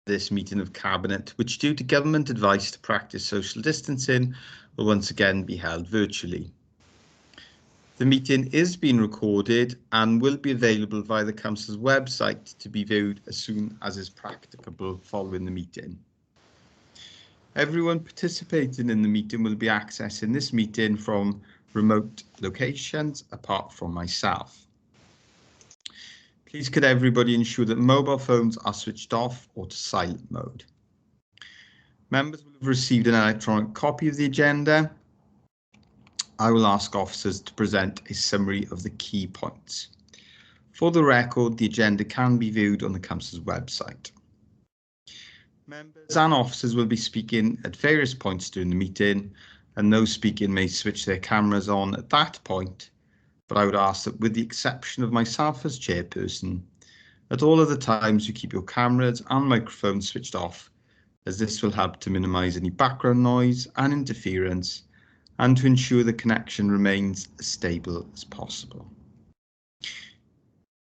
this meeting of Cabinet, which due to government advice to practice social distancing will once again be held virtually. The meeting is being recorded and will be available via the Council's website to be viewed as soon as is practicable following the meeting. Everyone participating in the meeting will be accessing this meeting from remote locations apart from myself. Please could everybody ensure that mobile phones are switched off or to silent mode. Members will have received an electronic copy of the agenda. I will ask officers to present a summary of the key points. For the record, the agenda can be viewed on the Council's website. Members and officers will be speaking at various points during the meeting, and those speaking may switch their cameras on at that point, but I would ask that with the exception of myself as chairperson, at all other times you keep your cameras and microphones switched off, as this will help to minimise any background noise and interference and to ensure the connection remains as stable as possible.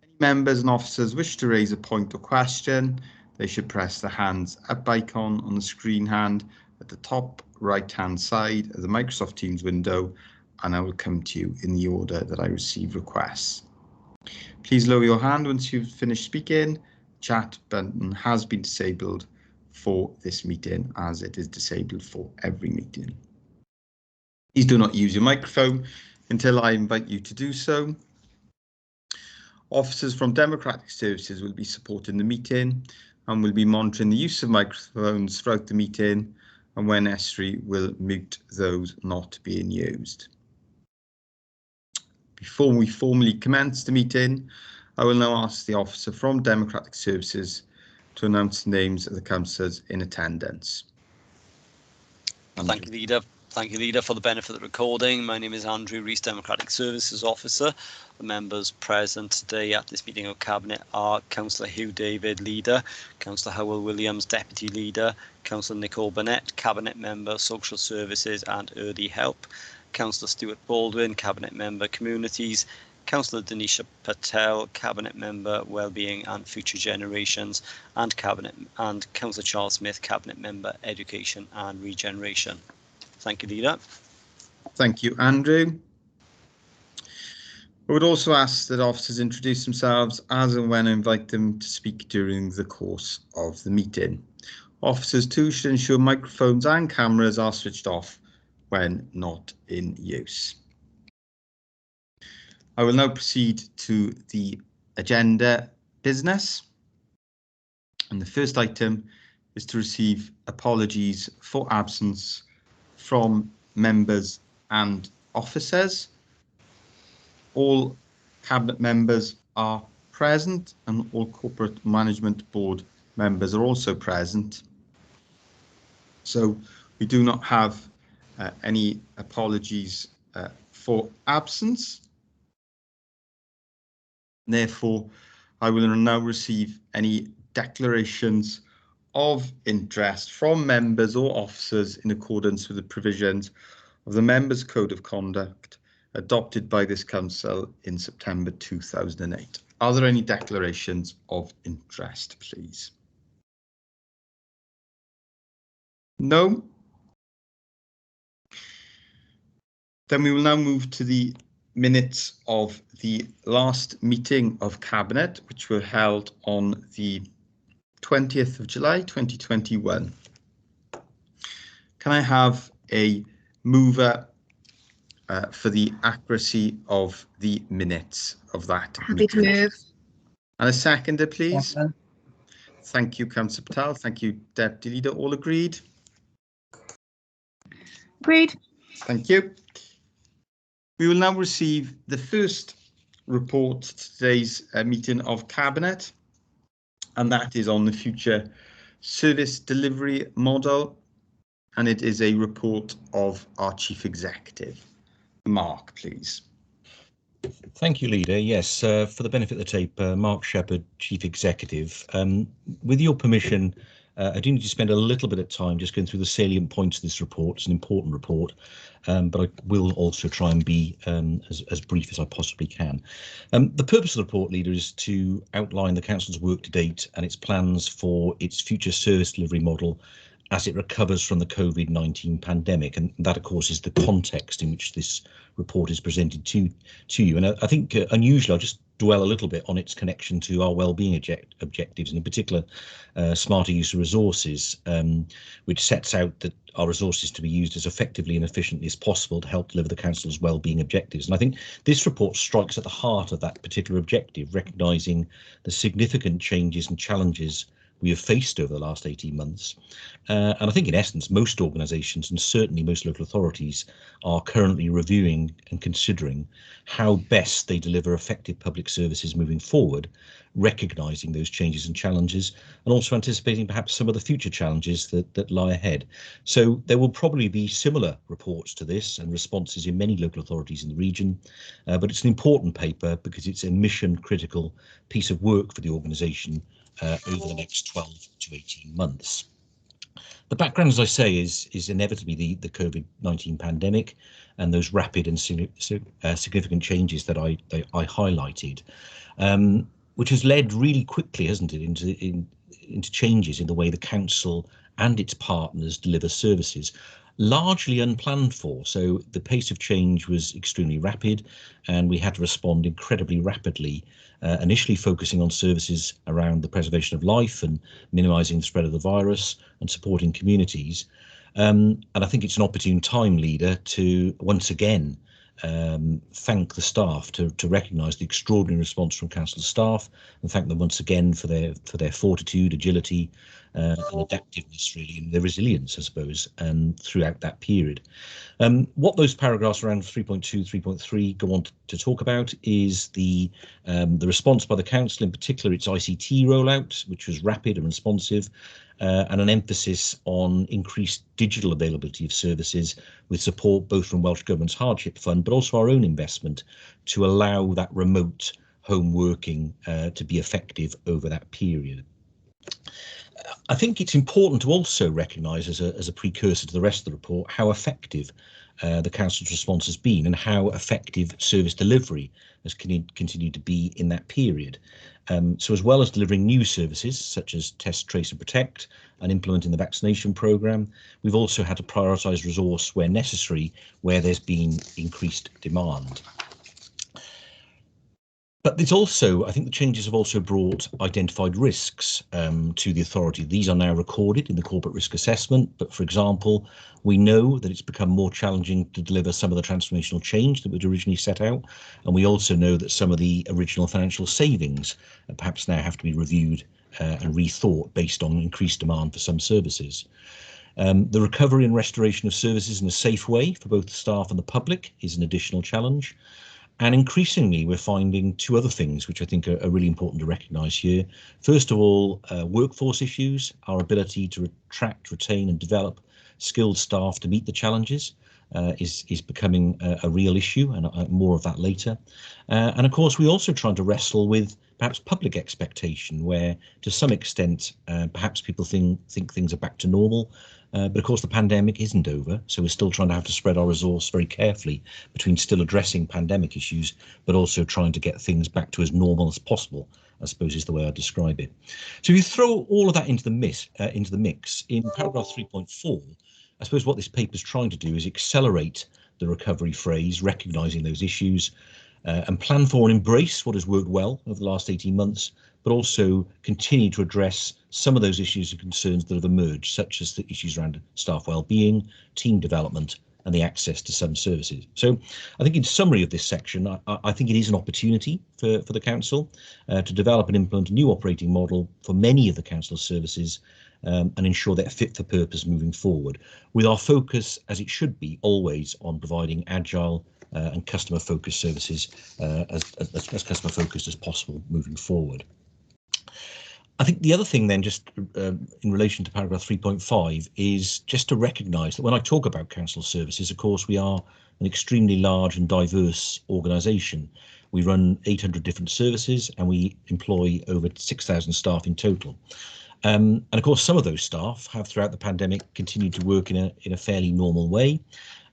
Any members and officers wish to raise a point or question, they should press the hands up icon on the screen hand at the top right hand side of the Microsoft Teams window, and I will come to you in the order that I receive requests. Please lower your hand once you've finished speaking. The chat button has been disabled for this meeting as it is disabled for every meeting. Please do not use your microphone until I invite you to do so. Officers from Democratic Services will be supporting the meeting and will be monitoring the use of microphones throughout the meeting, and when necessary will mute those not being used. Before we formally commence the meeting, I will now ask the officer from Democratic Services to announce the names of the councillors in attendance. Thank you, Leader. Thank you, Leader. For the benefit of the recording, my name is Andrew Rees, Democratic Services Officer. The members present today at this meeting of Cabinet are Councillor Hugh David, Leader, Councillor Howell Williams, Deputy Leader, Councillor Nicole Burnett, Cabinet Member, Social Services and Early Help, Councillor Stuart Baldwin, Cabinet Member, Communities, Councillor Denisha Patel, Cabinet Member, Wellbeing and Future Generations, and Councillor Charles Smith, Cabinet Member, Education and Regeneration. Thank you, Leader. Thank you, Andrew. I would also ask that officers introduce themselves as and when I invite them to speak during the course of the meeting. Officers too should ensure microphones and cameras are switched off when not in use. I will now proceed to the agenda business. And the first item is to receive apologies for absence from members and officers. All Cabinet members are present and all Corporate Management Board members are also present. So we do not have any apologies for absence. Therefore, I will now receive any declarations of interest from members or officers in accordance with the provisions of the Members' Code of Conduct adopted by this Council in September 2008. Are there any declarations of interest, please? No? Then we will now move to the minutes of the last meeting of Cabinet, which were held on the 20th of July 2021. Can I have a mover for the accuracy of the minutes of that Happy meeting? to move. And a seconder, please. Second. Thank you, Councillor Patel. Thank you, Deputy Leader. All agreed? Agreed. Thank you. We will now receive the first report to today's meeting of Cabinet, and that is on the future service delivery model, and it is a report of our Chief Executive. Mark, please. Thank you, Leader. Yes, for the benefit of the tape, Mark Shepherd, Chief Executive. With your permission, I do need to spend a little bit of time just going through the salient points of this report. It's an important report, but I will also try and be as brief as I possibly can. The purpose of the report, Leader, is to outline the Council's work to date and its plans for its future service delivery model as it recovers from the COVID-19 pandemic. And that, of course, is the context in which this report is presented to you. And I think unusually, I'll just dwell a little bit on its connection to our wellbeing objectives, and in particular, smarter use of resources, which sets out that our resources to be used as effectively and efficiently as possible to help deliver the Council's wellbeing objectives. And I think this report strikes at the heart of that particular objective, recognising the significant changes and challenges we have faced over the last 18 months. And I think in essence, most organisations and certainly most local authorities are currently reviewing and considering how best they deliver effective public services moving forward, recognising those changes and challenges, and also anticipating perhaps some of the future challenges that lie ahead. So there will probably be similar reports to this and responses in many local authorities in the region, but it's an important paper because it's a mission critical piece of work for the organisation over the next 12 to 18 months. The background, as I say, is inevitably the COVID-19 pandemic and those rapid and significant changes that I highlighted, which has led really quickly, hasn't it, into changes in the way the Council and its partners deliver services, largely unplanned for. So the pace of change was extremely rapid and we had to respond incredibly rapidly, initially focusing on services around the preservation of life and minimising the spread of the virus and supporting communities. And I think it's an opportune time, Leader, to once again thank the staff, to recognise the extraordinary response from Council staff and thank them once again for their fortitude, agility and adaptiveness, really, and their resilience, I suppose, throughout that period. What those paragraphs around 3.2, 3.3 go on to talk about is the response by the Council, in particular its ICT rollout, which was rapid and responsive, and an emphasis on increased digital availability of services with support both from Welsh Government's Hardship Fund, but also our own investment to allow that remote home working to be effective over that period. I think it's important to also recognise as a precursor to the rest of the report how effective the Council's response has been and how effective service delivery has continued to be in that period. So as well as delivering new services such as Test, Trace and Protect and implementing the vaccination programme, we've also had to prioritise resource where necessary, where there's been increased demand. But it's also, I think the changes have also brought identified risks to the authority. These are now recorded in the corporate risk assessment. But for example, we know that it's become more challenging to deliver some of the transformational change that was originally set out. And we also know that some of the original financial savings perhaps now have to be reviewed and rethought based on increased demand for some services. The recovery and restoration of services in a safe way for both the staff and the public is an additional challenge. And increasingly, we're finding two other things which I think are really important to recognise here. First of all, workforce issues, our ability to attract, retain and develop skilled staff to meet the challenges is becoming a real issue, and more of that later. And of course, we're also trying to wrestle with perhaps public expectation, where to some extent, perhaps people think things are back to normal. But of course, the pandemic isn't over, so we're still trying to have to spread our resource very carefully between still addressing pandemic issues, but also trying to get things back to as normal as possible, I suppose is the way I describe it. So if you throw all of that into the mix, in paragraph 3.4, I suppose what this paper is trying to do is accelerate the recovery phase, recognising those issues, and plan for and embrace what has worked well over the last 18 months, but also continue to address some of those issues and concerns that have emerged, such as the issues around staff well-being, team development, and the access to some services. So I think in summary of this section, I think it is an opportunity for the Council to develop and implement a new operating model for many of the Council's services and ensure they're fit for purpose moving forward, with our focus, as it should be, always on providing agile and customer-focused services as customer-focused as possible moving forward. I think the other thing then, just in relation to paragraph 3.5, is just to recognise that when I talk about council services, of course, we are an extremely large and diverse organisation. We run 800 different services and we employ over 6,000 staff in total. And of course, some of those staff have throughout the pandemic continued to work in a fairly normal way.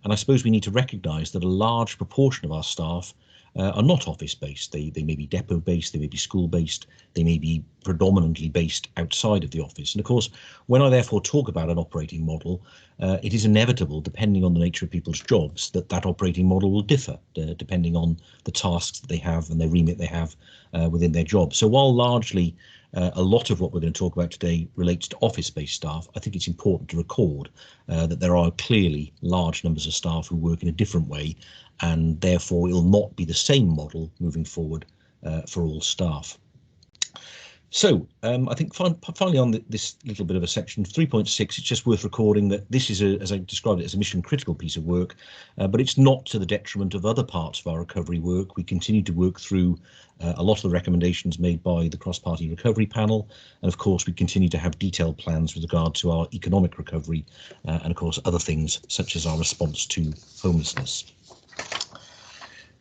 And I suppose we need to recognise that a large proportion of our staff are not office-based. They may be depot-based, they may be school-based, they may be predominantly based outside of the office. And of course, when I therefore talk about an operating model, it is inevitable, depending on the nature of people's jobs, that that operating model will differ depending on the tasks that they have and their remit they have within their job. So while largely a lot of what we're going to talk about today relates to office-based staff, I think it's important to record that there are clearly large numbers of staff who work in a different way, and therefore it will not be the same model moving forward for all staff. So I think finally on this little bit of a section 3.6, it's just worth recording that this is, as I described it, as a mission critical piece of work, but it's not to the detriment of other parts of our recovery work. We continue to work through a lot of the recommendations made by the cross-party recovery panel, and of course we continue to have detailed plans with regard to our economic recovery and of course other things such as our response to homelessness.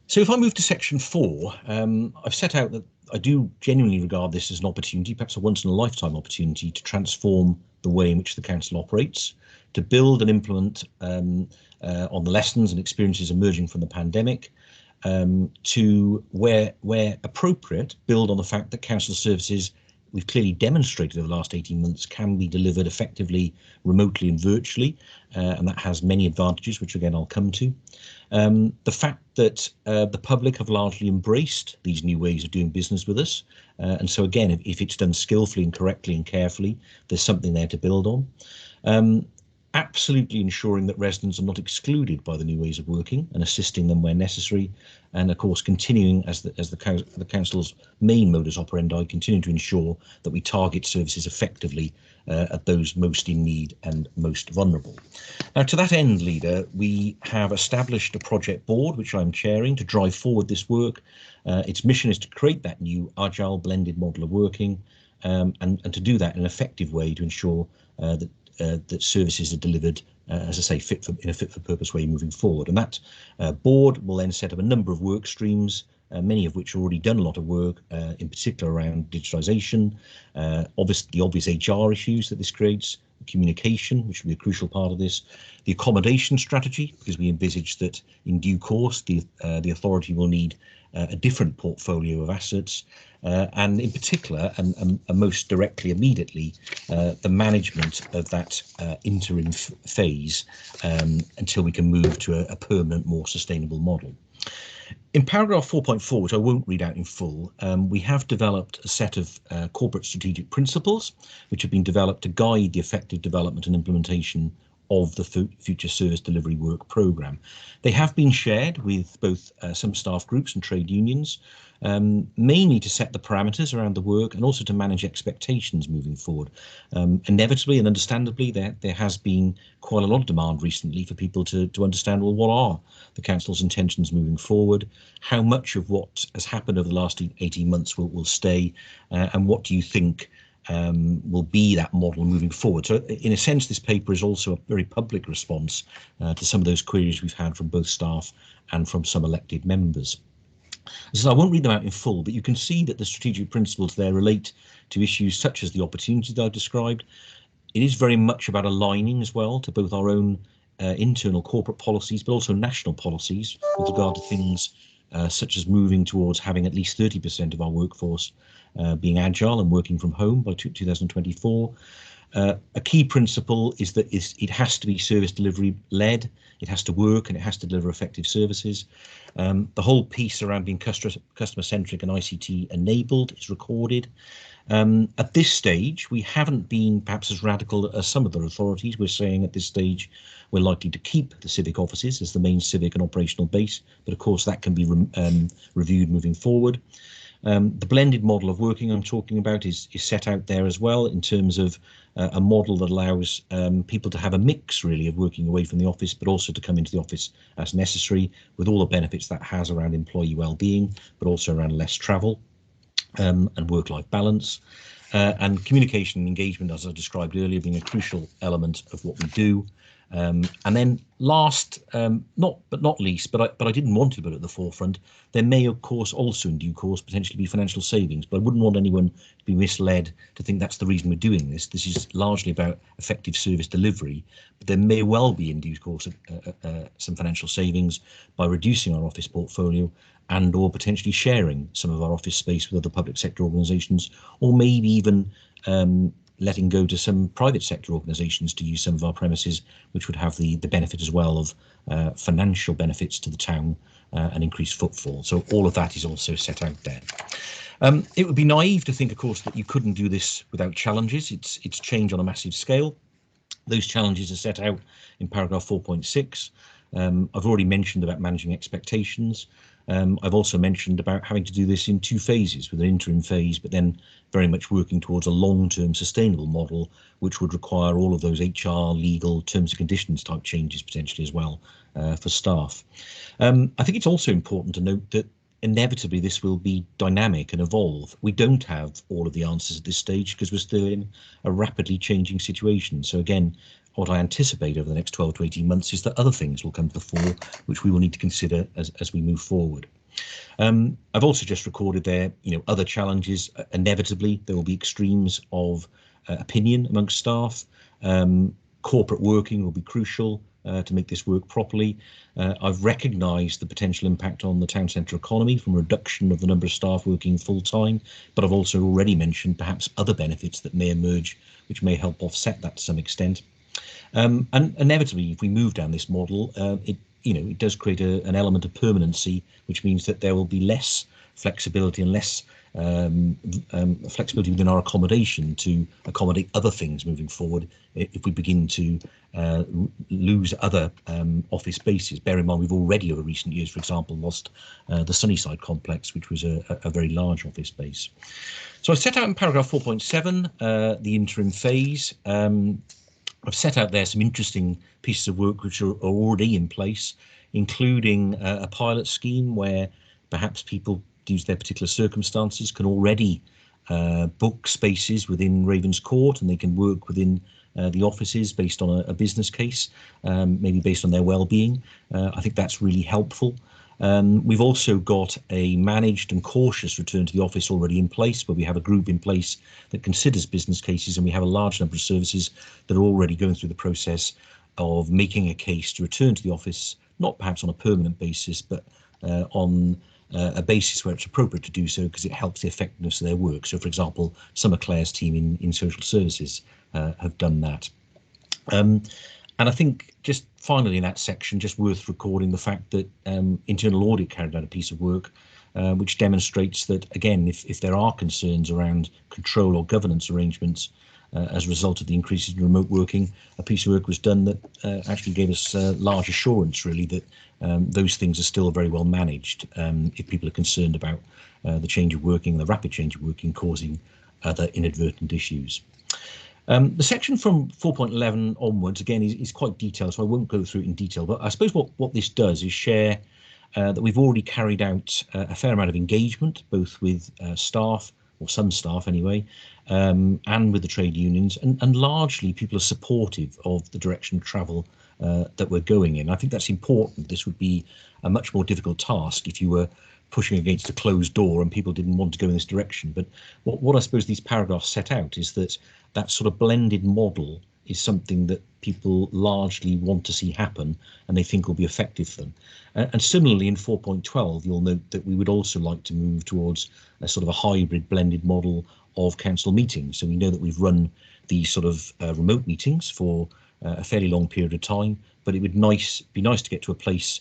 So if I move to section 4, I've set out that I do genuinely regard this as an opportunity, perhaps a once-in-a-lifetime opportunity, to transform the way in which the council operates, to build and implement on the lessons and experiences emerging from the pandemic, to where appropriate, build on the fact that council services we've clearly demonstrated over the last 18 months can be delivered effectively, remotely and virtually, and that has many advantages, which again I'll come to. The fact that the public have largely embraced these new ways of doing business with us, and so again, if it's done skillfully and correctly and carefully, there's something there to build on. Absolutely ensuring that residents are not excluded by the new ways of working and assisting them where necessary, and of course continuing as the council's main modus operandi, continue to ensure that we target services effectively at those most in need and most vulnerable. Now, to that end, Leader, we have established a project board which I'm chairing to drive forward this work. Its mission is to create that new agile blended model of working, and to do that in an effective way to ensure that services are delivered, as I say, in a fit-for-purpose way moving forward. And that board will then set up a number of work streams, many of which have already done a lot of work, in particular around digitalisation, the obvious HR issues that this creates, communication, which will be a crucial part of this, the accommodation strategy, because we envisage that in due course the authority will need a different portfolio of assets, and in particular and most directly immediately the management of that interim phase until we can move to a permanent, more sustainable model. In paragraph 4.4, which I won't read out in full, we have developed a set of corporate strategic principles which have been developed to guide the effective development and implementation of the Future Service Delivery Work Programme. They have been shared with both some staff groups and trade unions, mainly to set the parameters around the work and also to manage expectations moving forward. Inevitably and understandably, there has been quite a lot of demand recently for people to understand, well, what are the council's intentions moving forward? How much of what has happened over the last 18 months will stay? And what do you think will be that model moving forward? So in a sense, this paper is also a very public response to some of those queries we've had from both staff and from some elected members. So I won't read them out in full, but you can see that the strategic principles there relate to issues such as the opportunities that I've described. It is very much about aligning as well to both our own internal corporate policies, but also national policies with regard to things such as moving towards having at least 30% of our workforce being agile and working from home by 2024. A key principle is that it has to be service delivery led, it has to work and it has to deliver effective services. The whole piece around being customer centric and ICT enabled is recorded. At this stage, we haven't been perhaps as radical as some other authorities. We're saying at this stage we're likely to keep the civic offices as the main civic and operational base, but of course that can be reviewed moving forward. The blended model of working I'm talking about is set out there as well, in terms of a model that allows people to have a mix really of working away from the office, but also to come into the office as necessary, with all the benefits that has around employee well-being, but also around less travel and work-life balance. and communication and engagement, as I described earlier, being a crucial element of what we do. And then last, not least, but I didn't want to put it at the forefront, there may, of course, also in due course potentially be financial savings, but I wouldn't want anyone to be misled to think that's the reason we're doing this. This is largely about effective service delivery, but there may well be in due course some financial savings by reducing our office portfolio and or potentially sharing some of our office space with other public sector organisations, or maybe even letting go to some private sector organisations to use some of our premises, which would have the benefit as well of financial benefits to the town and increased footfall. So all of that is also set out there. It would be naive to think, of course, that you couldn't do this without challenges. It's change on a massive scale. Those challenges are set out in paragraph 4.6. I've already mentioned about managing expectations. I've also mentioned about having to do this in 2 phases, with an interim phase, but then very much working towards a long-term sustainable model, which would require all of those HR, legal, terms and conditions type changes potentially as well for staff. I think it's also important to note that inevitably this will be dynamic and evolve. We don't have all of the answers at this stage because we're still in a rapidly changing situation. So again, what I anticipate over the next 12 to 18 months is that other things will come to the fore, which we will need to consider as we move forward. I've also just recorded there, other challenges. Inevitably, there will be extremes of opinion amongst staff. Corporate working will be crucial to make this work properly. I've recognised the potential impact on the town centre economy from a reduction of the number of staff working full time, but I've also already mentioned perhaps other benefits that may emerge, which may help offset that to some extent. And inevitably, if we move down this model, it does create an element of permanency, which means that there will be less flexibility and less flexibility within our accommodation to accommodate other things moving forward if we begin to lose other office spaces. Bear in mind, we've already over recent years, for example, lost the Sunnyside complex, which was a very large office space. So I set out in paragraph 4.7 the interim phase. I've set out there some interesting pieces of work which are already in place, including a pilot scheme where perhaps people, due to their particular circumstances, can already book spaces within Ravenscourt, and they can work within the offices based on a business case, maybe based on their well-being. I think that's really helpful. We've also got a managed and cautious return to the office already in place, where we have a group in place that considers business cases, and we have a large number of services that are already going through the process of making a case to return to the office, not perhaps on a permanent basis, but on a basis where it's appropriate to do so because it helps the effectiveness of their work. So, for example, some of Claire's team in social services have done that. And I think just finally in that section, just worth recording the fact that internal audit carried out a piece of work which demonstrates that, again, if there are concerns around control or governance arrangements as a result of the increases in remote working, a piece of work was done that actually gave us large assurance, really, that those things are still very well managed if people are concerned about the change of working, the rapid change of working causing other inadvertent issues. The section from 4.11 onwards, again, is quite detailed, so I won't go through it in detail, but I suppose what this does is share that we've already carried out a fair amount of engagement, both with staff, or some staff anyway, and with the trade unions, and largely people are supportive of the direction of travel that we're going in. I think that's important. This would be a much more difficult task if you were pushing against a closed door and people didn't want to go in this direction. But what I suppose these paragraphs set out is that sort of blended model is something that people largely want to see happen and they think will be effective for them. And similarly in 4.12, you'll note that we would also like to move towards a sort of a hybrid blended model of council meetings. So we know that we've run these sort of remote meetings for a fairly long period of time, but it would be nice to get to a place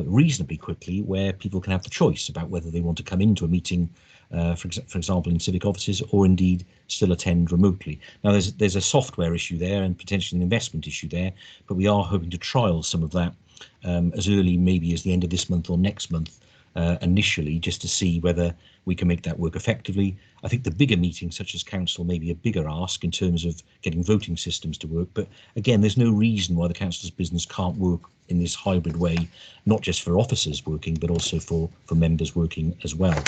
reasonably quickly where people can have the choice about whether they want to come into a meeting, for example, in civic offices, or indeed still attend remotely. Now, there's a software issue there and potentially an investment issue there, but we are hoping to trial some of that as early maybe as the end of this month or next month initially, just to see whether we can make that work effectively. I think the bigger meetings such as council may be a bigger ask in terms of getting voting systems to work, but again, there's no reason why the council's business can't work in this hybrid way, not just for officers working, but also for members working as well.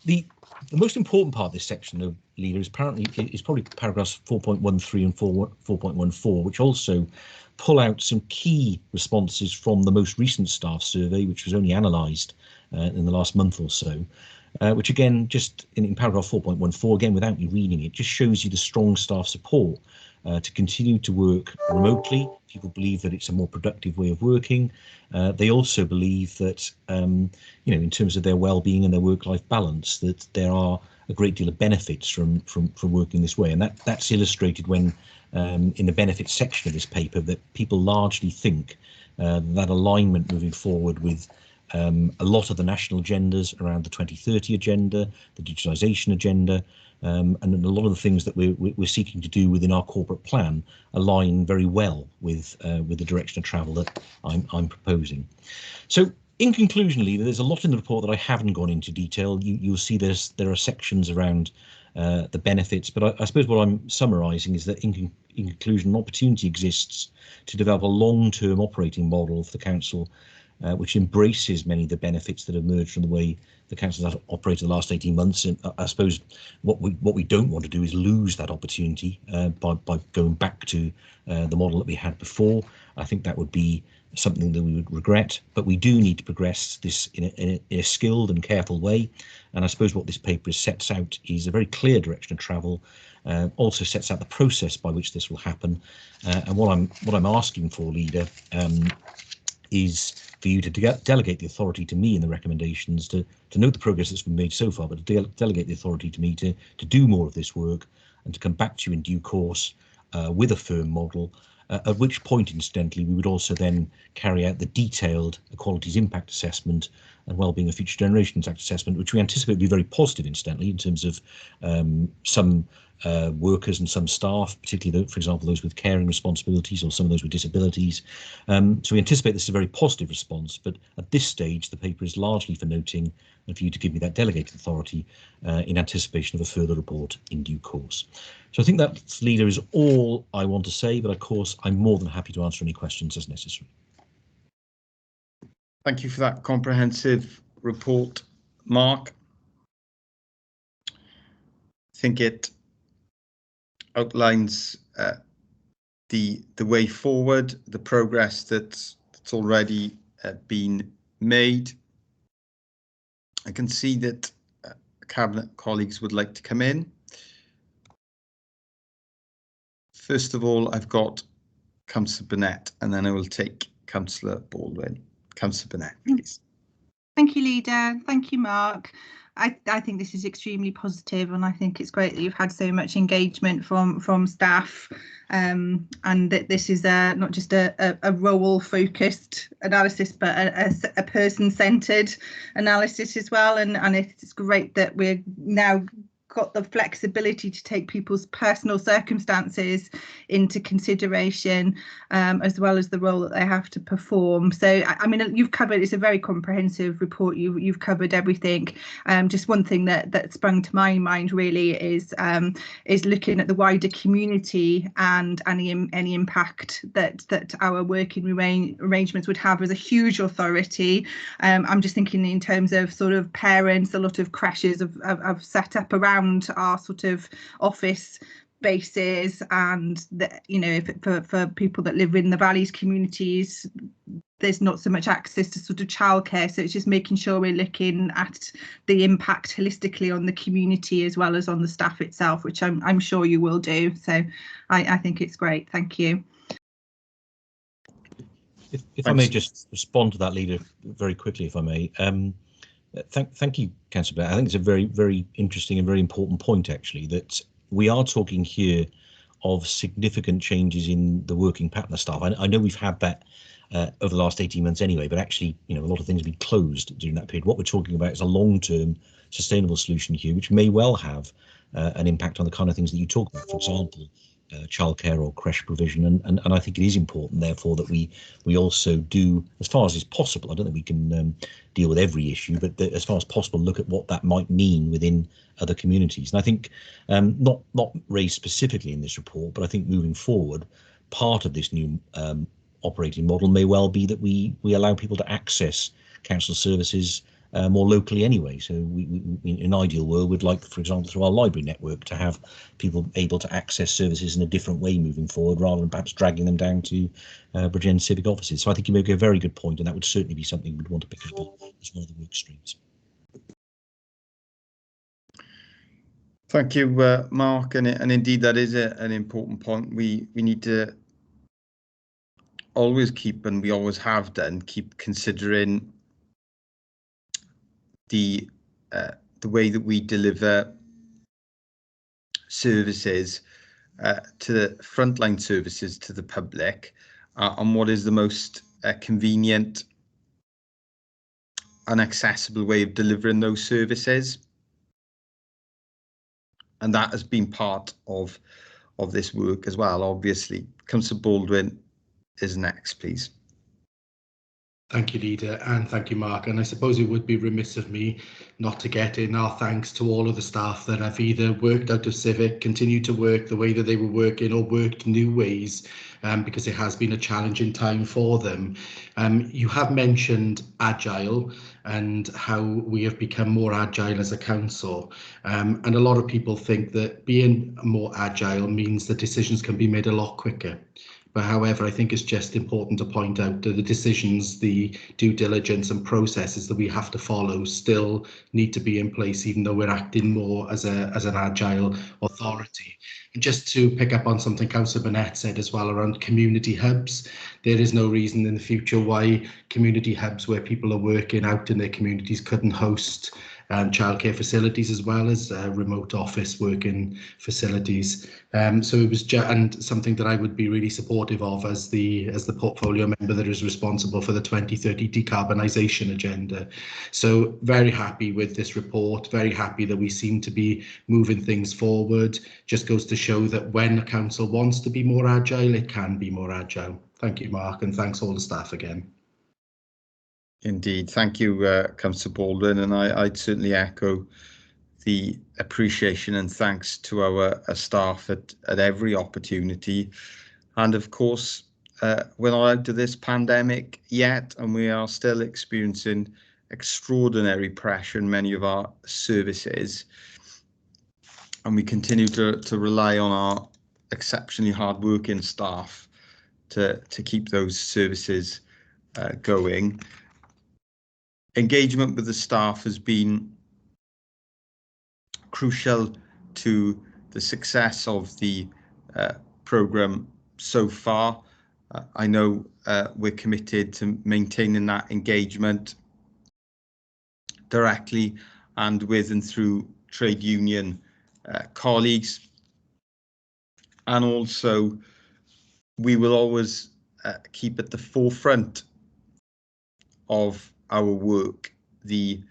The The most important part of this section of Leader is probably paragraphs 4.13 and 4.14, which also pull out some key responses from the most recent staff survey, which was only analysed in the last month or so, which again, just in paragraph 4.14, again, without you reading it, just shows you the strong staff support to continue to work remotely. People believe that it's a more productive way of working. They also believe that, in terms of their well-being and their work-life balance, that there are a great deal of benefits from working this way. And that's illustrated when, in the benefits section of this paper, that people largely think that alignment moving forward with a lot of the national agendas around the 2030 agenda, the digitisation agenda, and a lot of the things that we're seeking to do within our corporate plan align very well with the direction of travel that I'm proposing. So, in conclusion, Leader, there's a lot in the report that I haven't gone into detail. You'll see there are sections around the benefits, but I suppose what I'm summarising is that in conclusion, an opportunity exists to develop a long-term operating model for the council, which embraces many of the benefits that emerged from the way the council has operated the last 18 months. And I suppose what we don't want to do is lose that opportunity by going back to the model that we had before. I think that would be something that we would regret, but we do need to progress this in a skilled and careful way. And I suppose what this paper sets out is a very clear direction of travel, also sets out the process by which this will happen. And what I'm asking for, Leader, is for you to delegate the authority to me in the recommendations to note the progress that's been made so far, but to delegate the authority to me to do more of this work and to come back to you in due course with a firm model, at which point, incidentally, we would also then carry out the detailed Equalities Impact Assessment and Wellbeing of Future Generations Act Assessment, which we anticipate will be very positive, incidentally, in terms of some workers and some staff, particularly, for example, those with caring responsibilities or some of those with disabilities. So we anticipate this is a very positive response, but at this stage, the paper is largely for noting and for you to give me that delegated authority in anticipation of a further report in due course. So I think that, Leader, is all I want to say, but of course, I'm more than happy to answer any questions as necessary. Thank you for that comprehensive report, Mark. I think it outlines the way forward, the progress that's already been made. I can see that Cabinet colleagues would like to come in. First of all, I've got Councillor Burnett, and then I will take Councillor Baldwin. Councillor Burnett, please. Thank you, Leader. Thank you, Mark. I think this is extremely positive, and I think it's great that you've had so much engagement from staff, and that this is not just a role-focused analysis, but a person-centred analysis as well. And it's great that we're now got the flexibility to take people's personal circumstances into consideration, as well as the role that they have to perform. So I mean, you've covered, it's a very comprehensive report. You've covered everything. Just one thing that sprung to my mind really is looking at the wider community and any impact that our working arrangements would have as a huge authority. I'm just thinking in terms of sort of parents. A lot of creches have set up around our sort of office bases, and that, you know, for people that live in the valleys communities, there's not so much access to sort of childcare. So it's just making sure we're looking at the impact holistically on the community as well as on the staff itself, which I'm sure you will do. So I think it's great. Thank you. If I may just respond to that, Leader, very quickly, if I may. Thank you, Councillor Blair. I think it's a very, very interesting and very important point, actually, that we are talking here of significant changes in the working pattern of staff. I know we've had that over the last 18 months anyway, but actually, you know, a lot of things have been closed during that period. What we're talking about is a long-term sustainable solution here, which may well have an impact on the kind of things that you talk about, for example, childcare or creche provision, and I think it is important, therefore, that we also do, as far as is possible. I don't think we can deal with every issue, but as far as possible, look at what that might mean within other communities. And I think not raised specifically in this report, but I think moving forward, part of this new operating model may well be that we allow people to access council services more locally anyway. So we in an ideal world, we'd like, for example, through our library network, to have people able to access services in a different way moving forward, rather than perhaps dragging them down to Bridgend civic offices. So I think you make a very good point, and that would certainly be something we'd want to pick up as one of the work streams. Thank you, Mark, and indeed that is an important point. We need to always keep, and we always have done, keep considering the way that we deliver services to the frontline services to the public, and what is the most convenient and accessible way of delivering those services. And that has been part of this work as well, obviously. Councillor Baldwin is next, please. Thank you, Leader, and thank you, Mark. And I suppose it would be remiss of me not to get in our thanks to all of the staff that have either worked out of Civic, continued to work the way that they were working, or worked new ways, because it has been a challenging time for them. You have mentioned agile and how we have become more agile as a council. And a lot of people think that being more agile means that decisions can be made a lot quicker. But however, I think it's just important to point out that the decisions, the due diligence and processes that we have to follow still need to be in place, even though we're acting more as an agile authority. And just to pick up on something Councillor Burnett said as well around community hubs, there is no reason in the future why community hubs where people are working out in their communities couldn't host childcare facilities as well as remote office working facilities. So it was and something that I would be really supportive of as the portfolio member that is responsible for the 2030 decarbonisation agenda. So very happy with this report, very happy that we seem to be moving things forward. Just goes to show that when a council wants to be more agile, it can be more agile. Thank you, Mark, and thanks all the staff again. Indeed, thank you, Councillor Baldwin, and I'd certainly echo the appreciation and thanks to our staff at every opportunity. And of course, we're not out of this pandemic yet, and we are still experiencing extraordinary pressure in many of our services. And we continue to rely on our exceptionally hard-working staff to keep those services going. Engagement with the staff has been crucial to the success of the programme so far. I know we're committed to maintaining that engagement directly and with and through trade union colleagues. And also, we will always keep at the forefront of our work the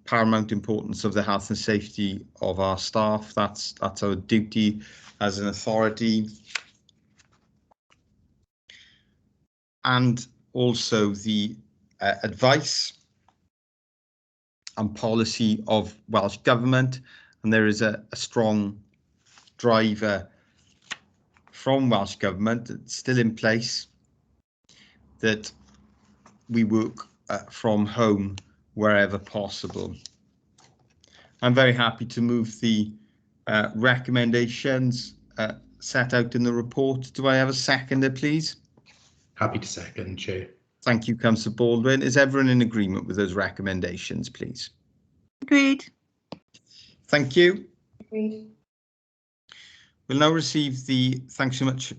paramount importance of the health and safety of our staff. That's our duty as an authority. And also the advice and policy of Welsh Government. And there is a strong driver from Welsh Government that's still in place that we work from home wherever possible. I'm very happy to move the recommendations set out in the report. Do I have a seconder, please? Happy to second, Chair. Thank you, Councillor Baldwin. Is everyone in agreement with those recommendations, please? Agreed. Thank you. Agreed. We'll now receive the, thanks so much,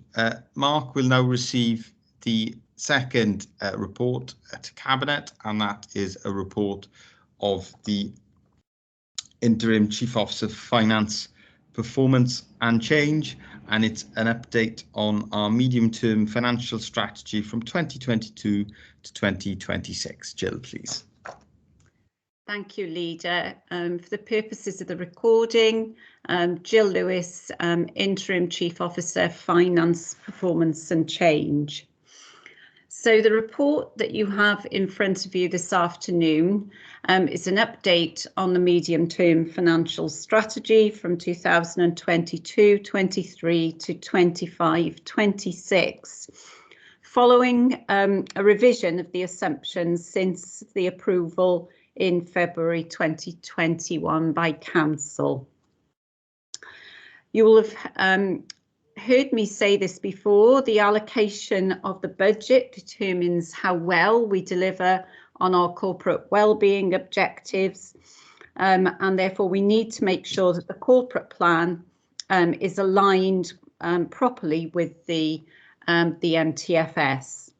Mark. We'll now receive the second report to Cabinet, and that is a report of the Interim Chief Officer of Finance, Performance and Change, and it's an update on our medium-term financial strategy from 2022 to 2026. Jill, please. Thank you, Leader. For the purposes of the recording, Jill Lewis, Interim Chief Officer, Finance, Performance and Change. So the report that you have in front of you this afternoon is an update on the medium-term financial strategy from 2022-23 to 25-26, following a revision of the assumptions since the approval in February 2021 by Council. You will have heard me say this before, the allocation of the budget determines how well we deliver on our corporate wellbeing objectives, and therefore we need to make sure that the corporate plan is aligned properly with the MTFS.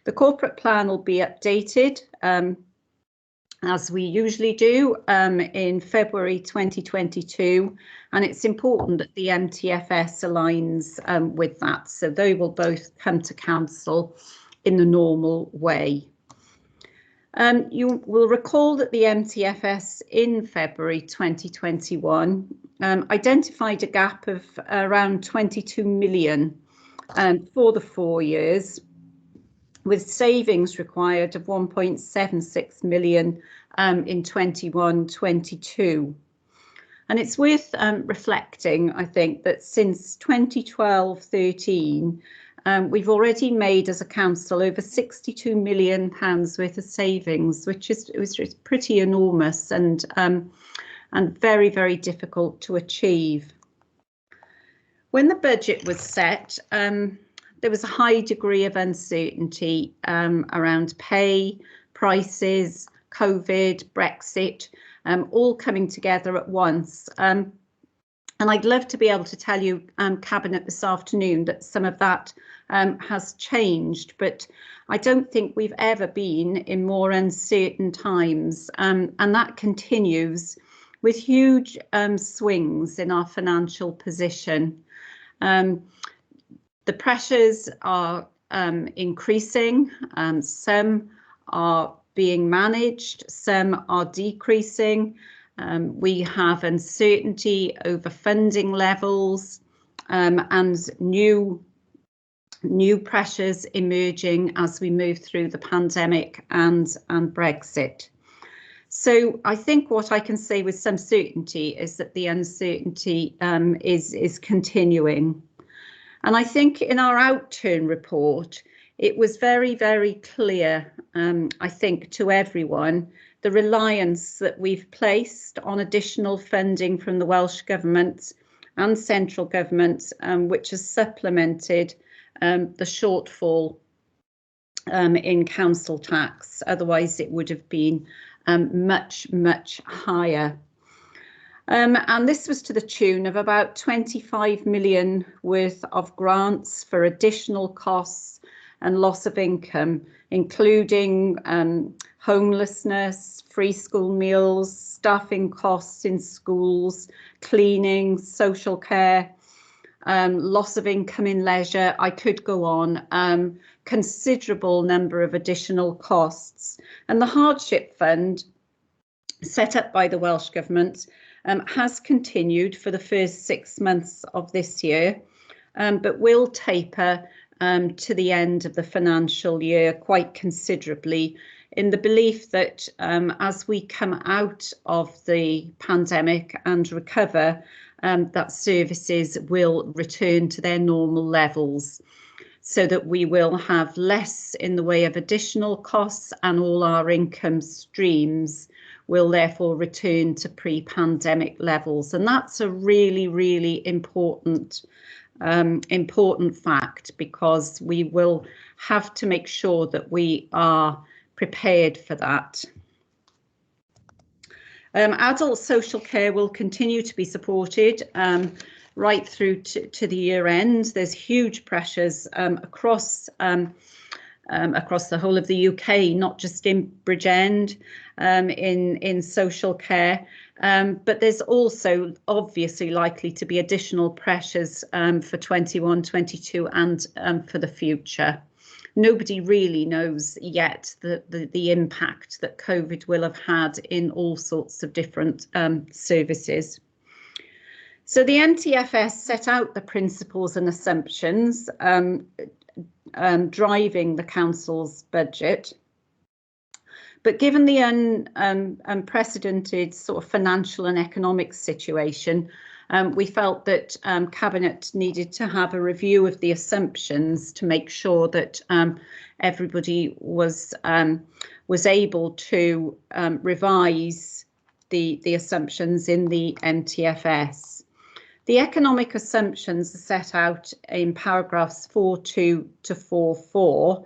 The corporate plan will be updated as we usually do in February 2022, and it's important that the MTFS aligns with that, so they will both come to Council in the normal way. You will recall that the MTFS in February 2021 identified a gap of around 22 million for the 4 years, with savings required of 1.76 million in 21-22. And it's worth reflecting, I think, that since 2012-13, we've already made as a council over £62 million worth of savings, which is pretty enormous and very, very difficult to achieve. When the budget was set, there was a high degree of uncertainty around pay, prices, COVID, Brexit, all coming together at once. And I'd love to be able to tell you, Cabinet, this afternoon that some of that has changed, but I don't think we've ever been in more uncertain times, and that continues with huge swings in our financial position. The pressures are increasing, some are being managed, some are decreasing. We have uncertainty over funding levels and new pressures emerging as we move through the pandemic and Brexit. So I think what I can say with some certainty is that the uncertainty is continuing. And I think in our outturn report, it was very, very clear, I think, to everyone, the reliance that we've placed on additional funding from the Welsh Government and central government, which has supplemented the shortfall in council tax. Otherwise, it would have been much, much higher. And this was to the tune of about 25 million worth of grants for additional costs and loss of income, including homelessness, free school meals, staffing costs in schools, cleaning, social care, loss of income in leisure. I could go on. Considerable number of additional costs. And the hardship fund set up by the Welsh Government has continued for the first 6 months of this year, but will taper to the end of the financial year quite considerably, in the belief that as we come out of the pandemic and recover, that services will return to their normal levels, so that we will have less in the way of additional costs, and all our income streams will therefore return to pre-pandemic levels. And that's a really, really important fact, because we will have to make sure that we are prepared for that. Adult social care will continue to be supported right through to the year end. There's huge pressures across the whole of the UK, not just in Bridgend, in social care, but there's also obviously likely to be additional pressures for 21-22 and for the future. Nobody really knows yet the impact that COVID will have had in all sorts of different services. So the MTFS set out the principles and assumptions driving the council's budget. But given the unprecedented sort of financial and economic situation, we felt that Cabinet needed to have a review of the assumptions to make sure that everybody was able to revise the assumptions in the MTFS. The economic assumptions are set out in paragraphs 4.2 to 4.4,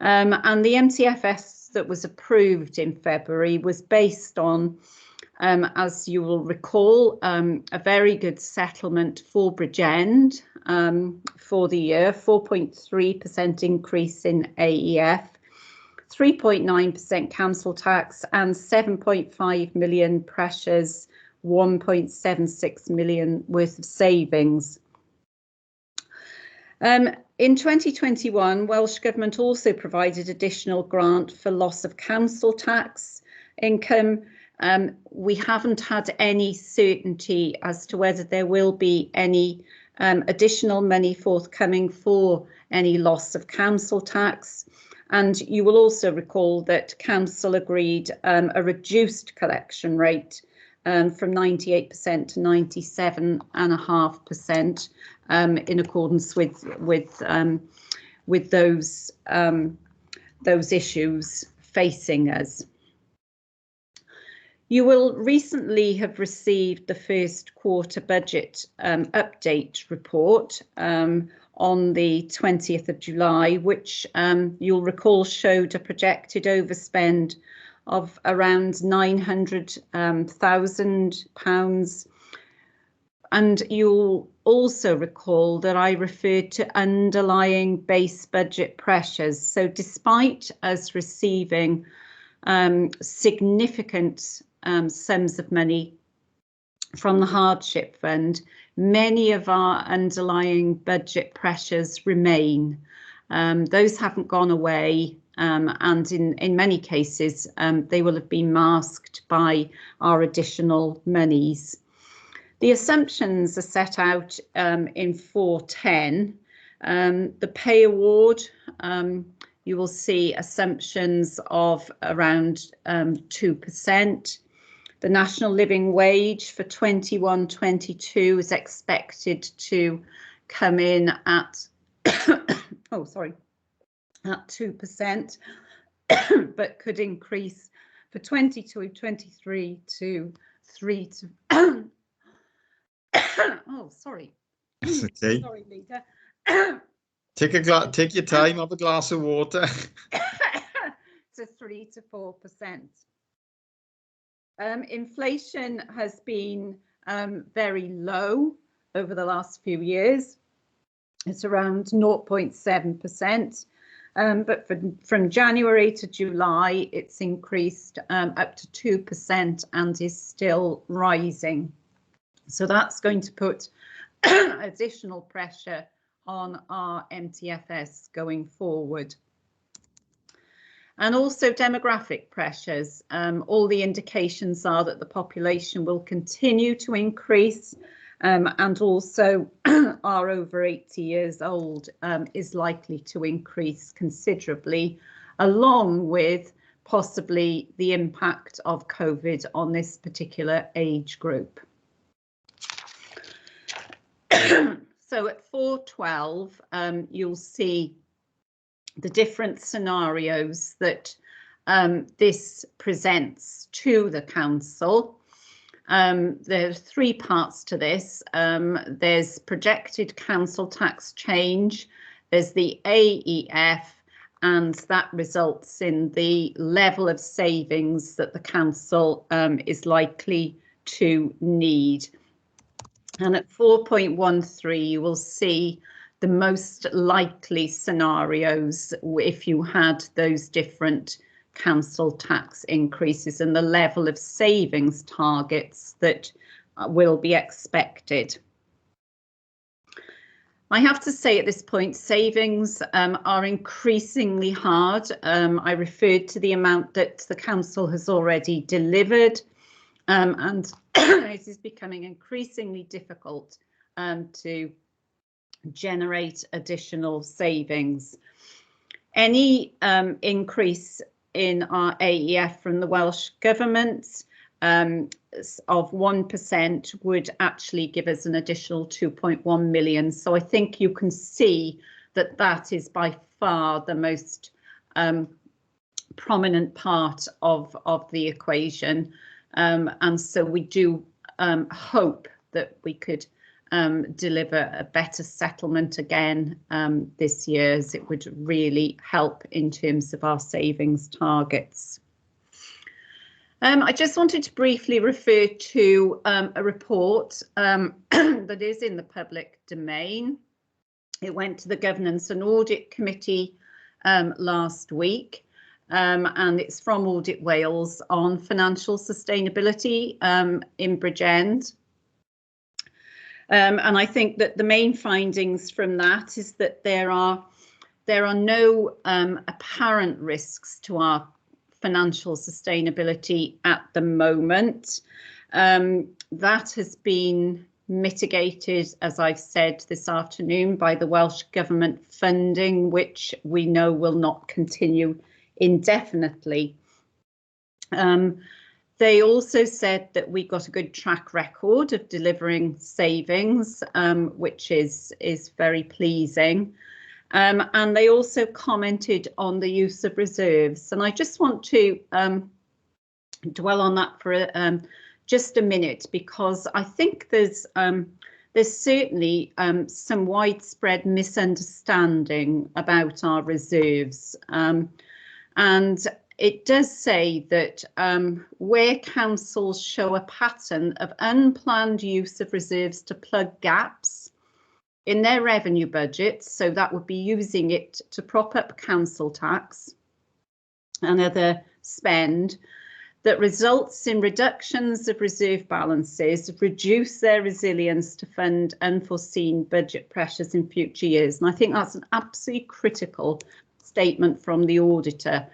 and the MTFS that was approved in February was based on, as you will recall, a very good settlement for Bridgend for the year, 4.3% increase in AEF, 3.9% council tax and 7.5 million pressures, 1.76 million worth of savings. In 2021, Welsh Government also provided additional grant for loss of council tax income. We haven't had any certainty as to whether there will be any additional money forthcoming for any loss of council tax. And you will also recall that Council agreed a reduced collection rate from 98% to 97.5% in accordance with those issues facing us. You will recently have received the first quarter budget update report on the 20th of July, which you'll recall showed a projected overspend of around £900,000. And you'll also recall that I referred to underlying base budget pressures. So despite us receiving significant sums of money from the hardship fund, many of our underlying budget pressures remain. Those haven't gone away, and in many cases they will have been masked by our additional monies. The assumptions are set out in 4.10. The pay award, you will see assumptions of around 2%. The national living wage for 21-22 is expected to come in at at 2%, but could increase for 22-23 to 3 to oh, sorry. It's okay. Sorry, Leader. Take your time, have a glass of water. To 3 to 4%. Inflation has been very low over the last few years. It's around 0.7%, but from January to July, it's increased up to 2% and is still rising. So that's going to put additional pressure on our MTFS going forward. And also demographic pressures. All the indications are that the population will continue to increase, and also our over 80 years old is likely to increase considerably, along with possibly the impact of COVID on this particular age group. So at 4.12, you'll see the different scenarios that this presents to the council. There are three parts to this. There's projected council tax change, there's the AEF, and that results in the level of savings that the council is likely to need. And at 4.13, you will see the most likely scenarios if you had those different council tax increases and the level of savings targets that will be expected. I have to say at this point, savings are increasingly hard. I referred to the amount that the council has already delivered, and it is becoming increasingly difficult to generate additional savings. Any increase in our AEF from the Welsh Government of 1% would actually give us an additional 2.1 million. So I think you can see that that is by far the most prominent part of the equation. And so we do hope that we could deliver a better settlement again this year, as it would really help in terms of our savings targets. I just wanted to briefly refer to a report that is in the public domain. It went to the Governance and Audit Committee last week, and it's from Audit Wales on financial sustainability in Bridgend. And I think that the main findings from that is that there are no apparent risks to our financial sustainability at the moment. That has been mitigated, as I've said this afternoon, by the Welsh Government funding, which we know will not continue indefinitely. They also said that we got a good track record of delivering savings, which is very pleasing. And they also commented on the use of reserves. And I just want to dwell on that for just a minute, because I think there's certainly some widespread misunderstanding about our reserves. And it does say that where councils show a pattern of unplanned use of reserves to plug gaps in their revenue budgets, so that would be using it to prop up council tax and other spend, that results in reductions of reserve balances, reduce their resilience to fund unforeseen budget pressures in future years. And I think that's an absolutely critical statement from the auditor.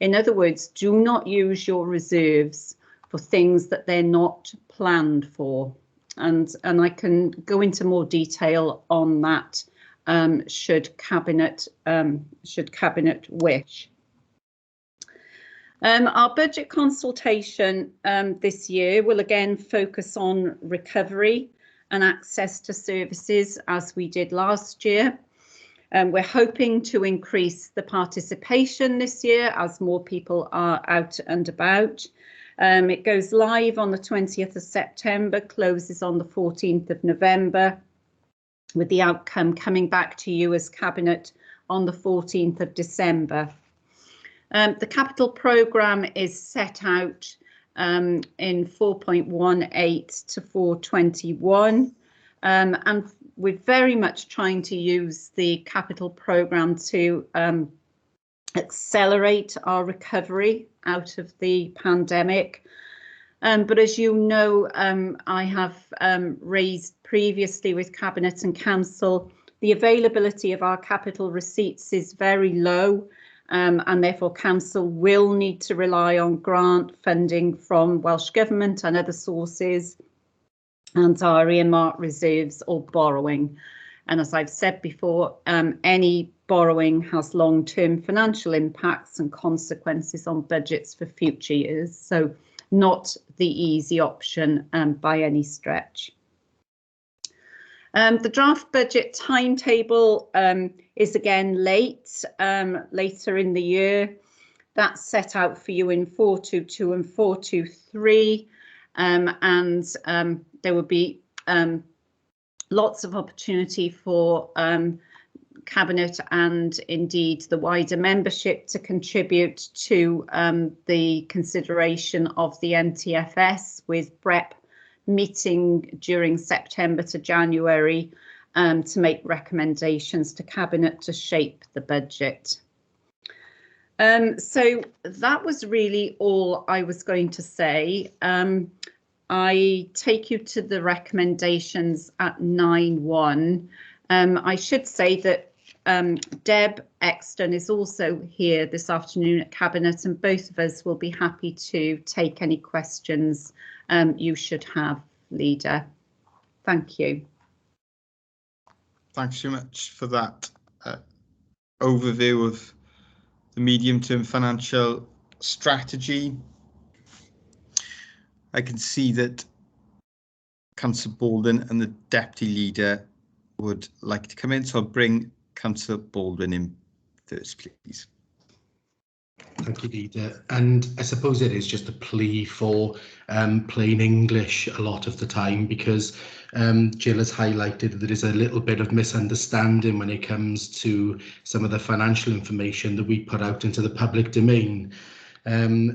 In other words, do not use your reserves for things that they're not planned for. And I can go into more detail on that should Cabinet wish. Our budget consultation this year will again focus on recovery and access to services, as we did last year. We're hoping to increase the participation this year as more people are out and about. It goes live on the 20th of September, closes on the 14th of November, with the outcome coming back to you as Cabinet on the 14th of December. The capital programme is set out in 4.18 to 421, and we're very much trying to use the capital programme to accelerate our recovery out of the pandemic. But as you know, I have raised previously with Cabinet and Council, the availability of our capital receipts is very low, and therefore Council will need to rely on grant funding from Welsh Government and other sources, and our earmarked reserves or borrowing. And as I've said before, any borrowing has long-term financial impacts and consequences on budgets for future years, so not the easy option by any stretch. The draft budget timetable is again later in the year. That's set out for you in 422 and 423, and there will be lots of opportunity for Cabinet and indeed the wider membership to contribute to the consideration of the NTFS, with BREP meeting during September to January to make recommendations to Cabinet to shape the budget. So that was really all I was going to say. I take you to the recommendations at 9.1. I should say that Deb Exton is also here this afternoon at Cabinet, and both of us will be happy to take any questions you should have, Leader. Thank you. Thanks so much for that overview of the medium-term financial strategy. I can see that Councillor Baldwin and the Deputy Leader would like to come in, so I'll bring Councillor Baldwin in first, please. Thank you, Leader. And I suppose it is just a plea for plain English a lot of the time, because Jill has highlighted that there is a little bit of misunderstanding when it comes to some of the financial information that we put out into the public domain.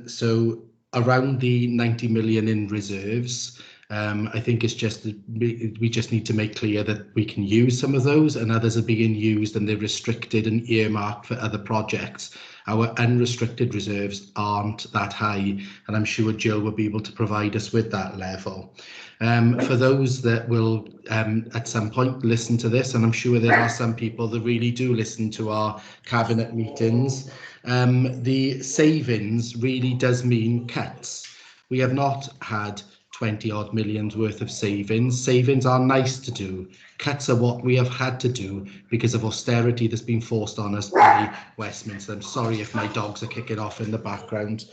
So around the 90 million in reserves, I think it's just we just need to make clear that we can use some of those, and others are being used and they're restricted and earmarked for other projects. Our unrestricted reserves aren't that high, and I'm sure Jill will be able to provide us with that level. For those that will at some point listen to this, and I'm sure there are some people that really do listen to our cabinet meetings, the savings really does mean cuts. We have not had 20 odd million's worth of savings. Savings are nice to do. Cuts are what we have had to do because of austerity that's been forced on us by Westminster. I'm sorry if my dogs are kicking off in the background.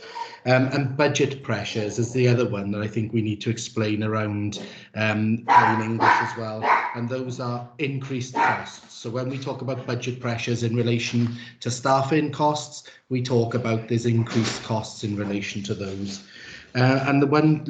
And budget pressures is the other one that I think we need to explain around plain English as well. And those are increased costs. So when we talk about budget pressures in relation to staffing costs, we talk about there's increased costs in relation to those. And the one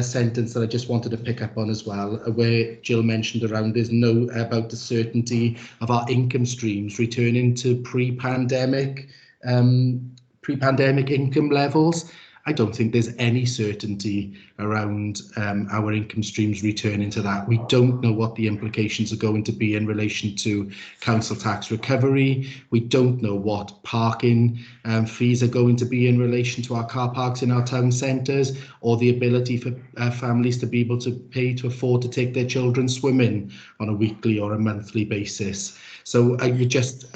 sentence that I just wanted to pick up on as well, where Jill mentioned around there's no about the certainty of our income streams returning to pre-pandemic income levels. I don't think there's any certainty around our income streams returning to that. We don't know what the implications are going to be in relation to council tax recovery. We don't know what parking fees are going to be in relation to our car parks in our town centres, or the ability for families to be able to pay to afford to take their children swimming on a weekly or a monthly basis. So I would just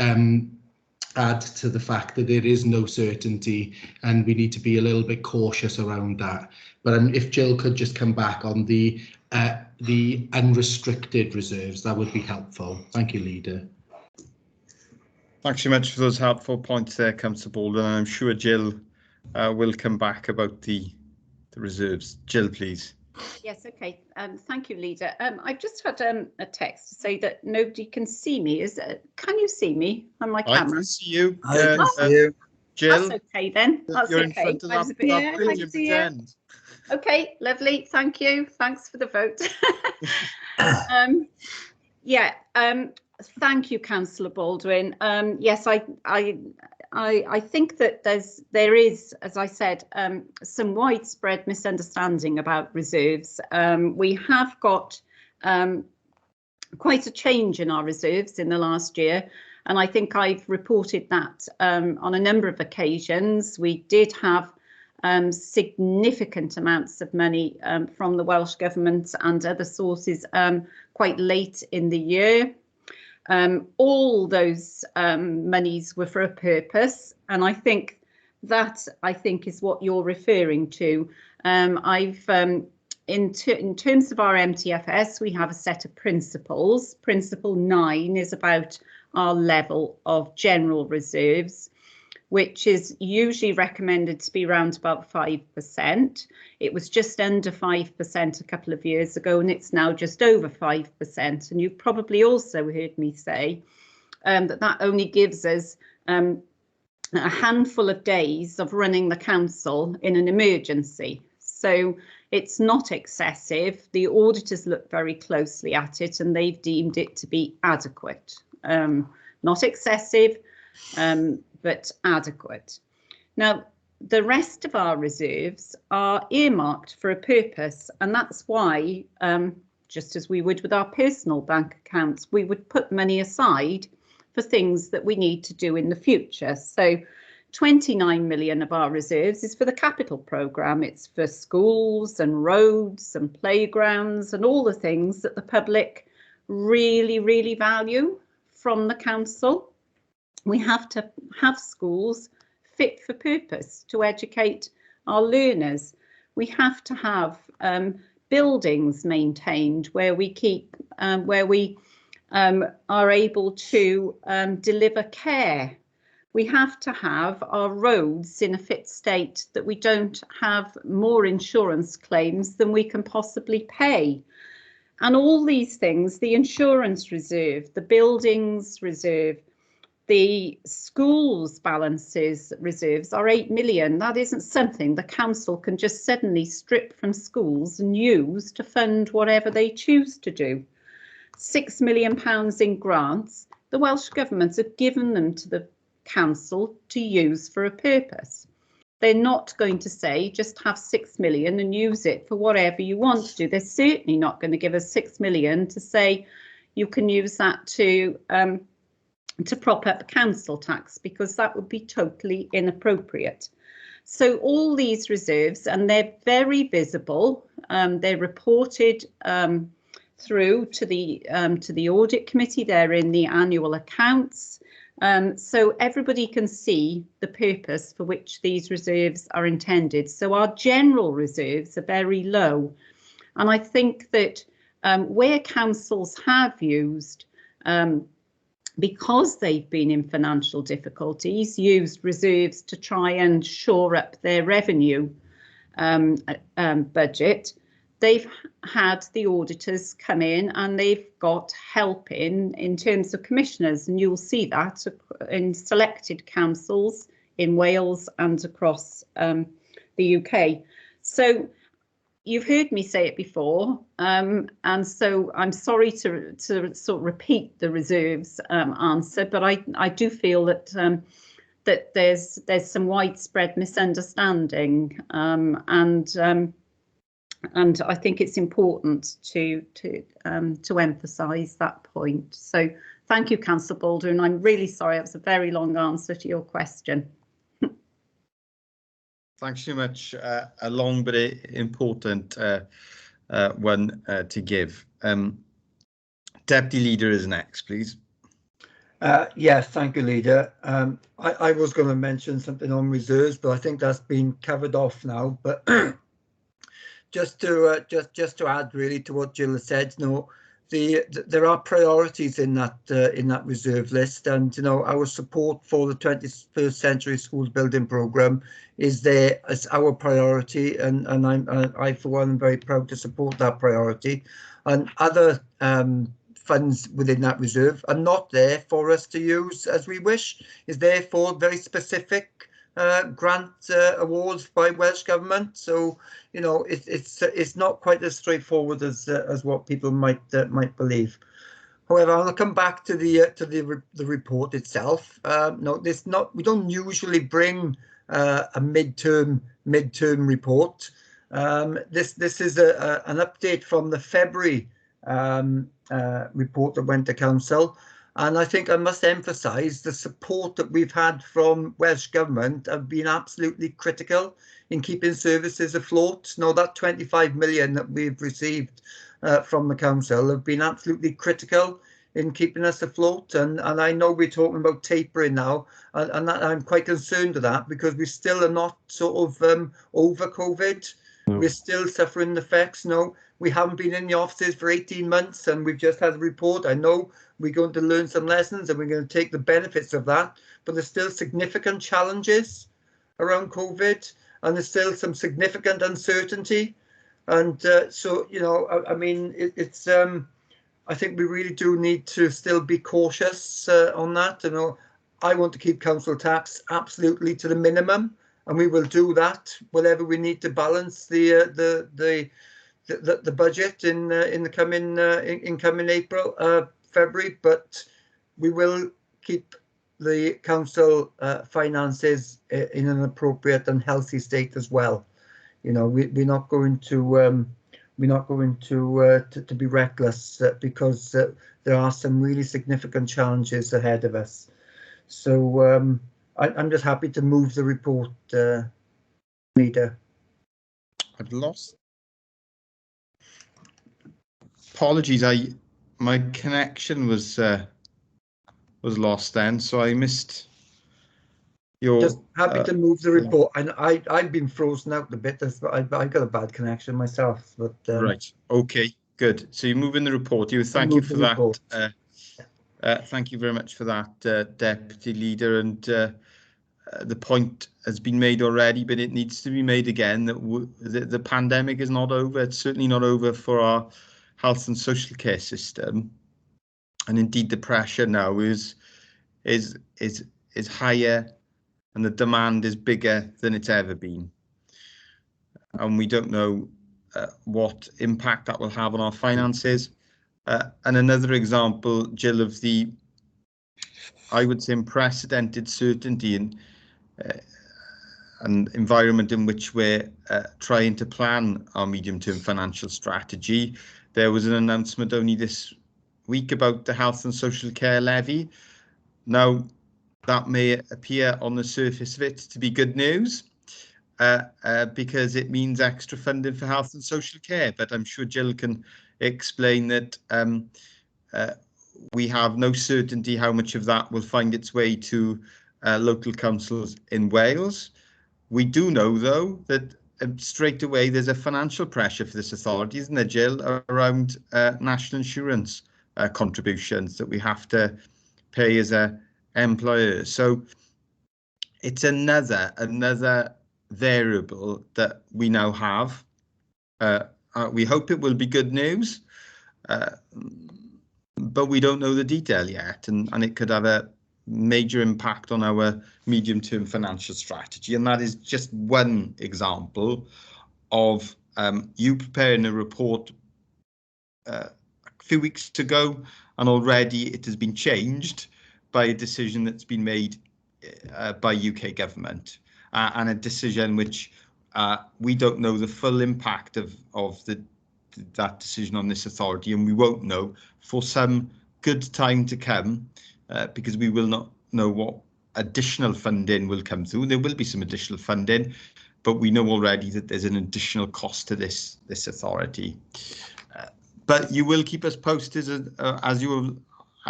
add to the fact that there is no certainty, and we need to be a little bit cautious around that. But if Jill could just come back on the unrestricted reserves, that would be helpful. Thank you, Leader. Thanks so much for those helpful points there, Councillor Baldwin. I'm sure Jill will come back about the reserves. Jill, please. Yes, okay. Thank you, Leader. I've just had a text to say that nobody can see me. Can you see me on my camera? I can see you. I can see you. Jill. That's okay then. That's you're okay. In front of that yeah, brilliant end. Okay, lovely. Thank you. Thanks for the vote. Thank you, Councillor Baldwin. Yes, I think that there is, as I said, some widespread misunderstanding about reserves. We have got quite a change in our reserves in the last year, and I think I've reported that on a number of occasions. We did have significant amounts of money from the Welsh Government and other sources quite late in the year. All those monies were for a purpose, and I think that is what you're referring to. In terms of our MTFS, we have a set of principles. Principle 9 is about our level of general reserves, which is usually recommended to be around about 5%. It was just under 5% a couple of years ago, and it's now just over 5%. And you've probably also heard me say that only gives us a handful of days of running the council in an emergency. So it's not excessive. The auditors look very closely at it, and they've deemed it to be adequate. Not excessive, but adequate. Now, the rest of our reserves are earmarked for a purpose, and that's why, just as we would with our personal bank accounts, we would put money aside for things that we need to do in the future. So 29 million of our reserves is for the capital programme. It's for schools and roads and playgrounds and all the things that the public really, really value from the council. We have to have schools fit for purpose to educate our learners. We have to have buildings maintained where we keep, are able to deliver care. We have to have our roads in a fit state that we don't have more insurance claims than we can possibly pay. And all these things, the insurance reserve, the buildings reserve, the schools balances reserves are 8 million. That isn't something the council can just suddenly strip from schools and use to fund whatever they choose to do. £6 million in grants, the Welsh Government have given them to the council to use for a purpose. They're not going to say just have 6 million and use it for whatever you want to do. They're certainly not going to give us 6 million to say you can use that to prop up council tax, because that would be totally inappropriate. So all these reserves, and they're very visible, they're reported through to the audit committee. They're in the annual accounts. So everybody can see the purpose for which these reserves are intended. So our general reserves are very low. And I think that where councils have used, because they've been in financial difficulties, used reserves to try and shore up their revenue budget, they've had the auditors come in and they've got help in terms of commissioners, and you'll see that in selected councils in Wales and across the UK. So you've heard me say it before, and so I'm sorry to sort of repeat the reserves answer, but I do feel that that there's some widespread misunderstanding, and I think it's important to emphasise that point. So thank you, Councillor Baldwin. I'm really sorry, it was a very long answer to your question. Thanks so much. A long but important one to give. Deputy Leader is next, please. Yes, thank you, Leader. I was going to mention something on reserves, but I think that's been covered off now. But just to add really to what Jill has said, you know, there are priorities in that reserve list, and you know, our support for the 21st Century Schools Building Programme is there as our priority, and I for one am very proud to support that priority. And other funds within that reserve are not there for us to use as we wish. Is there for very specific grant awards by Welsh Government. So you know, it's not quite as straightforward as what people might believe. However, I'll come back to the report itself. No, we don't usually bring a midterm report. This is an update from the February report that went to council. And I think I must emphasise the support that we've had from Welsh Government have been absolutely critical in keeping services afloat. Now, that 25 million that we've received from the council have been absolutely critical in keeping us afloat. And I know we're talking about tapering now, and that, I'm quite concerned with that, because we still are not sort of over COVID. We're still suffering the effects. No, we haven't been in the offices for 18 months and we've just had a report. I know we're going to learn some lessons and we're going to take the benefits of that, but there's still significant challenges around COVID, and there's still some significant uncertainty. And so, you know, I mean, it's I think we really do need to still be cautious on that. You know, I want to keep council tax absolutely to the minimum, and we will do that whatever we need to balance the budget in the coming April, February. But we will keep the council finances in an appropriate and healthy state as well. You know, we're not going to be reckless because there are some really significant challenges ahead of us. So I'm just happy to move the report, Leader. I've lost. Apologies, my connection was lost then, so I missed your. Just happy to move the report, and I've been frozen out a bit. I got a bad connection myself, but right. Okay, good. So you're moving the report. Thank you for that. Thank you very much for that, Deputy Leader. And the point has been made already, but it needs to be made again that the pandemic is not over. It's certainly not over for our health and social care system. And indeed, the pressure now is higher, and the demand is bigger than it's ever been. And we don't know what impact that will have on our finances. And another example, Jill, of the, I would say, unprecedented certainty in an environment in which we're trying to plan our medium-term financial strategy. There was an announcement only this week about the health and social care levy. Now, that may appear on the surface of it to be good news, because it means extra funding for health and social care. But I'm sure Jill can explain that we have no certainty how much of that will find its way to local councils in Wales. We do know, though, that straight away there's a financial pressure for this authority, isn't there, Jill, around national insurance contributions that we have to pay as a employer. So it's another variable that we now have. We hope it will be good news, but we don't know the detail yet, and it could have a major impact on our medium-term financial strategy. And that is just one example of you preparing a report a few weeks ago, and already it has been changed by a decision that's been made by UK government, and a decision which we don't know the full impact of that decision on this authority, and we won't know for some good time to come, because we will not know what additional funding will come through. There will be some additional funding, but we know already that there's an additional cost to this authority. But you will keep us posted as you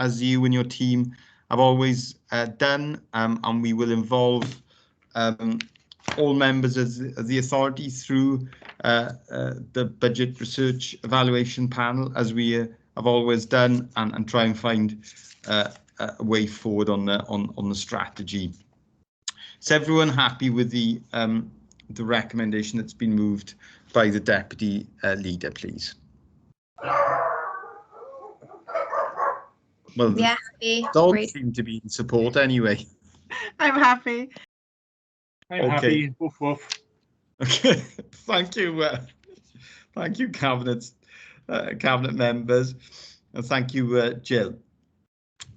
and your team have always done, and we will involve all members of the authority through the budget research evaluation panel, as we have always done, and try and find a way forward on the strategy. Is everyone happy with the recommendation that's been moved by the Deputy Leader, please? Well, yeah, happy. Don't Great. seem to be in support anyway. I'm happy. I'm happy. Woof woof. Okay, thank you, cabinet members, and thank you, Jill.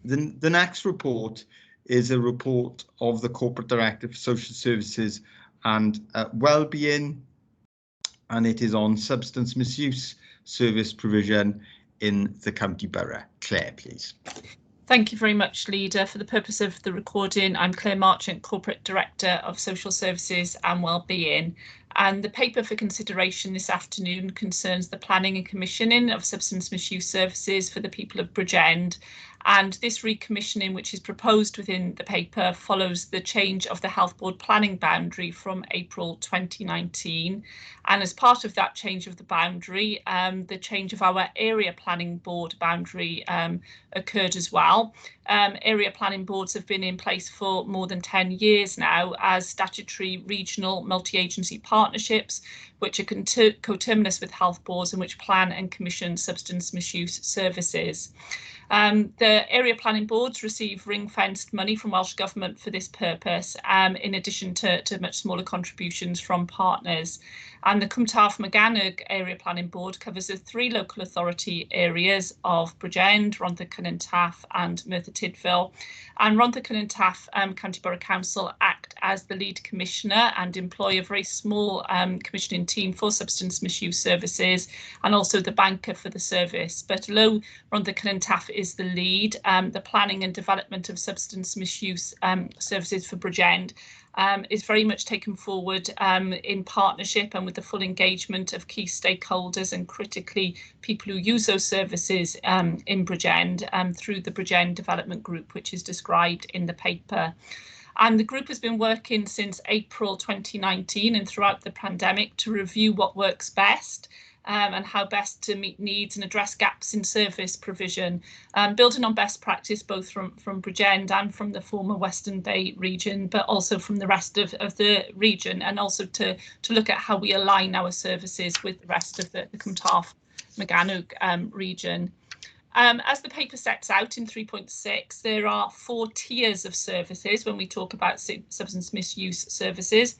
The next report is a report of the Corporate Director for Social Services and Wellbeing, and it is on substance misuse service provision in the County Borough. Claire, please. Thank you very much, Leader. For the purpose of the recording, I'm Claire Marchant, Corporate Director of Social Services and Wellbeing. And the paper for consideration this afternoon concerns the planning and commissioning of substance misuse services for the people of Bridgend. And this recommissioning, which is proposed within the paper, follows the change of the Health Board planning boundary from April 2019. And as part of that change of the boundary, the change of our area planning board boundary occurred as well. Area planning boards have been in place for more than 10 years now as statutory regional multi-agency partnerships, which are coterminous with health boards and which plan and commission substance misuse services. The area planning boards receive ring-fenced money from Welsh Government for this purpose, in addition to much smaller contributions from partners. And the Cwmtaf Maganwg Area Planning Board covers the 3 local authority areas of Bridgend, Rhondda Cynon Taf and Merthyr Tydfil. And Rhondda Cynon Taf County Borough Council act as the lead commissioner and employ a very small commissioning team for substance misuse services, and also the banker for the service. But although Rhondda Cynon Taf is the lead, the planning and development of substance misuse services for Bridgend is very much taken forward in partnership and with the full engagement of key stakeholders and critically people who use those services in Bridgend through the Bridgend Development Group, which is described in the paper. And the group has been working since April 2019 and throughout the pandemic to review what works best and how best to meet needs and address gaps in service provision, building on best practice both from Bridgend and from the former Western Bay region, but also from the rest of the region, and also to look at how we align our services with the rest of the Cwmtaf Meganwg region. As the paper sets out in 3.6, there are 4 tiers of services when we talk about substance misuse services.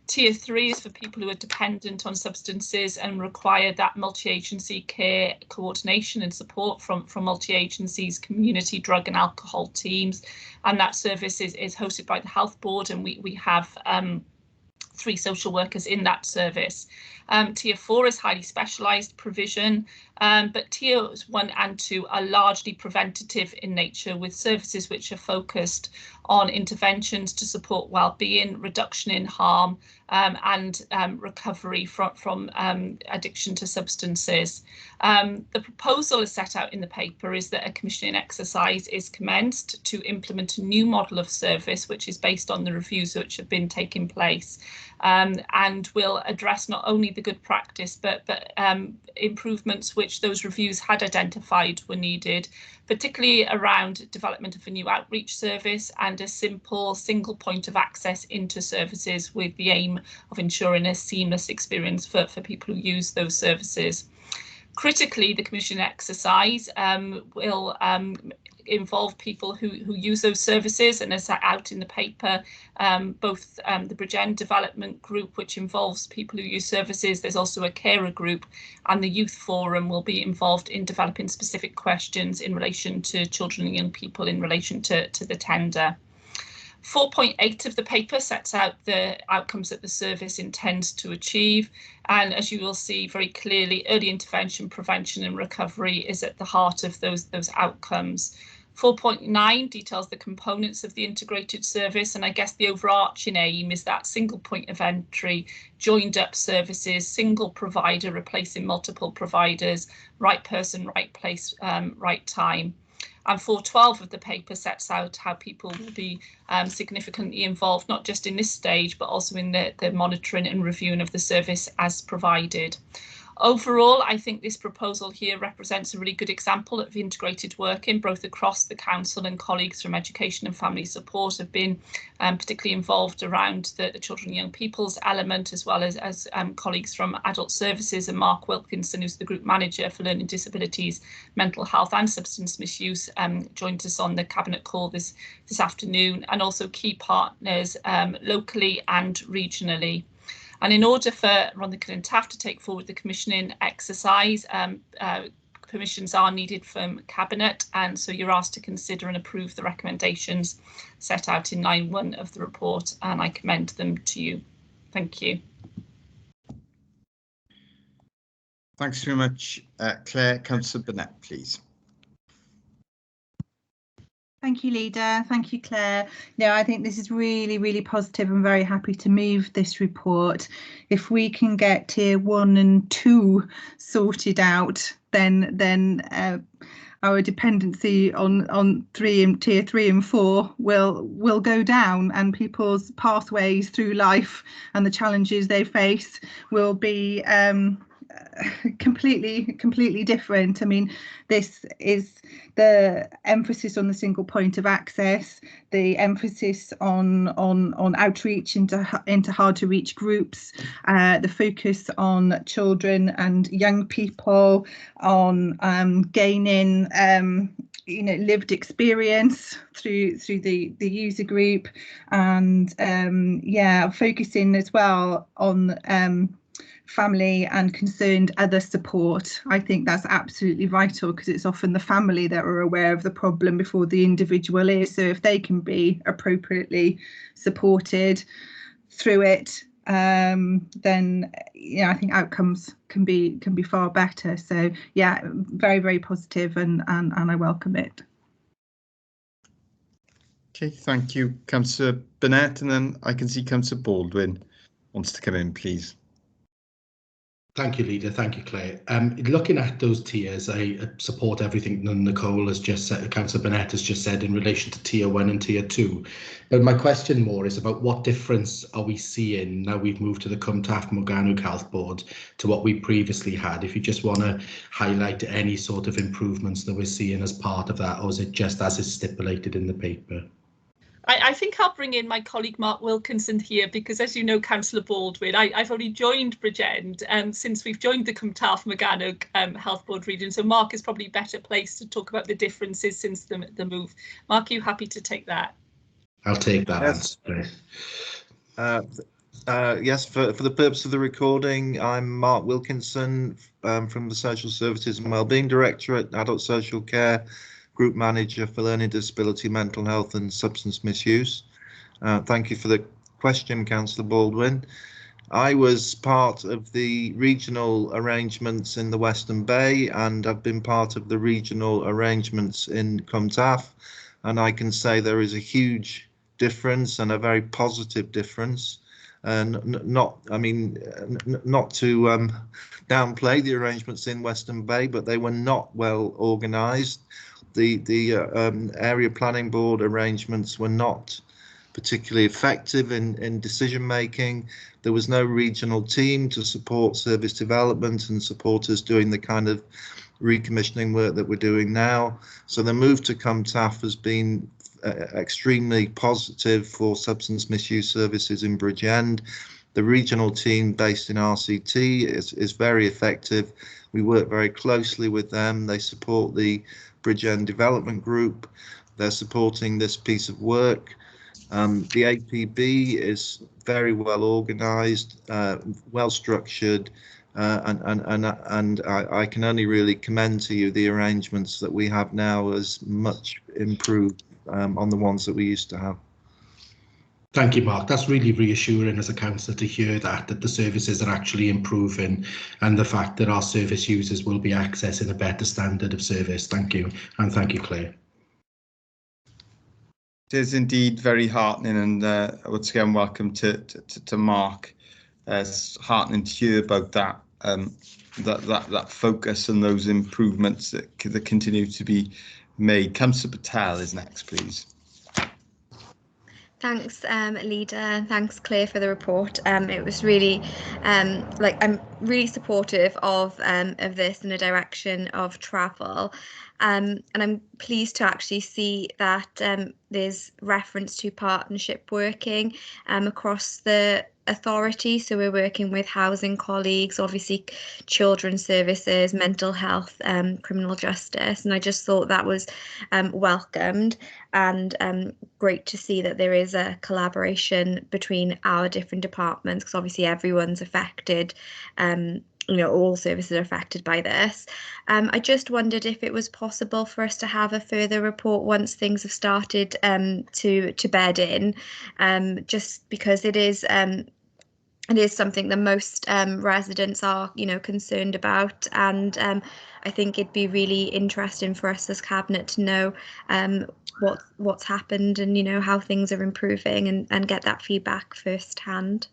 Tier 3 is for people who are dependent on substances and require that multi-agency care coordination and support from multi-agencies, community drug and alcohol teams, and that service is hosted by the Health Board, and we have 3 social workers in that service. Tier 4 is highly specialised provision, but tiers 1 and 2 are largely preventative in nature, with services which are focused on interventions to support well-being, reduction in harm, and recovery from addiction to substances. The proposal as set out in the paper is that a commissioning exercise is commenced to implement a new model of service, which is based on the reviews which have been taking place, and will address not only the good practice but improvements which those reviews had identified were needed, particularly around development of a new outreach service and a simple single point of access into services, with the aim of ensuring a seamless experience for people who use those services. Critically, the commission exercise will involve people who use those services, and as set out in the paper, both the Bridgend Development Group, which involves people who use services, there's also a carer group, and the Youth Forum will be involved in developing specific questions in relation to children and young people in relation to the tender. 4.8 of the paper sets out the outcomes that the service intends to achieve, and as you will see very clearly, early intervention, prevention and recovery is at the heart of those outcomes. 4.9 details the components of the integrated service, and I guess the overarching aim is that single point of entry, joined up services, single provider replacing multiple providers, right person, right place, right time. And 4.12 of the paper sets out how people will be significantly involved, not just in this stage, but also in the monitoring and reviewing of the service as provided. Overall, I think this proposal here represents a really good example of integrated working, both across the council, and colleagues from education and family support have been particularly involved around the children and young people's element, as well as colleagues from adult services, and Mark Wilkinson, who's the group manager for learning disabilities, mental health and substance misuse, joined us on the cabinet call this afternoon, and also key partners locally and regionally. And in order for Rhondda and Taff to take forward the commissioning exercise, permissions are needed from Cabinet, and so you're asked to consider and approve the recommendations set out in 9.1 of the report, and I commend them to you. Thank you. Thanks very much, Claire. Councillor Burnett, please. Thank you, Leader. Thank you, Claire. No, I think this is really, really positive. I'm very happy to move this report. If we can get tier 1 and 2 sorted out, then our dependency on tier 3 and 4 will go down, and people's pathways through life and the challenges they face will be completely different. I mean, this is the emphasis on the single point of access, the emphasis on outreach into hard to reach groups, the focus on children and young people, on gaining lived experience through the user group, and focusing as well on family and concerned other support. I think that's absolutely vital, because it's often the family that are aware of the problem before the individual is. So if they can be appropriately supported through it, then I think outcomes can be far better. So yeah, very, very positive, and I welcome it. Okay, thank you, Councillor Burnett, and then I can see Councillor Baldwin wants to come in, please. Thank you, Leader. Thank you, Claire. Looking at those tiers, I support everything that Nicole has just said, Councillor Burnett has just said in relation to Tier 1 and Tier 2. But my question more is about what difference are we seeing now we've moved to the Cwmtaf Morgannwg Health Board to what we previously had? If you just want to highlight any sort of improvements that we're seeing as part of that, or is it just as is stipulated in the paper? I think I'll bring in my colleague Mark Wilkinson here because, as you know, Councillor Baldwin, I've only joined Bridgend since we've joined the Cwmtaf Morgannwg Health Board region. So Mark is probably better placed to talk about the differences since the move. Mark, are you happy to take that? I'll take that Yes. answer. Yes, for the purpose of the recording, I'm Mark Wilkinson from the Social Services and Wellbeing Director at Adult Social Care, Group Manager for Learning Disability, Mental Health and Substance Misuse. Thank you for the question, Councillor Baldwin. I was part of the regional arrangements in the Western Bay, and I've been part of the regional arrangements in Cwmtaf, and I can say there is a huge difference and a very positive difference. And not to downplay the arrangements in Western Bay, but they were not well organised. The area planning board arrangements were not particularly effective in decision making. There was no regional team to support service development and support us doing the kind of recommissioning work that we're doing now. So the move to Cwmtaf has been extremely positive for substance misuse services in Bridgend. The regional team based in RCT is very effective. We work very closely with them. They support the Bridgend Development Group. They're supporting this piece of work. The APB is very well organised, well structured, and I can only really commend to you the arrangements that we have now as much improved on the ones that we used to have. Thank you, Mark. That's really reassuring as a councillor to hear that the services are actually improving and the fact that our service users will be accessing a better standard of service. Thank you. And thank you, Claire. It is indeed very heartening, and I would say welcome to Mark. It's heartening to hear about that that focus and those improvements that continue to be made. Councillor Patel is next, please. Thanks, Leader. Thanks, Claire, for the report. It was really, I'm really supportive of this and the direction of travel. And I'm pleased to actually see that there's reference to partnership working across the authority. So we're working with housing colleagues, obviously children's services, mental health, criminal justice. And I just thought that was welcomed and great to see that there is a collaboration between our different departments, because obviously everyone's affected. All services are affected by this. I just wondered if it was possible for us to have a further report once things have started to bed in, just because it is something that most residents are, concerned about, and I think it'd be really interesting for us as Cabinet to know what's happened and how things are improving and get that feedback firsthand.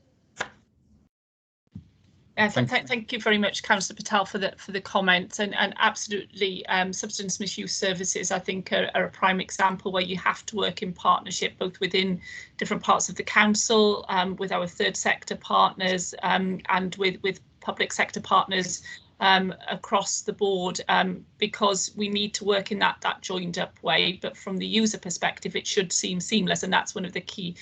Thank you very much, Councillor Patel, for the comments, and absolutely, substance misuse services, I think, are a prime example where you have to work in partnership, both within different parts of the council, with our third sector partners, and with public sector partners across the board, because we need to work in that joined up way. But from the user perspective, it should seem seamless, and that's one of the key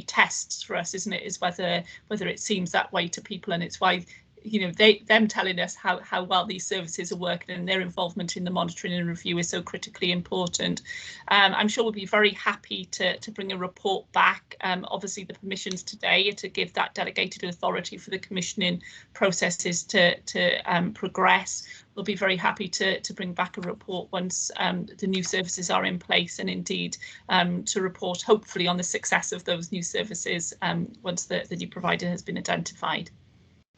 tests for us, isn't it? Is whether it seems that way to people, and it's why them telling us how well these services are working and their involvement in the monitoring and review is so critically important. I'm sure we'll be very happy to bring a report back. Obviously, the permissions today are to give that delegated authority for the commissioning processes to progress. We'll be very happy to bring back a report once the new services are in place, and indeed to report hopefully on the success of those new services once the new provider has been identified.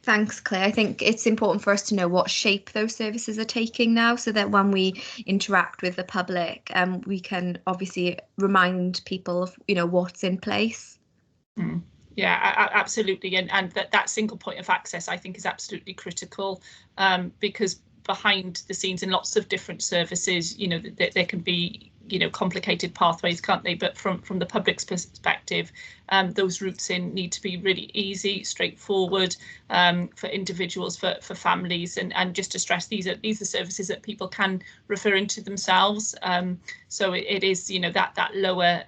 Thanks, Claire. I think it's important for us to know what shape those services are taking now, so that when we interact with the public, we can obviously remind people of what's in place. Yeah, absolutely, and that single point of access I think is absolutely critical, because behind the scenes in lots of different services, you know, there can be, you know, complicated pathways, can't they? But from the public's perspective, those routes in need to be really easy, straightforward, for individuals, for families, and just to stress, these are services that people can refer into themselves. So it is, you know, that lower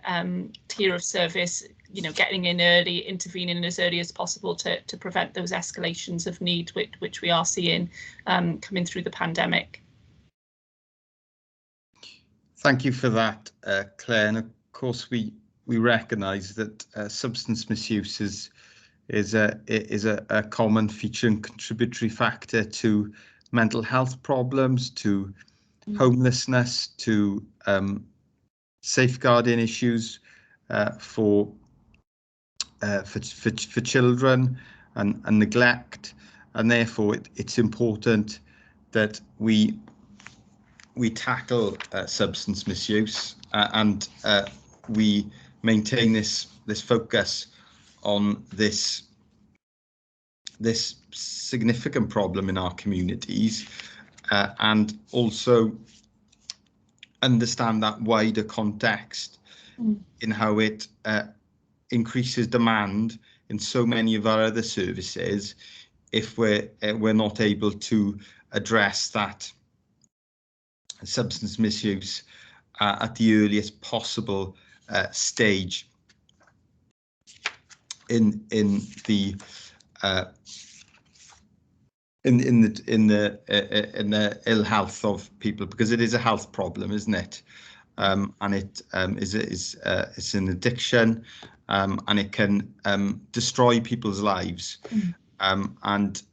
tier of service, you know, getting in early, intervening as early as possible to prevent those escalations of need which we are seeing coming through the pandemic. Thank you for that, Claire. And of course, we recognise that substance misuse is a common feature and contributory factor to mental health problems, to homelessness, to safeguarding issues for children and neglect, and therefore it's important that we tackle substance misuse and we maintain this focus on this significant problem in our communities, and also understand that wider context in how it increases demand in so many of our other services if we're not able to address that substance misuse at the earliest possible stage in the ill health of people, because it is a health problem, isn't it? And it it's an addiction, and it can destroy people's lives. And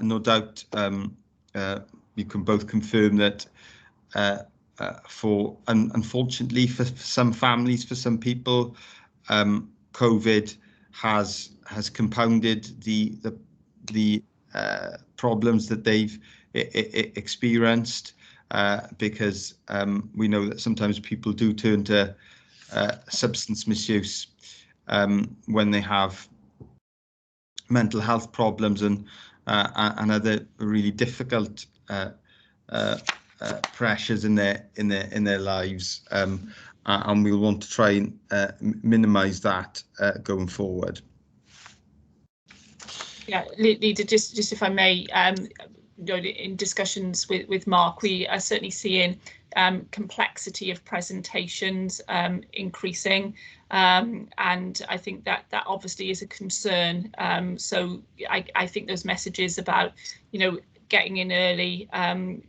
no doubt you can both confirm that unfortunately for some families, for some people, COVID has compounded the problems that they've experienced, because we know that sometimes people do turn to substance misuse when they have mental health problems and other really difficult pressures in their lives, and we'll want to try and minimise that going forward. Yeah, Lida, just if I may, you know, in discussions with Mark, we are certainly seeing complexity of presentations increasing, and I think that obviously is a concern. So I think those messages about, you know, getting in early,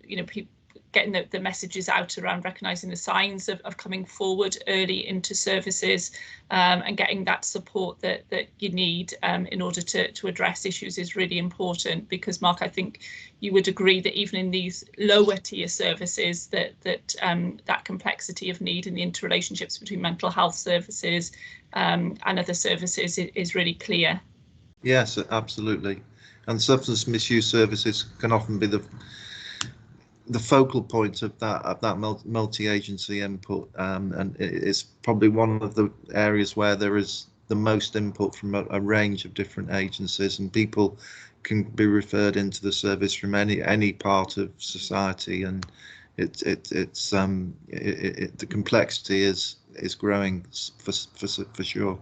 you know, getting the messages out around recognising the signs of coming forward early into services, and getting that support that you need in order to address issues is really important, because Mark, I think you would agree that even in these lower tier services that complexity of need and the interrelationships between mental health services and other services is really clear. Yes, absolutely. And substance misuse services can often be the focal point of that multi-agency input, and it's probably one of the areas where there is the most input from a range of different agencies, and people can be referred into the service from any part of society, and the complexity is growing for sure.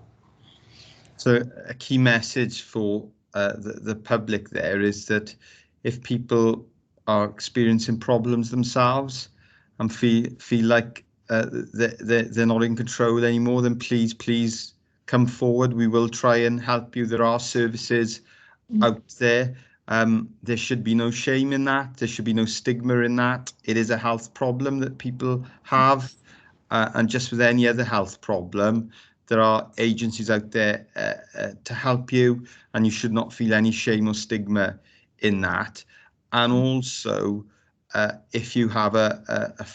So a key message for the public there is that if people are experiencing problems themselves and feel like they're not in control anymore, then please come forward. We will try and help you. There are services out there. There should be no shame in that. There should be no stigma in that. It is a health problem that people have, and just with any other health problem, there are agencies out there to help you, and you should not feel any shame or stigma in that. And also, if you have a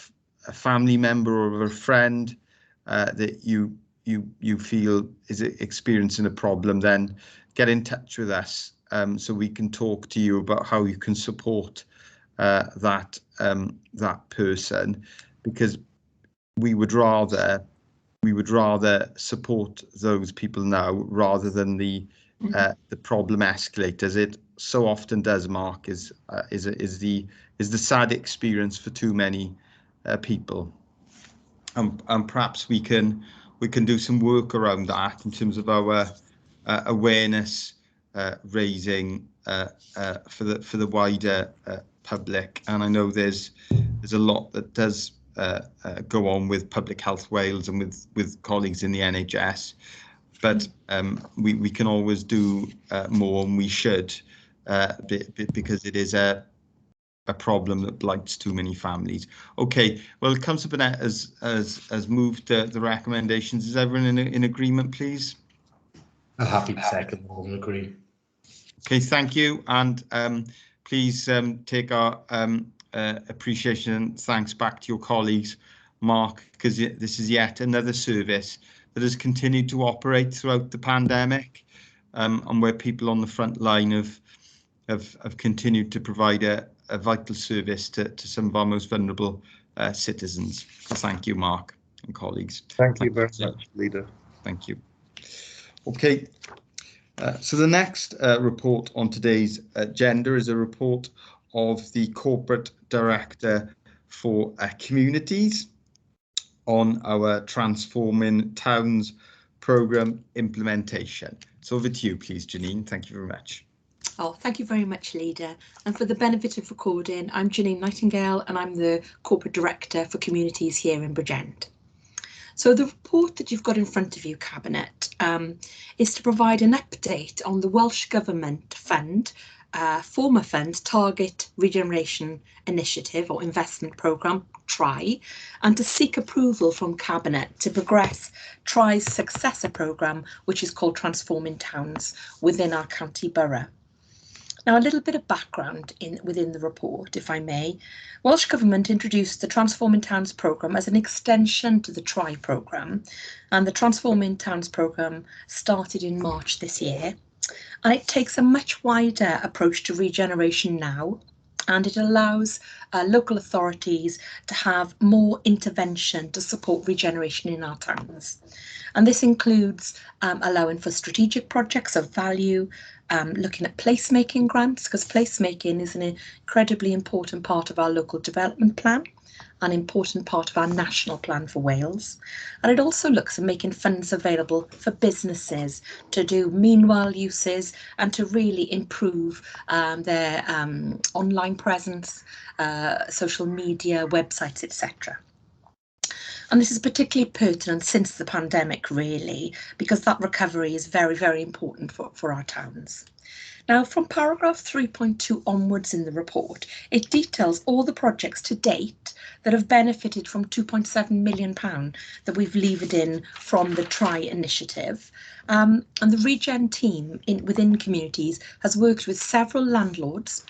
family member or a friend that you feel is experiencing a problem, then get in touch with us, so we can talk to you about how you can support that person, because we would rather we would rather support those people now rather than the problem escalate, as it so often does, Mark, is the sad experience for too many people. And perhaps we can do some work around that in terms of our awareness raising for the wider public. And I know there's a lot that does go on with Public Health Wales and with colleagues in the NHS, but we can always do more, and we should, because it is a problem that blights too many families. Okay, well, Councillor Burnett has moved the recommendations. Is everyone in agreement, please? I'm happy to second and agree. Okay, thank you, and please take our appreciation and thanks back to your colleagues, Mark, because this is yet another service that has continued to operate throughout the pandemic, and where people on the front line have continued to provide a vital service to some of our most vulnerable citizens. So thank you, Mark and colleagues. Thank you very much, Leader. Thank you. Okay, so the next report on today's agenda is a report of the Corporate Director for Communities on our Transforming Towns programme implementation. So over to you, please, Janine. Thank you very much. Oh, thank you very much, Leader. And for the benefit of recording, I'm Janine Nightingale and I'm the Corporate Director for Communities here in Bridgend. So the report that you've got in front of you, Cabinet, is to provide an update on the Welsh Government Fund, former fund, Target Regeneration Initiative or Investment Programme, TRI, and to seek approval from Cabinet to progress TRI's successor programme, which is called Transforming Towns, within our county borough. Now, a little bit of background within the report, if I may. Welsh Government introduced the Transforming Towns programme as an extension to the TRI programme, and the Transforming Towns programme started in March this year. And it takes a much wider approach to regeneration now, and it allows local authorities to have more intervention to support regeneration in our towns. And this includes allowing for strategic projects of value, looking at placemaking grants, because placemaking is an incredibly important part of our local development plan, an important part of our national plan for Wales. And it also looks at making funds available for businesses to do meanwhile uses and to really improve their online presence, social media, websites, etc. And this is particularly pertinent since the pandemic, really, because that recovery is very, very important for our towns. Now, from paragraph 3.2 onwards in the report, it details all the projects to date that have benefited from £2.7 million that we've levered in from the TRI initiative. And the Regen team within Communities has worked with several landlords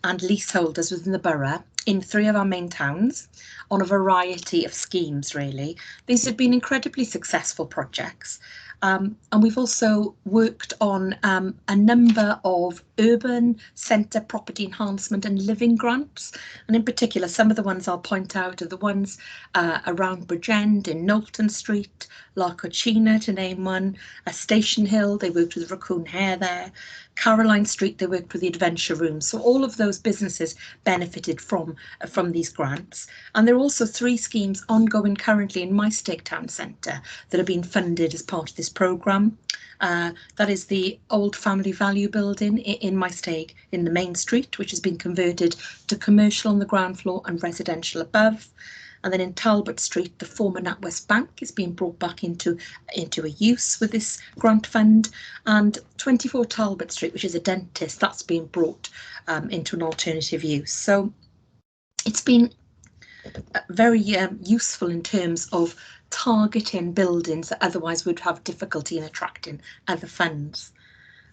and leaseholders within the borough in 3 of our main towns on a variety of schemes, really. These have been incredibly successful projects. And we've also worked on a number of urban centre property enhancement and living grants. And in particular, some of the ones I'll point out are the ones around Bridgend, in Knowlton Street, La Cochina, to name one, Station Hill, they worked with Raccoon Hair there, Caroline Street, they worked with the Adventure Rooms. So all of those businesses benefited from these grants. And there are also 3 schemes ongoing currently in my Stake Town Centre that are being funded as part of this programme. That is the old Family Value building in my Stake in the main street, which has been converted to commercial on the ground floor and residential above. And then in Talbot Street, the former NatWest Bank is being brought back into a use with this grant fund. And 24 Talbot Street, which is a dentist, that's being brought into an alternative use. So it's been very useful in terms of targeting buildings that otherwise would have difficulty in attracting other funds.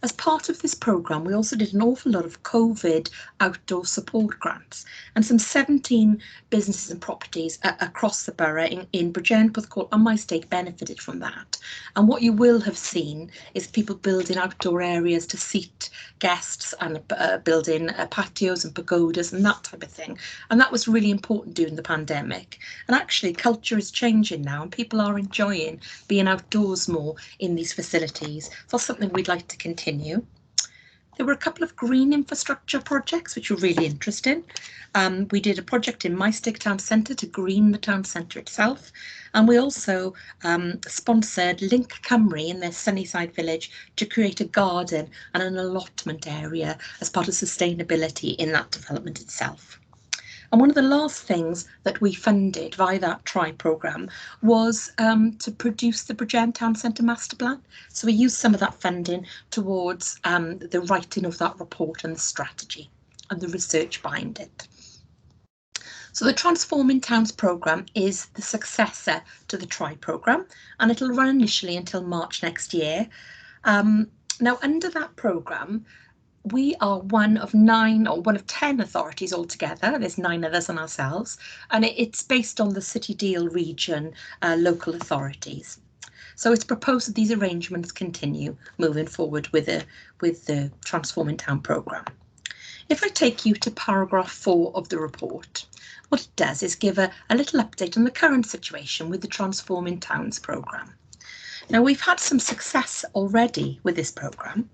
As part of this programme, we also did an awful lot of COVID outdoor support grants, and some 17 businesses and properties across the borough in Bridgend, Porthcawl and my stake benefited from that. And what you will have seen is people building outdoor areas to seat guests and building patios and pagodas and that type of thing. And that was really important during the pandemic. And actually culture is changing now and people are enjoying being outdoors more in these facilities. So that's something we'd like to continue. There were a couple of green infrastructure projects which were really interesting. We did a project in my stake town centre to green the town centre itself, and we also sponsored Link Cymru in their Sunnyside village to create a garden and an allotment area as part of sustainability in that development itself. And one of the last things that we funded via that TRI programme was to produce the Bridgend Town Centre Master Plan. So we used some of that funding towards the writing of that report and the strategy and the research behind it. So the Transforming Towns programme is the successor to the TRI programme, and it'll run initially until March next year. Now, under that programme, we are one of 9 or one of 10 authorities altogether. There's 9 others and ourselves, and it's based on the City Deal region local authorities. So it's proposed that these arrangements continue moving forward with the Transforming Town programme. If I take you to paragraph 4 of the report, what it does is give a little update on the current situation with the Transforming Towns programme. Now, we've had some success already with this programme.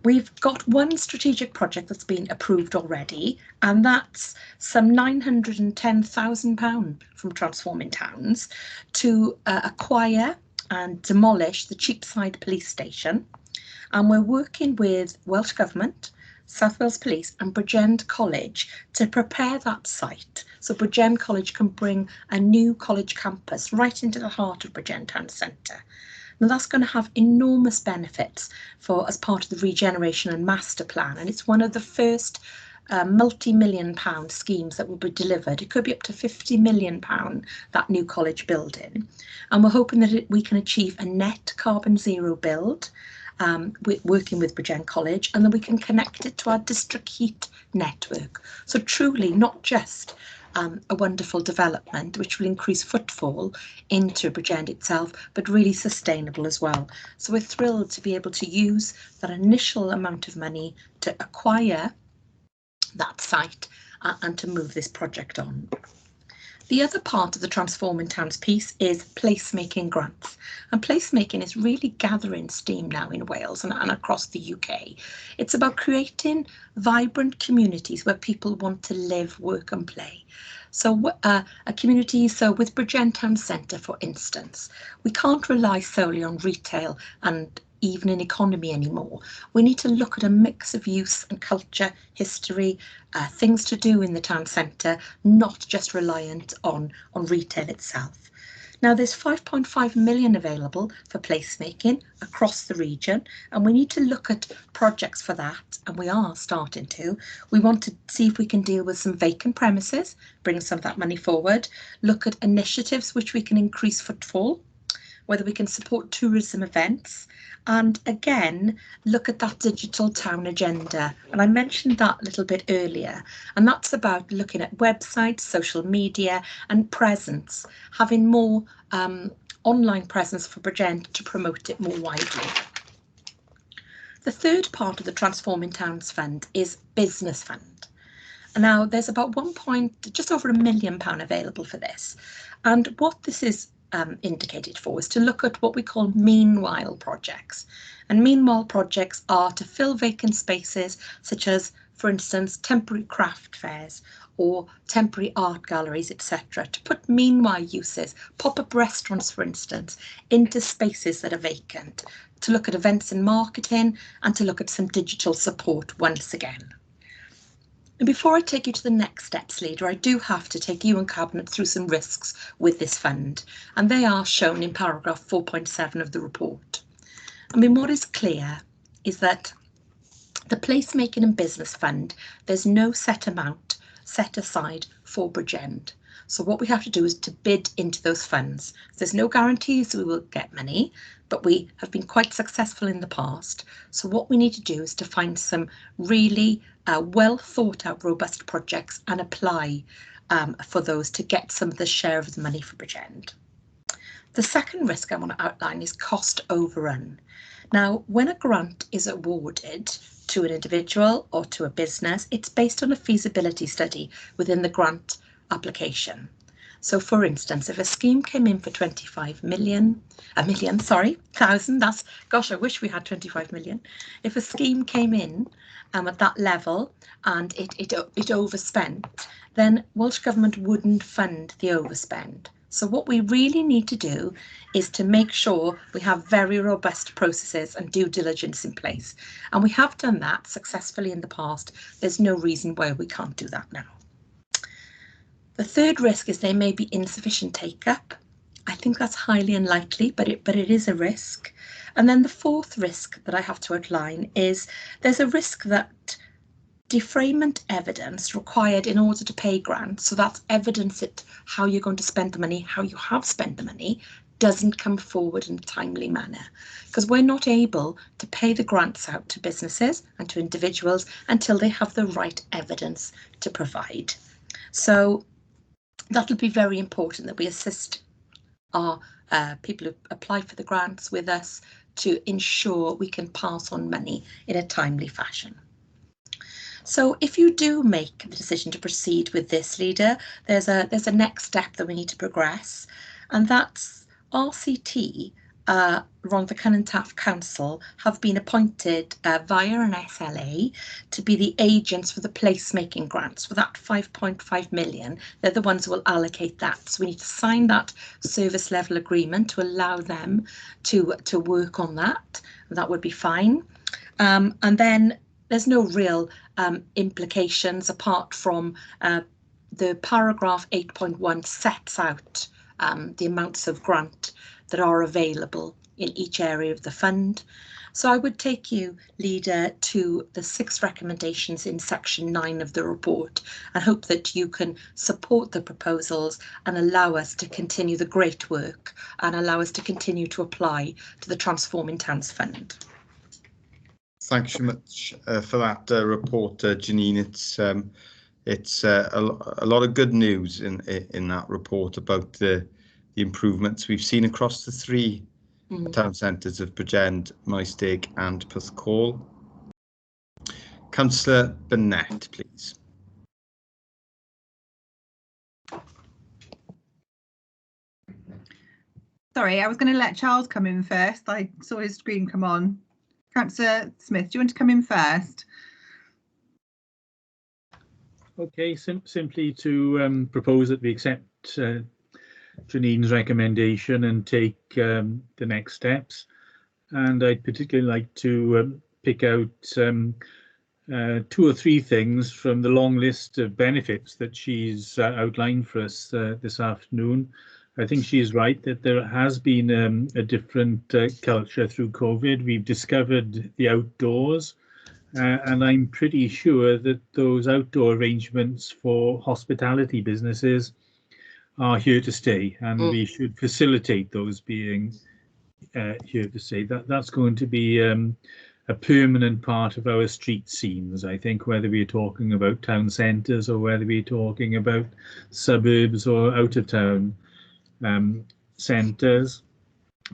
We've got one strategic project that's been approved already, and that's some £910,000 from Transforming Towns to acquire and demolish the Cheapside police station. And we're working with Welsh Government, South Wales Police and Bridgend College to prepare that site so Bridgend College can bring a new college campus right into the heart of Bridgend Town Centre. Now that's going to have enormous benefits as part of the regeneration and master plan, and it's one of the first multi-million pound schemes that will be delivered. It could be up to £50 million, that new college building, and we're hoping that we can achieve a net carbon zero build working with Bridgend College, and then we can connect it to our district heat network. So truly not just a wonderful development which will increase footfall into Bridgend itself, but really sustainable as well. So we're thrilled to be able to use that initial amount of money to acquire that site and to move this project on. The other part of the Transforming Towns piece is placemaking grants. And placemaking is really gathering steam now in Wales and across the UK. It's about creating vibrant communities where people want to live, work and play. So a community, so with Bridgend Town Centre, for instance, we can't rely solely on retail and evening economy anymore. We need to look at a mix of use and culture, history, things to do in the town centre, not just reliant on retail itself. Now there's 5.5 million available for placemaking across the region, and we need to look at projects for that, and we are starting to. We want to see if we can deal with some vacant premises, bring some of that money forward, look at initiatives which we can increase footfall, whether we can support tourism events, and again look at that digital town agenda. And I mentioned that a little bit earlier, and that's about looking at websites, social media and presence, having more online presence for Bridgend to promote it more widely. The third part of the Transforming Towns Fund is Business Fund. And now there's about just over £1 million available for this, and what this is indicated for is to look at what we call meanwhile projects. And meanwhile projects are to fill vacant spaces, such as, for instance, temporary craft fairs or temporary art galleries, etc., to put meanwhile uses, pop-up restaurants, for instance, into spaces that are vacant, to look at events and marketing, and to look at some digital support once again. And before I take you to the next steps, Leader, I do have to take you and Cabinet through some risks with this fund, and they are shown in paragraph 4.7 of the report. I mean, what is clear is that the Placemaking and Business Fund, there's no set amount set aside for Bridgend. So what we have to do is to bid into those funds. There's no guarantees we will get money, but we have been quite successful in the past. So what we need to do is to find some really well thought out, robust projects and apply for those to get some of the share of the money for Bridgend. The second risk I want to outline is cost overrun. Now, when a grant is awarded to an individual or to a business, it's based on a feasibility study within the grant application. So for instance, if a scheme came in for 25 million, thousand, that's, gosh, I wish we had 25 million. If a scheme came in at that level and it overspent, then Welsh Government wouldn't fund the overspend. So what we really need to do is to make sure we have very robust processes and due diligence in place. And we have done that successfully in the past. There's no reason why we can't do that now. The third risk is there may be insufficient take-up. I think that's highly unlikely, but it is a risk. And then the fourth risk that I have to outline is there's a risk that defrayment evidence required in order to pay grants, so that's evidence that how you're going to spend the money, how you have spent the money, doesn't come forward in a timely manner, because we're not able to pay the grants out to businesses and to individuals until they have the right evidence to provide. So that'll be very important that we assist our people who apply for the grants with us to ensure we can pass on money in a timely fashion. So if you do make the decision to proceed with this, Leader, there's a next step that we need to progress, and that's RCT, Rhondda Cynon Taf Council, have been appointed via an SLA to be the agents for the placemaking grants. For that 5.5 million, they're the ones who will allocate that. So we need to sign that service level agreement to allow them to work on that. That would be fine. And then there's no real implications apart from the paragraph 8.1 sets out the amounts of grant that are available in each area of the fund. So I would take you, Leader, to the 6 recommendations in section 9 of the report and hope that you can support the proposals and allow us to continue the great work and allow us to continue to apply to the Transforming Towns Fund. Thanks so much for that report, Janine. It's a lot of good news in that report about the improvements we've seen across the 3 town centres of Bridgend, Maesteg and Porthcawl. Councillor Burnett, please. Sorry, I was going to let Charles come in first. I saw his screen come on. Councillor Smith, do you want to come in first? Okay, simply to propose that we accept Janine's recommendation and take the next steps. And I'd particularly like to pick out 2 or 3 things from the long list of benefits that she's outlined for us this afternoon. I think she's right that there has been a different culture through COVID. We've discovered the outdoors, and I'm pretty sure that those outdoor arrangements for hospitality businesses are here to stay, and we should facilitate those being here to stay. That's going to be a permanent part of our street scenes, I think, whether we're talking about town centres or whether we're talking about suburbs or out of town centres.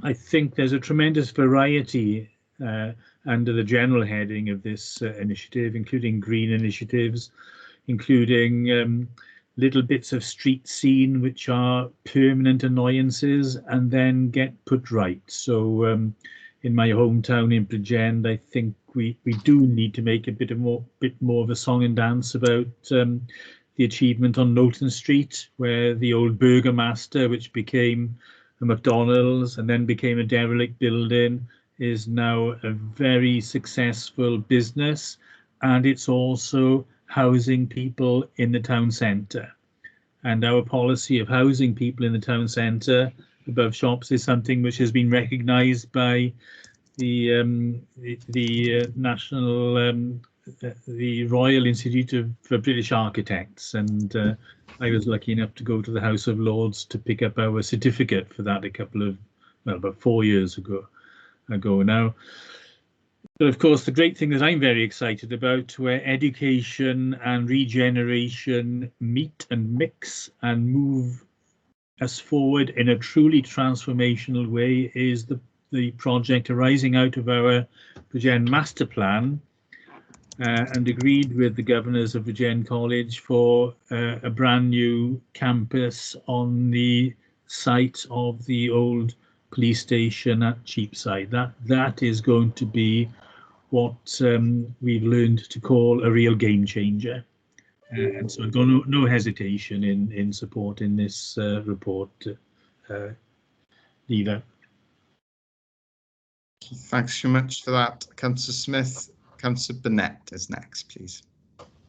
I think there's a tremendous variety under the general heading of this initiative, including green initiatives, including little bits of street scene which are permanent annoyances and then get put right. So in my hometown in Bridgend, I think we do need to make a bit more of a song and dance about the achievement on Knowlton Street, where the old Burgermaster, which became a McDonald's and then became a derelict building, is now a very successful business, and it's also housing people in the town centre. And our policy of housing people in the town centre above shops is something which has been recognised by the Royal Institute for British Architects, and I was lucky enough to go to the House of Lords to pick up our certificate for that about 4 years ago. ago now. But of course, the great thing that I'm very excited about, where education and regeneration meet and mix and move us forward in a truly transformational way, is the project arising out of our Bridgend Master Plan, and agreed with the governors of Bridgend College for a brand new campus on the site of the old police station at Cheapside. That is going to be what we've learned to call a real game changer. And so I've got no hesitation in supporting this report, Leader. Thanks so much for that, Councillor Smith. Councillor Burnett is next, please.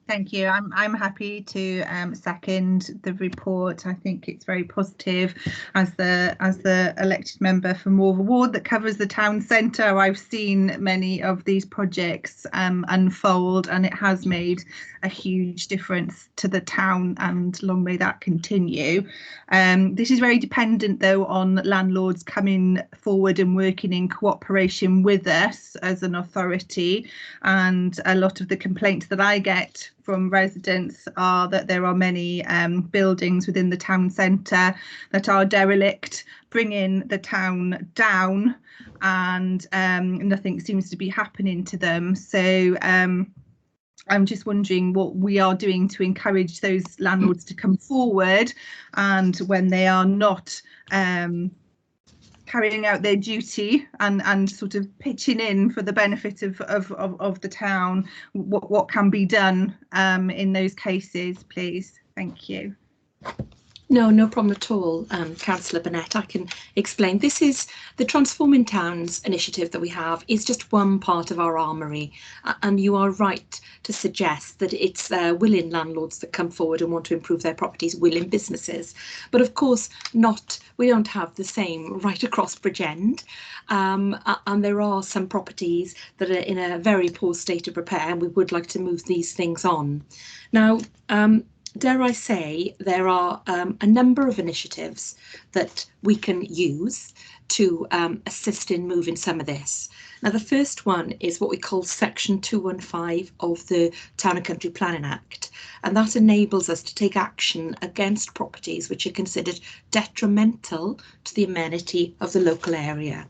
Thank you. I'm happy to second the report. I think it's very positive. As the elected member for Morve Ward that covers the town centre, I've seen many of these projects unfold, and it has made a huge difference to the town, and long may that continue. This is very dependent, though, on landlords coming forward and working in cooperation with us as an authority. And a lot of the complaints that I get from residents are that there are many buildings within the town centre that are derelict, bringing the town down, and nothing seems to be happening to them. So I'm just wondering what we are doing to encourage those landlords to come forward, and when they are not carrying out their duty and sort of pitching in for the benefit of the town, what can be done in those cases, please? Thank you. No problem at all, Councillor Burnett. I can explain. This is the Transforming Towns initiative that we have is just one part of our armoury, and you are right to suggest that it's willing landlords that come forward and want to improve their properties, willing businesses. But of course, we don't have the same right across Bridgend, and there are some properties that are in a very poor state of repair, and we would like to move these things on. Now, dare I say, there are a number of initiatives that we can use to assist in moving some of this. Now, the first one is what we call Section 215 of the Town and Country Planning Act, and that enables us to take action against properties which are considered detrimental to the amenity of the local area.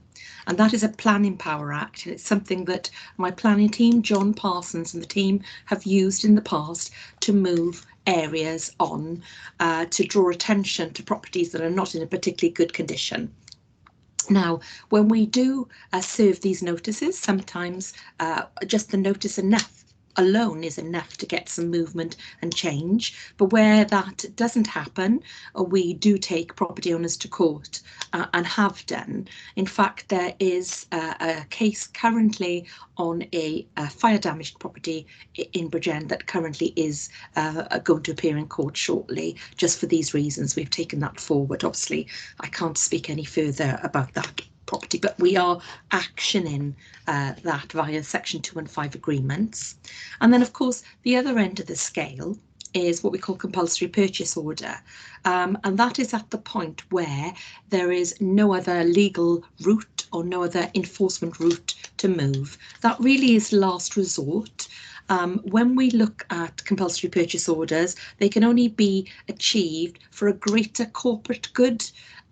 And that is a Planning Power Act, and it's something that my planning team, John Parsons, and the team have used in the past to move areas on, to draw attention to properties that are not in a particularly good condition. Now, when we do serve these notices, sometimes just the notice alone is enough to get some movement and change, but where that doesn't happen, we do take property owners to court, and have done. In fact, there is a case currently on a fire damaged property in Bridgend that currently is going to appear in court shortly. Just for these reasons, we've taken that forward. Obviously, I can't speak any further about that property, but we are actioning that via Section 215 agreements. And then, of course, the other end of the scale is what we call compulsory purchase order, and that is at the point where there is no other legal route or no other enforcement route to move. That really is last resort. When we look at compulsory purchase orders, they can only be achieved for a greater corporate good,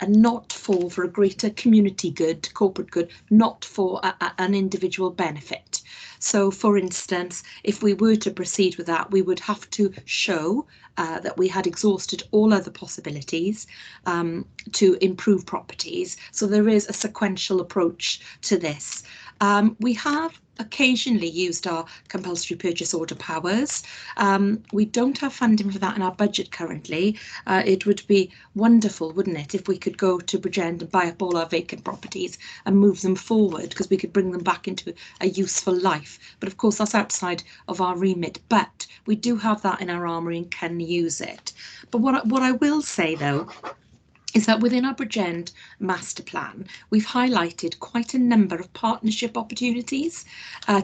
and not for a greater community good, corporate good, not for an individual benefit. So, for instance, if we were to proceed with that, we would have to show that we had exhausted all other possibilities to improve properties. So there is a sequential approach to this. We have occasionally used our compulsory purchase order powers. We don't have funding for that in our budget currently. It would be wonderful, wouldn't it, if we could go to Bridgend and buy up all our vacant properties and move them forward, because we could bring them back into a useful life. But of course, that's outside of our remit. But we do have that in our armoury and can use it. But what I will say, though, is that within our Bridgend master plan, we've highlighted quite a number of partnership opportunities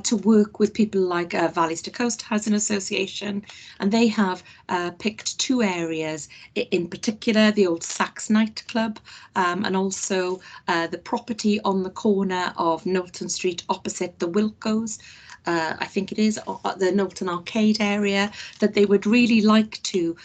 to work with people like Valleys to Coast Housing Association, and they have picked 2 areas in particular: the old Sax nightclub and also the property on the corner of Knowlton Street opposite the Wilkos. I think it is the Knowlton Arcade area, that they would really like to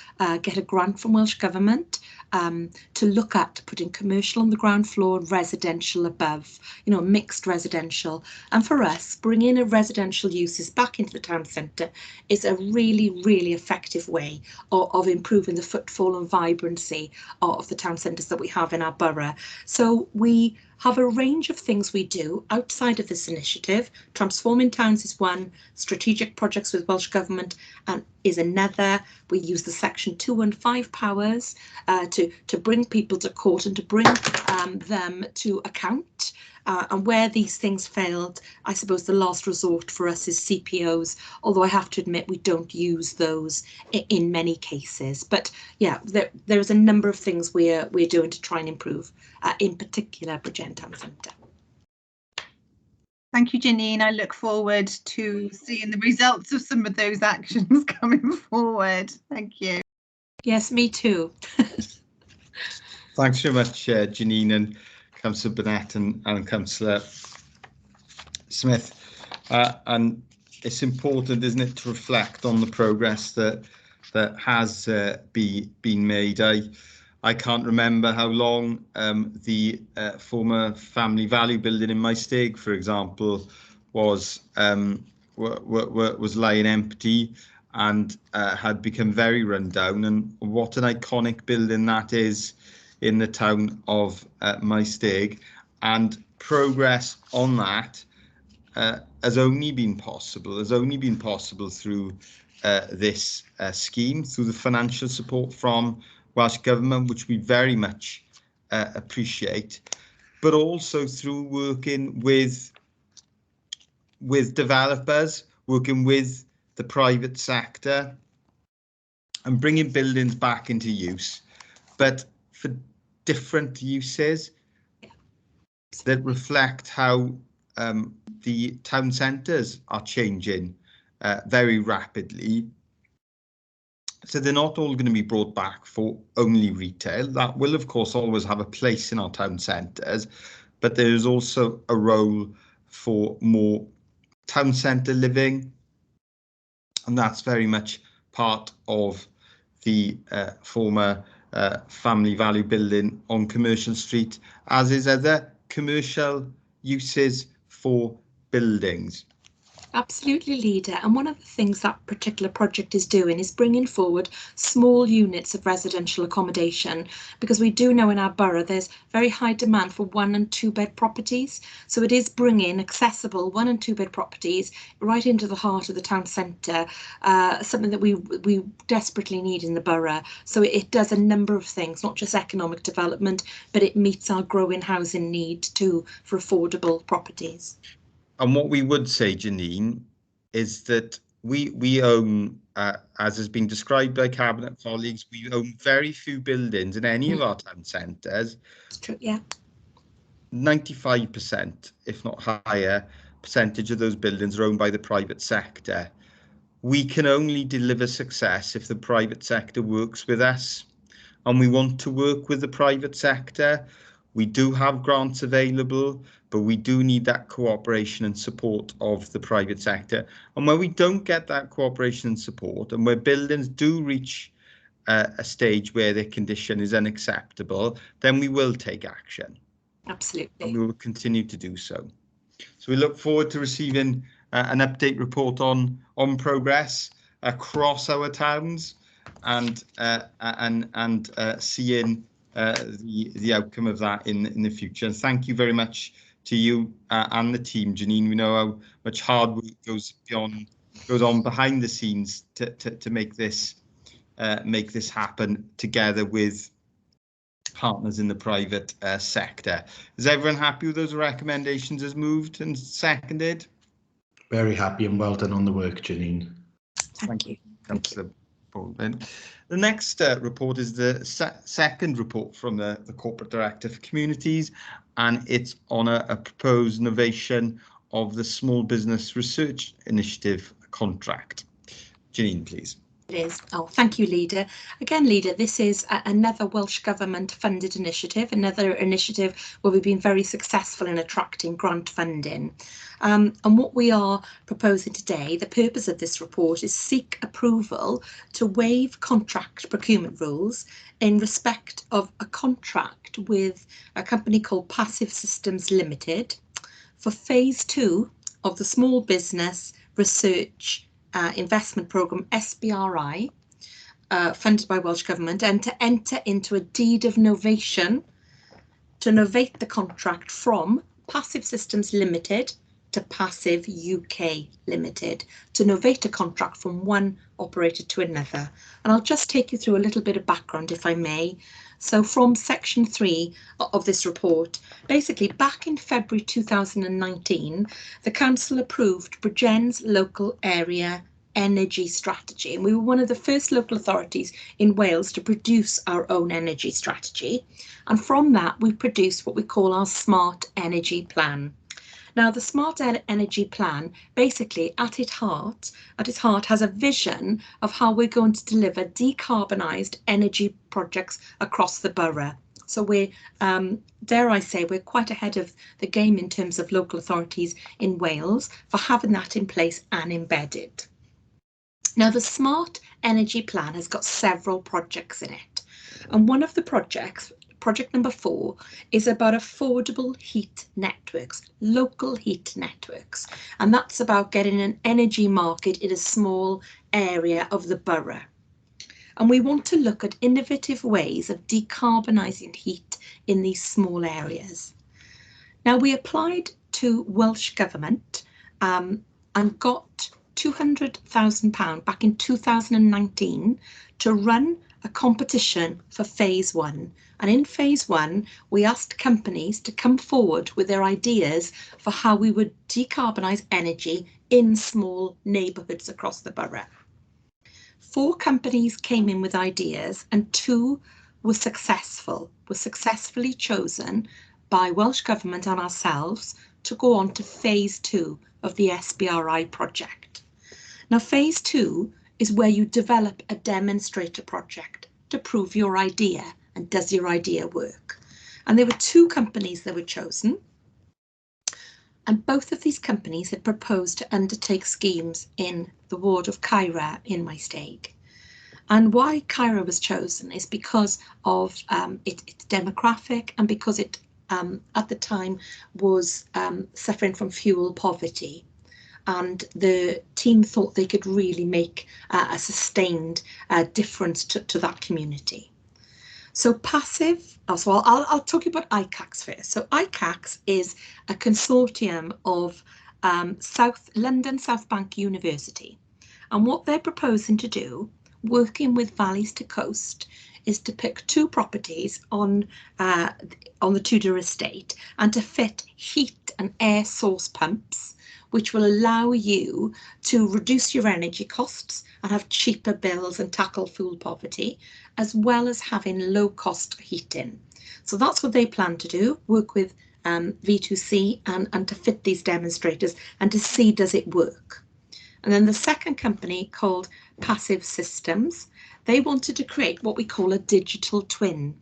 get a grant from Welsh Government to look at putting commercial on the ground floor and residential above, you know, mixed residential. And for us, bringing a residential uses back into the town centre is a really, really effective way of improving the footfall and vibrancy of the town centres that we have in our borough. So we have a range of things we do outside of this initiative. Transforming Towns is one, strategic projects with Welsh Government and is another. We use the Section 215 powers to bring people to court and to bring them to account. And where these things failed, I suppose the last resort for us is CPOs, although I have to admit we don't use those in many cases. But yeah, there's a number of things we're doing to try and improve, in particular Bridgend Town Centre. Thank you, Janine. I look forward to seeing the results of some of those actions coming forward. Thank you. Yes, me too. Thanks very much, Janine and Councillor Burnett and Councillor Smith. And it's important, isn't it, to reflect on the progress that has been made. I can't remember how long the former family value building in Maesteg, for example, was lying empty and had become very run down. And what an iconic building that is in the town of Maesteg. And progress on that has only been possible through this scheme, through the financial support from Welsh Government, which we very much appreciate, but also through working with developers, working with the private sector and bringing buildings back into use, but for different uses that reflect how the town centres are changing very rapidly. So they're not all going to be brought back for only retail. That will, of course, always have a place in our town centres, but there is also a role for more town centre living, and that's very much part of the former family value building on Commercial Street, as is other commercial uses for buildings. Absolutely, Leader. And one of the things that particular project is doing is bringing forward small units of residential accommodation, because we do know in our borough there's very high demand for 1 and 2 bed properties. So it is bringing accessible 1 and 2 bed properties right into the heart of the town centre, something that we desperately need in the borough. So it does a number of things, not just economic development, but it meets our growing housing need too for affordable properties. And what we would say, Janine, is that we own, as has been described by Cabinet colleagues, we own very few buildings in any of our town centres. It's true, yeah. 95%, if not higher, percentage of those buildings are owned by the private sector. We can only deliver success if the private sector works with us, and we want to work with the private sector. We do have grants available, but we do need that cooperation and support of the private sector. And where we don't get that cooperation and support, and where buildings do reach a stage where their condition is unacceptable, then we will take action. Absolutely. And we will continue to do so. So we look forward to receiving an update report on progress across our towns and seeing the outcome of that in the future. And thank you very much to you and the team, Janine. We know how much hard work goes on behind the scenes to make this happen together with partners in the private sector. Is everyone happy with those recommendations as moved and seconded? Very happy and well done on the work, Janine. Thank you. Councillor Paul. And the next report is the second report from the Corporate Director for Communities, and it's on a proposed innovation of the Small Business Research Initiative contract. Janine, please. It is. Oh, thank you, Leader. Again, Leader, this is another Welsh Government funded initiative, another initiative where we've been very successful in attracting grant funding. And what we are proposing today, the purpose of this report is seek approval to waive contract procurement rules in respect of a contract with a company called Passive Systems Limited for phase 2 of the Small Business Research Investment Programme SBRI, funded by Welsh Government, and to enter into a deed of novation to novate the contract from Passive Systems Limited to Passive UK Limited, to novate a contract from one operator to another. And I'll just take you through a little bit of background, if I may. So from section 3 of this report, basically back in February 2019, the Council approved Bridgend's local area energy strategy, and we were one of the first local authorities in Wales to produce our own energy strategy. And from that, we produced what we call our Smart Energy Plan. Now, the Smart Energy Plan, basically at its heart has a vision of how we're going to deliver decarbonised energy projects across the borough. So we're, dare I say, we're quite ahead of the game in terms of local authorities in Wales for having that in place and embedded. Now, the Smart Energy Plan has got several projects in it. And one of the projects, project number 4, is about affordable heat networks, local heat networks. And that's about getting an energy market in a small area of the borough. And we want to look at innovative ways of decarbonising heat in these small areas. Now, we applied to Welsh Government and got £200,000 back in 2019 to run a competition for phase 1. And in phase 1, we asked companies to come forward with their ideas for how we would decarbonise energy in small neighbourhoods across the borough. 4 companies came in with ideas and 2 were successfully chosen by Welsh Government and ourselves to go on to phase 2 of the SBRI project. Now, phase 2 is where you develop a demonstrator project to prove your idea, and does your idea work? And there were 2 companies that were chosen, and both of these companies had proposed to undertake schemes in the ward of Caira in my stake. And why Caira was chosen is because of its demographic, and because it at the time was suffering from fuel poverty. And the team thought they could really make a sustained difference to that community. So passive, so I'll talk about ICAX first. So ICAX is a consortium of London South Bank University. And what they're proposing to do, working with Valleys to Coast, is to pick 2 properties on the Tudor estate and to fit heat and air source pumps, which will allow you to reduce your energy costs and have cheaper bills and tackle fuel poverty, as well as having low cost heating. So that's what they plan to do, work with V2C and to fit these demonstrators and to see does it work. And then the second company, called Passive Systems, they wanted to create what we call a digital twin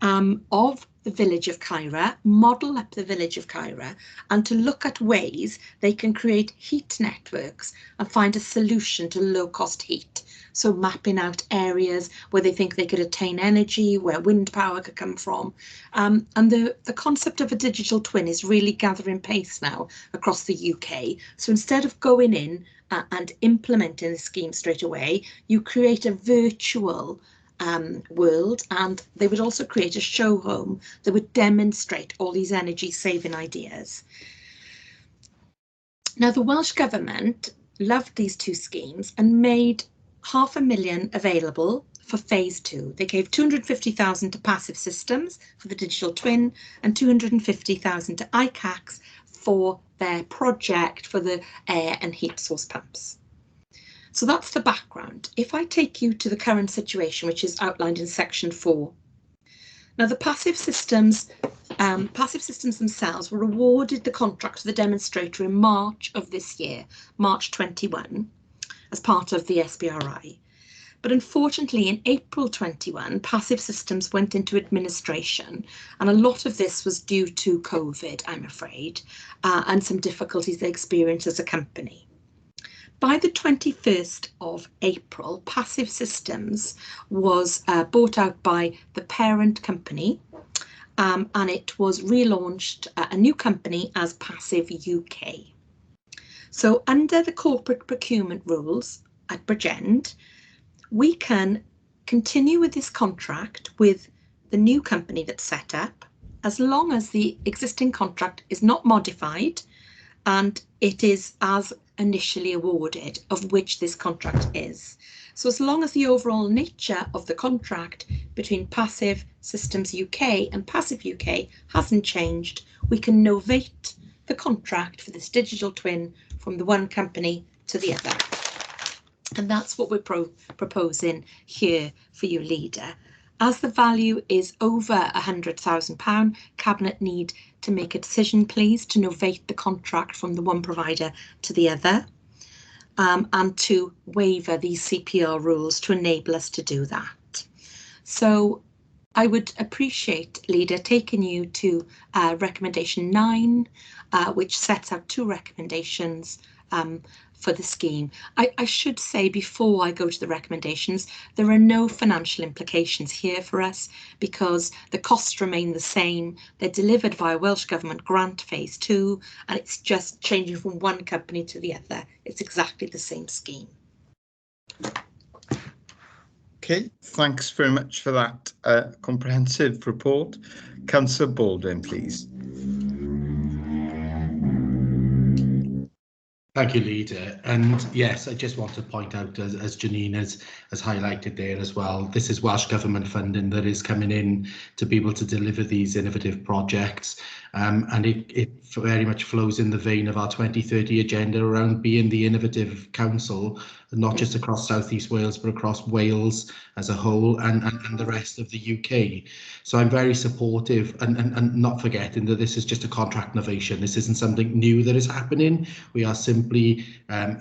of the village of Caira, model up the village of Caira, and to look at ways they can create heat networks and find a solution to low cost heat. So mapping out areas where they think they could attain energy, where wind power could come from. And the concept of a digital twin is really gathering pace now across the UK. So instead of going in and implementing the scheme straight away, you create a virtual world, and they would also create a show home that would demonstrate all these energy saving ideas. Now, the Welsh Government loved these 2 schemes and made £500,000 available for phase 2. They gave 250,000 to Passive Systems for the digital twin and 250,000 to ICAX for their project for the air and heat source pumps. So that's the background. If I take you to the current situation, which is outlined in section 4. Now, the passive systems themselves were awarded the contract to the demonstrator in March of this year, March 21, as part of the SBRI. But unfortunately, in April 21, passive systems went into administration, and a lot of this was due to COVID, I'm afraid, and some difficulties they experienced as a company. By the 21st of April, Passive Systems was bought out by the parent company, and it was relaunched, a new company, as Passive UK. So under the corporate procurement rules at Bridgend, we can continue with this contract with the new company that's set up, as long as the existing contract is not modified and it is as initially awarded, of which this contract is. So as long as the overall nature of the contract between Passive Systems UK and Passive UK hasn't changed, we can novate the contract for this digital twin from the one company to the other. And that's what we're proposing here for you, Leader. As the value is over £100,000, Cabinet need to make a decision, please, to novate the contract from the one provider to the other, and to waiver these CPR rules to enable us to do that. So I would appreciate, Leader, taking you to recommendation 9, which sets out 2 recommendations for the scheme. I should say, before I go to the recommendations, there are no financial implications here for us because the costs remain the same. They're delivered via Welsh Government grant phase 2, and it's just changing from one company to the other. It's exactly the same scheme. Okay, thanks very much for that comprehensive report. Councillor Baldwin, please. Thank you, Leader. And yes, I just want to point out, as Janine has highlighted there as well, this is Welsh Government funding that is coming in to be able to deliver these innovative projects. And it very much flows in the vein of our 2030 agenda around being the innovative council, not just across South East Wales, but across Wales as a whole and the rest of the UK. So I'm very supportive and not forgetting that this is just a contract innovation. This isn't something new that is happening. We are simply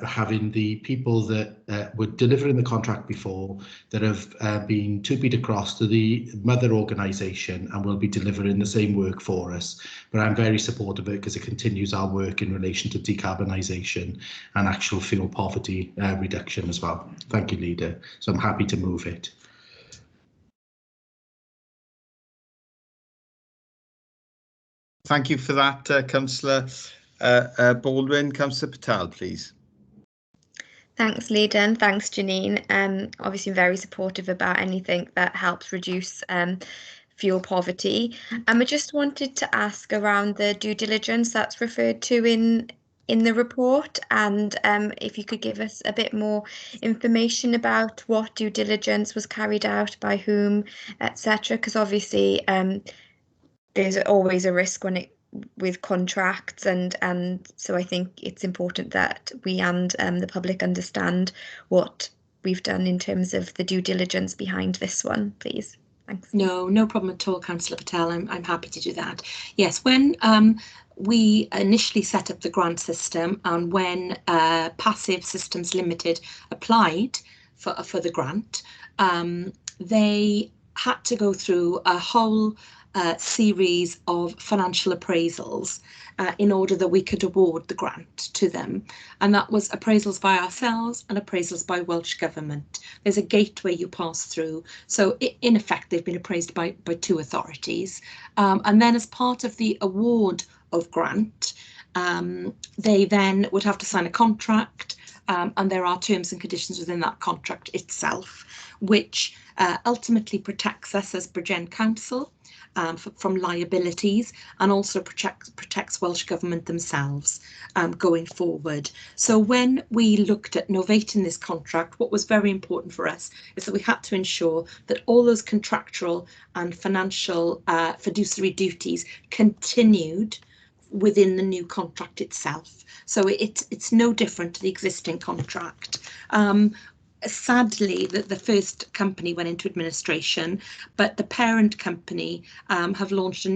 having the people that were delivering the contract before that have been tupied across to the mother organisation and will be delivering the same work for us. But I'm very supportive of it because it continues our work in relation to decarbonisation and actual fuel poverty reduction as well. Thank you, Leader. So I'm happy to move it. Thank you for that, Councillor Baldwin. Councillor Patel, please. Thanks, Leader, and thanks, Janine. Obviously, very supportive about anything that helps reduce fuel poverty. I just wanted to ask around the due diligence that's referred to in the report, and if you could give us a bit more information about what due diligence was carried out by whom, etc. Because obviously there's always a risk with contracts, and so I think it's important that we and the public understand what we've done in terms of the due diligence behind this one, please. Thanks. No problem at all, Councillor Patel. I'm happy to do that. Yes, when we initially set up the grant system and when Passive Systems Limited applied for the grant, they had to go through a whole series of financial appraisals in order that we could award the grant to them, and that was appraisals by ourselves and appraisals by Welsh Government. There's a gateway you pass through, so in effect they've been appraised by 2 authorities, and then as part of the award of grant, they then would have to sign a contract, and there are terms and conditions within that contract itself, which ultimately protects us as Bridgend Council from liabilities, and also protects Welsh Government themselves going forward. So when we looked at novating this contract, what was very important for us is that we had to ensure that all those contractual and financial fiduciary duties continued within the new contract itself. So it's no different to the existing contract. Sadly, the first company went into administration, but the parent company have launched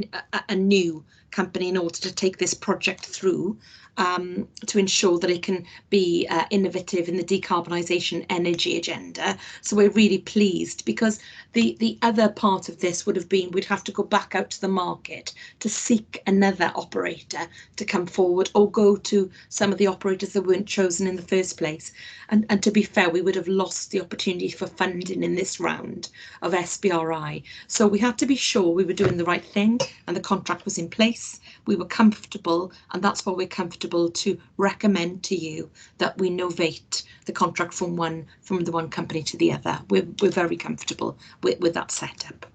a new company in order to take this project through, to ensure that it can be innovative in the decarbonisation energy agenda. So we're really pleased, because the other part of this would have been we'd have to go back out to the market to seek another operator to come forward, or go to some of the operators that weren't chosen in the first place. And to be fair, we would have lost the opportunity for funding in this round of SBRI. So we had to be sure we were doing the right thing and the contract was in place. We were comfortable, and that's why we're comfortable to recommend to you that we novate the contract from the one company to the other. We're very comfortable with that setup.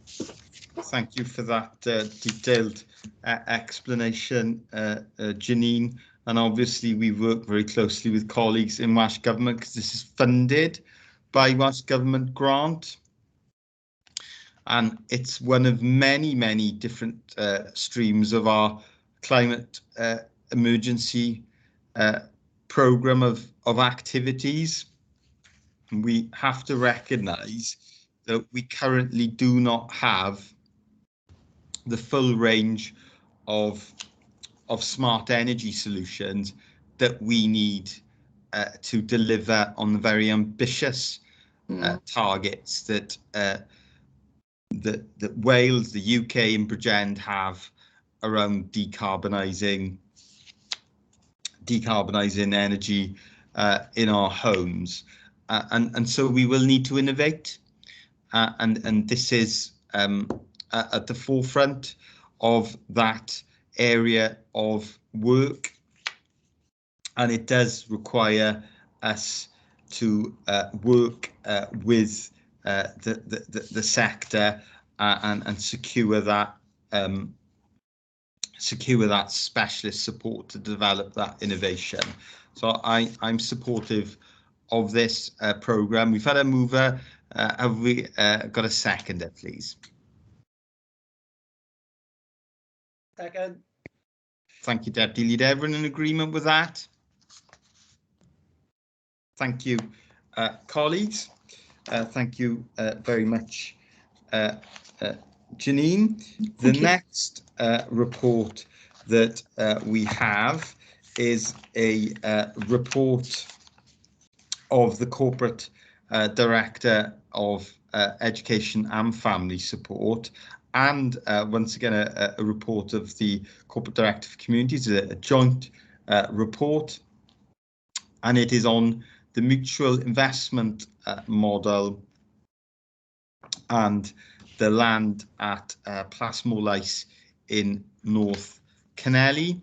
Thank you for that detailed explanation, Janine. And obviously we work very closely with colleagues in Welsh Government, because this is funded by Welsh Government grant. And it's one of many different streams of our climate emergency programme of activities. And we have to recognise that we currently do not have the full range of smart energy solutions that we need to deliver on the very ambitious targets that Wales, the UK and Bridgend have around decarbonising energy in our homes, and so we will need to innovate, and this is at the forefront of that area of work, and it does require us to work with the sector and secure that specialist support to develop that innovation. So I'm supportive of this programme. We've had a mover. Have we got a seconder, please? Second. Thank you, Deputy Leader. Everyone in agreement with that? Thank you, colleagues. Thank you very much, Janine. The next report that we have is a report of the Corporate Director of Education and Family Support, and once again a report of the Corporate Director for Communities, a joint report, and it is on the mutual investment model and the land at Plasmorlais in North Kennelly.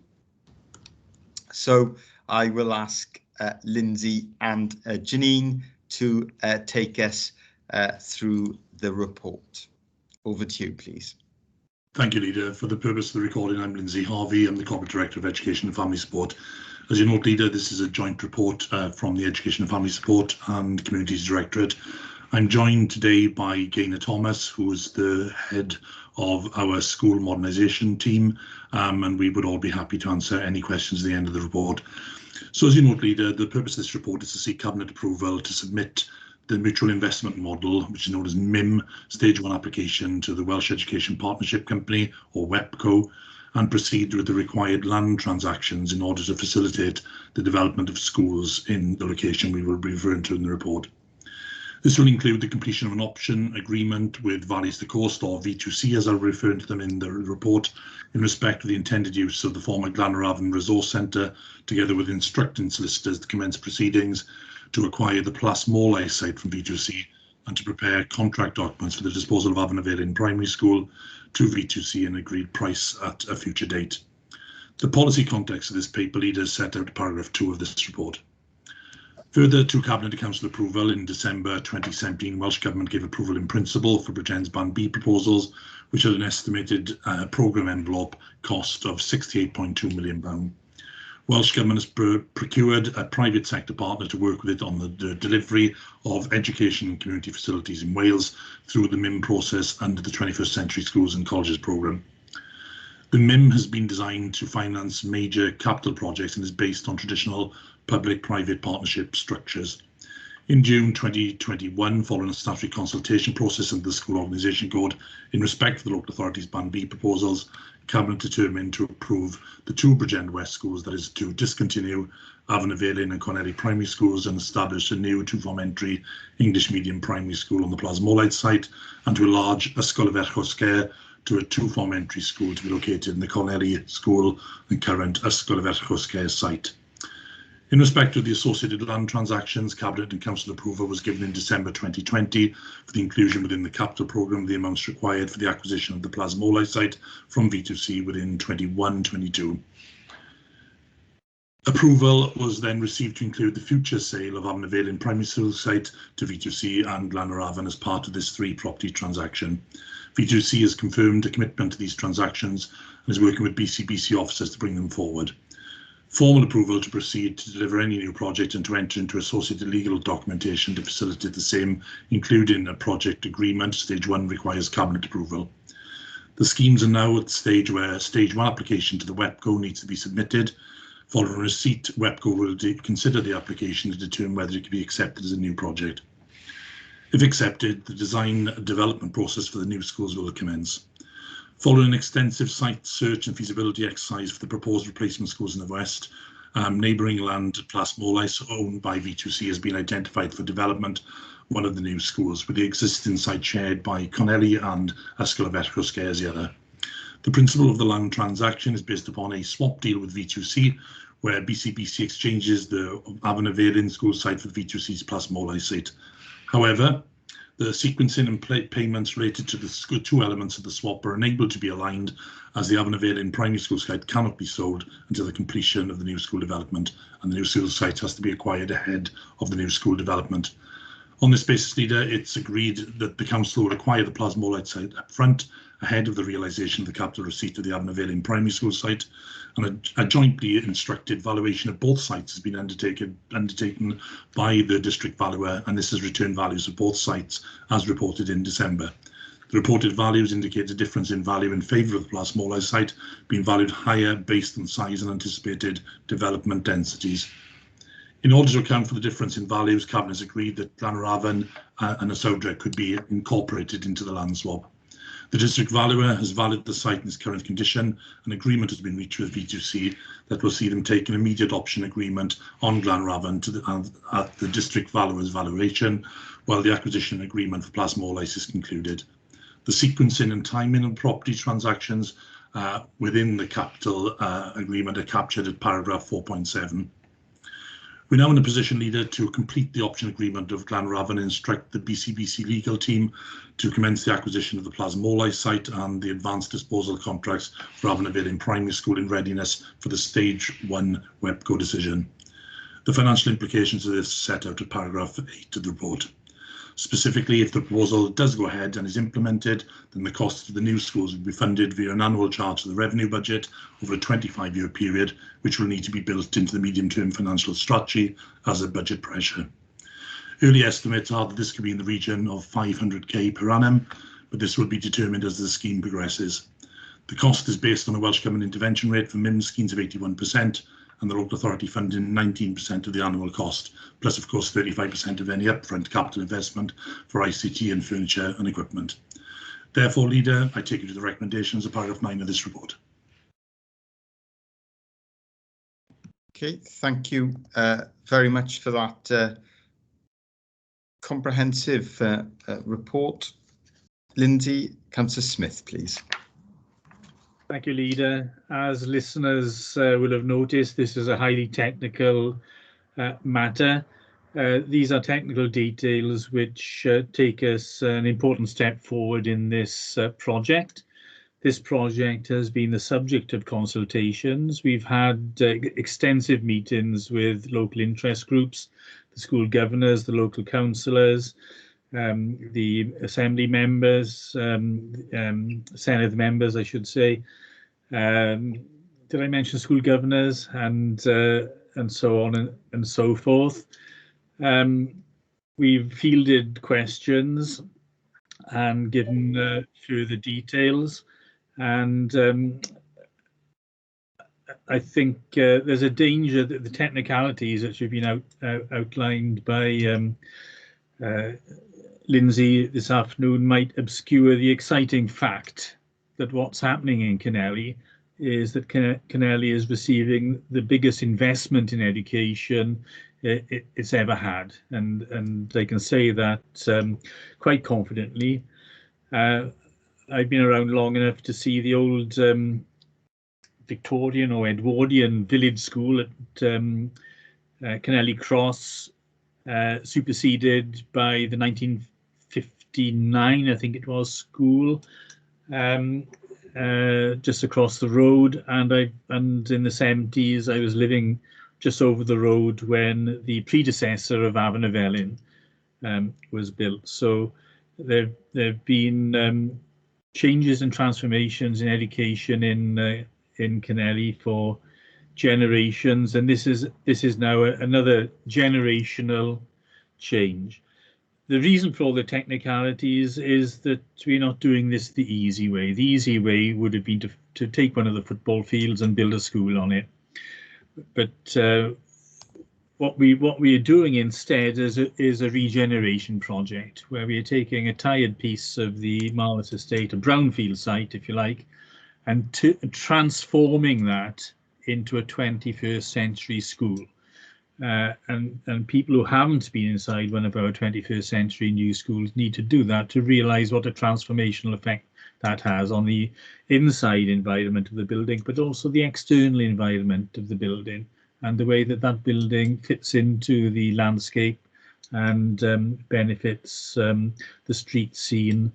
So I will ask Lindsay and Janine to take us through the report. Over to you, please. Thank you, Leader. For the purpose of the recording, I'm Lindsay Harvey. I'm the Corporate Director of Education and Family Support. As you note, Leader, this is a joint report from the Education and Family Support and Communities Directorate. I'm joined today by Gaynor Thomas, who is the head of our school modernisation team, and we would all be happy to answer any questions at the end of the report. So as you note, Leader, the purpose of this report is to seek Cabinet approval to submit the mutual investment model, which is known as MIM, Stage 1 application to the Welsh Education Partnership Company, or WEPCO, and proceed with the required land transactions in order to facilitate the development of schools in the location we will be referring to in the report. This will include the completion of an option agreement with Valleys to Coast, or V2C as I refer to them in the report, in respect of the intended use of the former Glanravan Resource Centre, together with instructing solicitors to commence proceedings to acquire the Plasmorlais site from V2C and to prepare contract documents for the disposal of Avonavale Primary School to V2C an agreed price at a future date. The policy context of this paper, Leader, is set out in paragraph 2 of this report. Further to Cabinet and Council approval, in December 2017, Welsh Government gave approval in principle for Bridgend's Band B proposals, which had an estimated programme envelope cost of £68.2 million. Welsh Government has procured a private sector partner to work with it on the delivery of education and community facilities in Wales through the MIM process under the 21st Century Schools and Colleges programme. The MIM has been designed to finance major capital projects and is based on traditional public-private partnership structures. In June 2021, following a statutory consultation process under the School Organisation Code in respect of the local authority's Band B proposals, Cabinet determined to approve the two Bridgend West schools, that is to discontinue Avon-y-Faelin and Cornelli primary schools and establish a new two-form entry English medium primary school on the Plasmolite site, and to enlarge Ysgol y Ferch Osger to a two-form entry school to be located in the Cornelli School and current Ysgol y Ferch Osger site. In respect of the associated land transactions, Cabinet and Council approval was given in December 2020 for the inclusion within the capital programme of the amounts required for the acquisition of the Plasmolite site from V2C within 21-22. Approval was then received to include the future sale of Avon-y-Faelin primary school site to V2C and Glanaravan as part of this three-property transaction. V2C has confirmed a commitment to these transactions and is working with BCBC officers to bring them forward. Formal approval to proceed to deliver any new project and to enter into associated legal documentation to facilitate the same, including a project agreement. Stage 1 requires Cabinet approval. The schemes are now at the stage where Stage 1 application to the WEPCO needs to be submitted. Following receipt, WEPCO will consider the application to determine whether it can be accepted as a new project. If accepted, the design development process for the new schools will commence. Following an extensive site search and feasibility exercise for the proposed replacement schools in the west, neighbouring land at Plasmolite owned by V2C has been identified for development, one of the new schools, with the existing site shared by Cornelli and Ysgol y Ferch Osger as the other. The principle of the land transaction is based upon a swap deal with V2C, where BCBC exchanges the Avon-y-Faelin school site for V2C's Plasmolite site. However, the sequencing and payments related to the two elements of the swap are unable to be aligned, as the Avon-y-Faelin primary school site cannot be sold until the completion of the new school development, and the new school site has to be acquired ahead of the new school development. On this basis, Leader, it's agreed that the Council will acquire the Plasmolite site up front, ahead of the realisation of the capital receipt of the Avon-y-Faelin primary school site, and a jointly instructed valuation of both sites has been undertaken by the district valuer, and this has returned values of both sites as reported in December. The reported values indicate a difference in value in favour of the Plasmolite site, being valued higher based on size and anticipated development densities. In order to account for the difference in values, Cabinet has agreed that Glanaravan and Ysodra could be incorporated into the land swap. The district valuer has valued the site in its current condition. An agreement has been reached with V2C that will see them take an immediate option agreement on Glanaravan at the district valuer's valuation, while the acquisition agreement for Plasmolite is concluded. The sequencing and timing of property transactions within the capital agreement are captured at paragraph 4.7. We're now in a position, Leader, to complete the option agreement of Glanaravan and instruct the BCBC legal team to commence the acquisition of the Plasmolite site and the advanced disposal contracts for Avon-y-Faelin primary school in readiness for the Stage 1 WEPCO decision. The financial implications of this are set out at paragraph 8 of the report. Specifically, if the proposal does go ahead and is implemented, then the cost of the new schools will be funded via an annual charge to the revenue budget over a 25-year period, which will need to be built into the medium-term financial strategy as a budget pressure. Early estimates are that this could be in the region of 500k per annum, but this will be determined as the scheme progresses. The cost is based on a Welsh Government intervention rate for MIM schemes of 81%, and the local authority funding 19% of the annual cost, plus of course 35% of any upfront capital investment for ICT and furniture and equipment. Therefore, Leader, I take you to the recommendations of paragraph 9 of this report. Okay, thank you very much for that comprehensive report. Lindsay, Councillor Smith, please. Thank you, Leader. As listeners will have noticed, this is a highly technical matter. These are technical details which take us an important step forward in this project. This project has been the subject of consultations. We've had extensive meetings with local interest groups, the school governors, the local councillors, the assembly members, Senedd members, I should say. Did I mention school governors and so on and so forth? We've fielded questions and given further details, and I think there's a danger that the technicalities that have been outlined by Lindsay this afternoon might obscure the exciting fact that what's happening in Kennelly is that Kennelly is receiving the biggest investment in education it's ever had, and I can say that quite confidently. I've been around long enough to see the old Victorian or Edwardian village school at Kennelly Cross superseded by the 1959, I think it was, school just across the road, and in the 70s I was living just over the road when the predecessor of Avon was built. So there've been changes and transformations in education in Kennelly for generations, and this is now another generational change. The reason for all the technicalities is that we're not doing this the easy way. The easy way would have been to take one of the football fields and build a school on it. But what we are doing instead is a regeneration project where we are taking a tired piece of the Marlett estate, a brownfield site, if you like, and transforming that into a 21st century school. And people who haven't been inside one of our 21st century new schools need to do that to realise what a transformational effect that has on the inside environment of the building, but also the external environment of the building and the way that that building fits into the landscape and benefits the street scene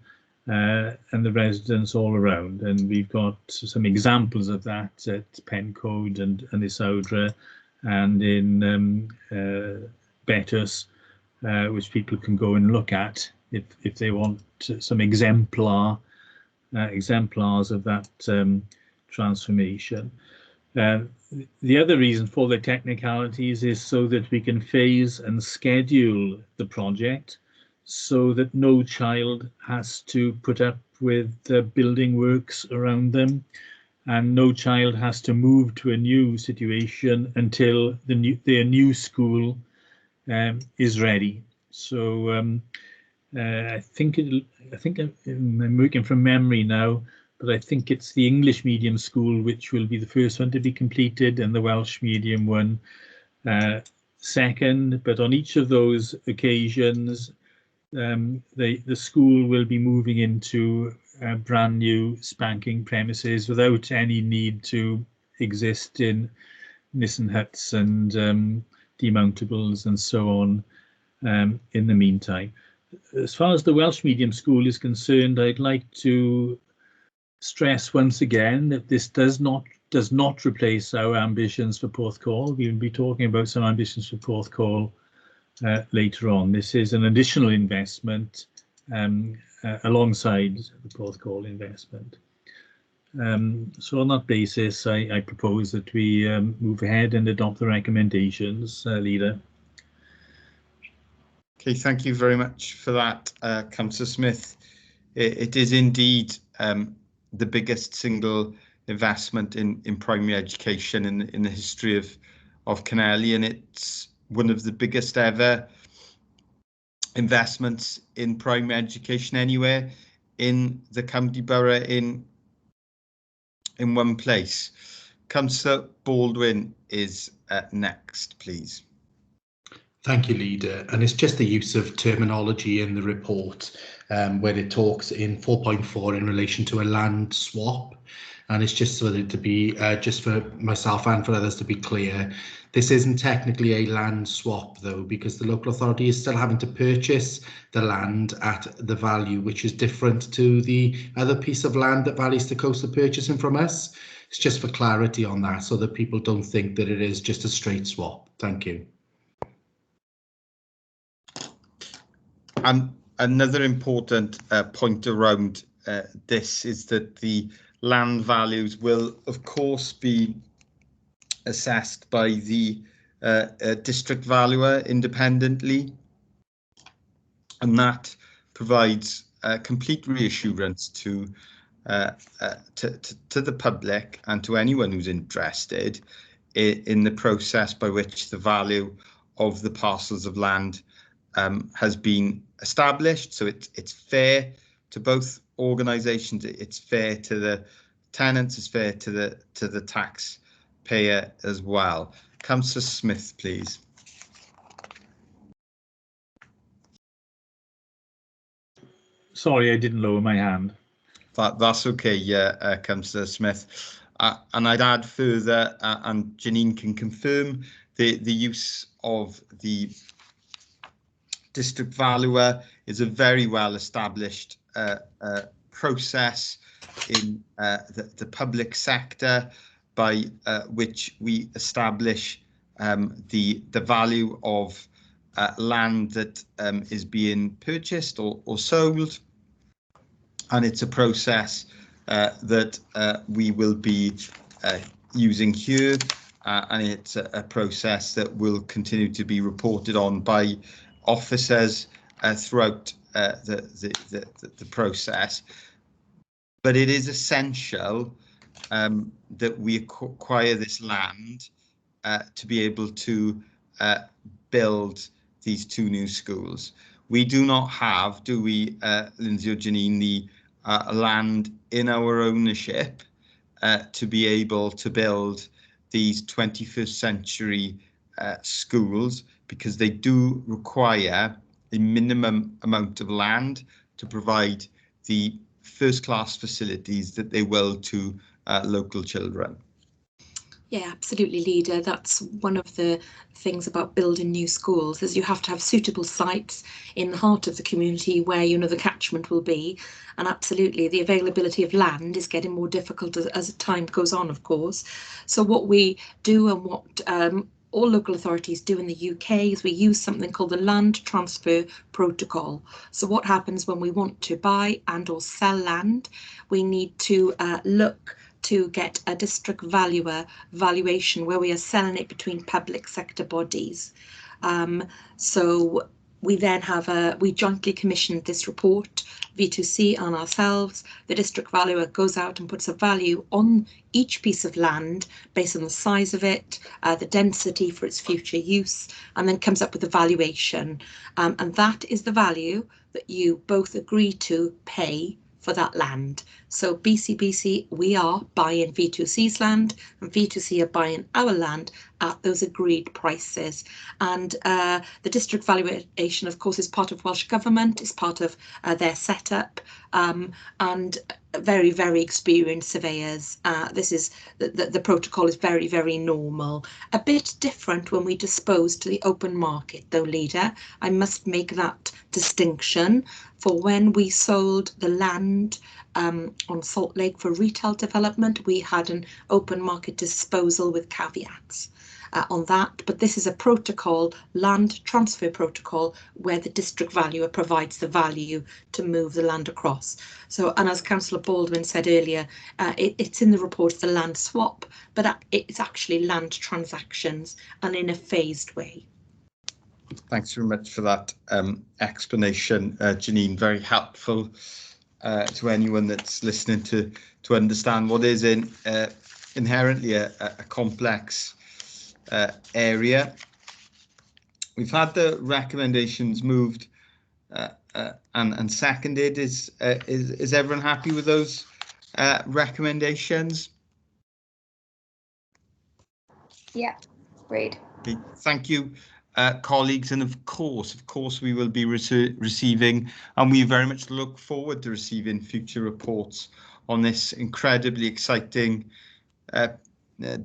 and the residents all around. And we've got some examples of that at Pencode and Isaudra and in Betws, which people can go and look at if they want some exemplars of that transformation. The other reason for the technicalities is so that we can phase and schedule the project so that no child has to put up with building works around them, and no child has to move to a new situation until their new school is ready. So I think I'm working from memory now, but I think it's the English medium school which will be the first one to be completed, and the Welsh medium one second. But on each of those occasions, the school will be moving into brand new spanking premises without any need to exist in Nissen huts and demountables and so on in the meantime. As far as the Welsh medium school is concerned, I'd like to stress once again that this does not replace our ambitions for Porthcawl. We will be talking about some ambitions for Porthcawl later on. This is an additional investment alongside the Porthcawl investment. So on that basis, I propose that we move ahead and adopt the recommendations, Leader. Okay, thank you very much for that, Councillor Smith. It is indeed the biggest single investment in primary education in the history of Kennelly, and it's one of the biggest ever investments in primary education anywhere in the county borough in one place. Councillor Baldwin is next, please. Thank you, Leader. And it's just the use of terminology in the report where it talks in 4.4 in relation to a land swap. And it's just so that to be, just for myself and for others to be clear, this isn't technically a land swap, though, because the local authority is still having to purchase the land at the value, which is different to the other piece of land that Valleys to Coast are purchasing from us. It's just for clarity on that, so that people don't think that it is just a straight swap. Thank you. And another important point around this is that the land values will, of course, be assessed by the district valuer independently, and that provides complete reassurance to to the public and to anyone who's interested in the process by which the value of the parcels of land has been established. So it's fair to both organisations. It's fair to the tenants. It's fair to the taxpayer as well. Councillor Smith, please. Sorry, I didn't lower my hand. That's okay, yeah, Councillor Smith. And I'd add further, and Janine can confirm, the use of the district valuer is a very well established process in the public sector by which we establish the value of land that is being purchased or sold. And it's a process that we will be using here, and it's a process that will continue to be reported on by officers throughout the process. But it is essential that we acquire this land to be able to build these 2 new schools. We do not have, do we, Lindsay or Janine, the land in our ownership to be able to build these 21st century schools, because they do require a minimum amount of land to provide the first-class facilities that they will to local children. Yeah, absolutely, Leader. That's one of the things about building new schools, is you have to have suitable sites in the heart of the community where, you know, the catchment will be. And absolutely, the availability of land is getting more difficult as time goes on, of course. So what we do, and what all local authorities do in the UK, is we use something called the Land Transfer Protocol. So what happens when we want to buy and or sell land? We need to look to get a district valuer valuation where we are selling it between public sector bodies. So we then have we jointly commissioned this report, V2C and ourselves. The district valuer goes out and puts a value on each piece of land based on the size of it, the density for its future use, and then comes up with a valuation. And that is the value that you both agree to pay for that land. So BCBC, we are buying V2C's land, and V2C are buying our land at those agreed prices. And the district valuation, of course, is part of Welsh Government, is part of their setup, and very, very experienced surveyors. This is the protocol is very, very normal. A bit different when we dispose to the open market, though, Leader. I must make that distinction. For when we sold the land on Salt Lake for retail development, we had an open market disposal with caveats on that. But this is a protocol, land transfer protocol, where the district valuer provides the value to move the land across. So, and as Councillor Baldwin said earlier, it's in the report, it's a land swap, but it's actually land transactions, and in a phased way. Thanks very much for that explanation, Janine. Very helpful to anyone that's listening to understand what is inherently a complex area. We've had the recommendations moved and seconded. Is everyone happy with those recommendations? Yeah, great. Okay, thank you. Colleagues, and of course we will be receiving, and we very much look forward to receiving future reports on this incredibly exciting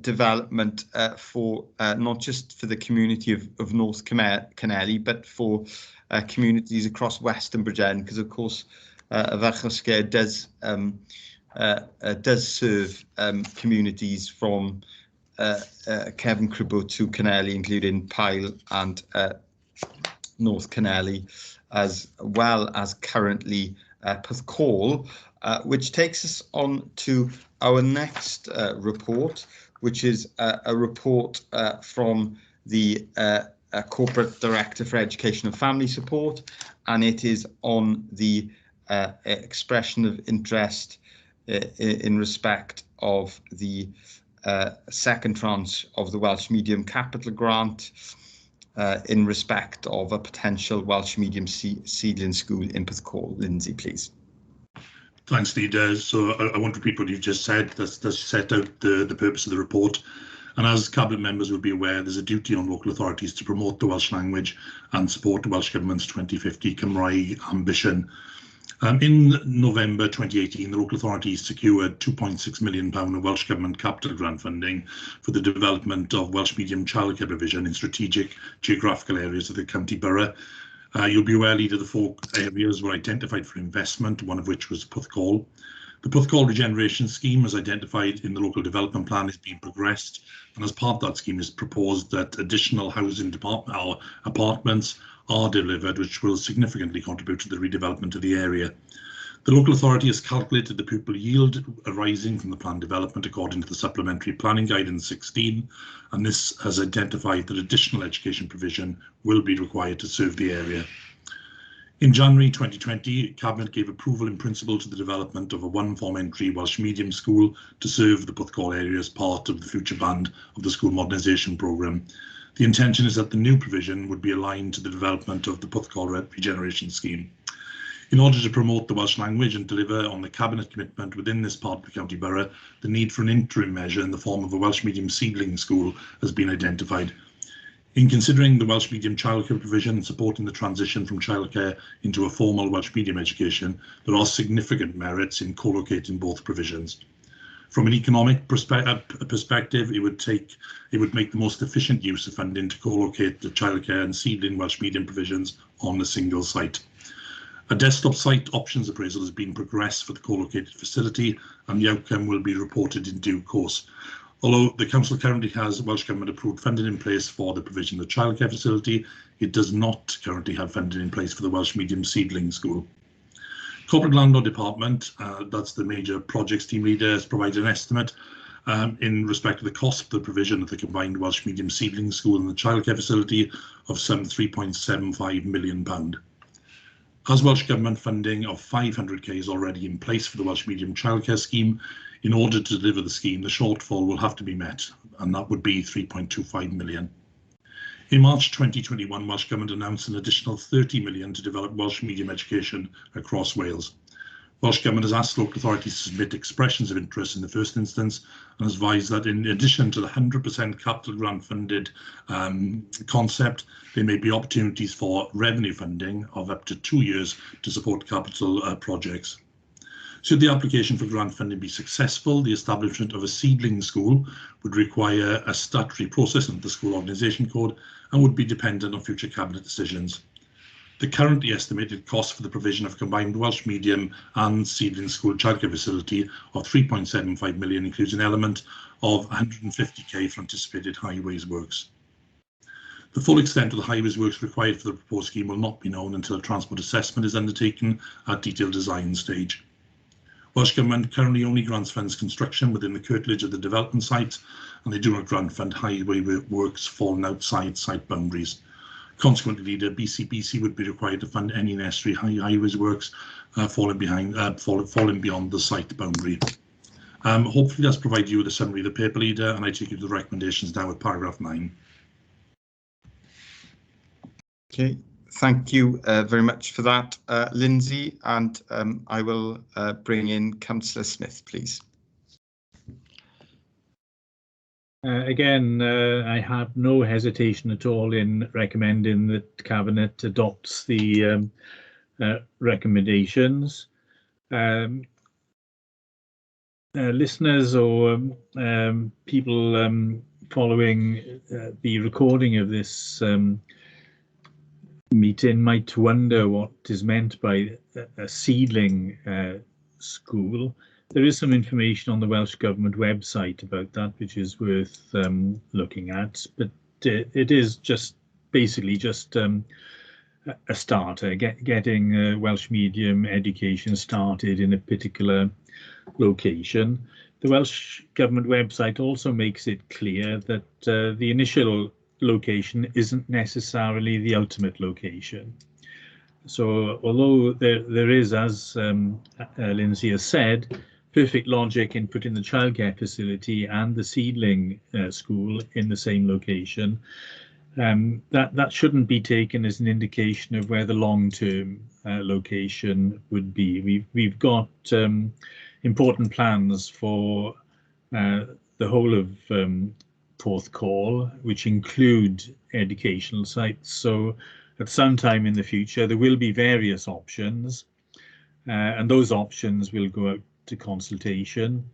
development for not just for the community of North Canelli, but for communities across Western Bridgend, because of course Aberchosgair does serve communities from Kevin Cribbo to Canelli, including Pyle and North Canelli, as well as currently Porthcawl, which takes us on to our next report, which is a report from the Corporate Director for Education and Family Support, and it is on the expression of interest in respect of the second tranche of the Welsh Medium Capital Grant in respect of a potential Welsh Medium seedling school in Porthcawl. Lindsay, please. Thanks, Leader. So I won't repeat what you've just said. That's set out the purpose of the report. And as Cabinet members will be aware, there's a duty on local authorities to promote the Welsh language and support the Welsh Government's 2050 Cymraeg ambition. In November 2018, the local authorities secured £2.6 million of Welsh Government capital grant funding for the development of Welsh medium childcare provision in strategic geographical areas of the county borough. You'll be aware, Leader, the 4 areas were identified for investment, one of which was Porthcawl. The Porthcawl Regeneration Scheme, as identified in the local development plan, is being progressed, and as part of that scheme is proposed that additional housing apartments are delivered, which will significantly contribute to the redevelopment of the area. The local authority has calculated the pupil yield arising from the planned development according to the Supplementary Planning Guidance 16, and this has identified that additional education provision will be required to serve the area. In January 2020, Cabinet gave approval in principle to the development of a one-form entry Welsh medium school to serve the Porthcawl area as part of the future band of the school modernisation programme. The intention is that the new provision would be aligned to the development of the Porthcawl Regeneration Scheme. In order to promote the Welsh language and deliver on the Cabinet commitment within this part of the county borough, the need for an interim measure in the form of a Welsh medium seedling school has been identified. In considering the Welsh medium childcare provision and supporting the transition from childcare into a formal Welsh medium education, there are significant merits in co-locating both provisions. From an economic perspective, it would make the most efficient use of funding to co-locate the childcare and seedling Welsh medium provisions on a single site. A desktop site options appraisal has been progressed for the co-located facility, and the outcome will be reported in due course. Although the Council currently has Welsh Government approved funding in place for the provision of the childcare facility, it does not currently have funding in place for the Welsh medium seedling school. Corporate Landlord Department, that's the major projects team leader, has provided an estimate in respect to the cost of the provision of the combined Welsh medium seedling school and the childcare facility of some £3.75 million. As Welsh Government funding of 500k is already in place for the Welsh medium childcare scheme, in order to deliver the scheme, the shortfall will have to be met, and that would be £3.25 million. In March 2021, Welsh Government announced an additional £30 million to develop Welsh medium education across Wales. Welsh Government has asked local authorities to submit expressions of interest in the first instance and has advised that in addition to the 100% capital grant funded concept, there may be opportunities for revenue funding of up to 2 years to support capital projects. Should the application for grant funding be successful, the establishment of a seedling school would require a statutory process under the School Organisation Code and would be dependent on future Cabinet decisions. The currently estimated cost for the provision of combined Welsh medium and seedling school childcare facility of £3.75 million includes an element of 150k for anticipated highways works. The full extent of the highways works required for the proposed scheme will not be known until a transport assessment is undertaken at detailed design stage. Welsh Government currently only grants funds construction within the curtilage of the development site, and they do not grant fund highway works falling outside site boundaries. Consequently, the BCBC would be required to fund any necessary highways works falling beyond the site boundary. Hopefully that's provided you with a summary of the paper, Leader, and I take you to the recommendations now at paragraph 9. Okay, thank you very much for that, Lindsay, and I will bring in Councillor Smith, please. Again, I have no hesitation at all in recommending that Cabinet adopts the recommendations. Listeners or people following the recording of this meeting might wonder what is meant by a seedling school. There is some information on the Welsh Government website about that, which is worth looking at, but it is just basically just a starter, getting Welsh medium education started in a particular location. The Welsh Government website also makes it clear that the initial location isn't necessarily the ultimate location. So although there is, as Lindsay has said, perfect logic in putting the childcare facility and the seedling school in the same location. That shouldn't be taken as an indication of where the long-term location would be. We've got important plans for the whole of Porthcawl, which include educational sites. So at some time in the future, there will be various options, and those options will go out to consultation,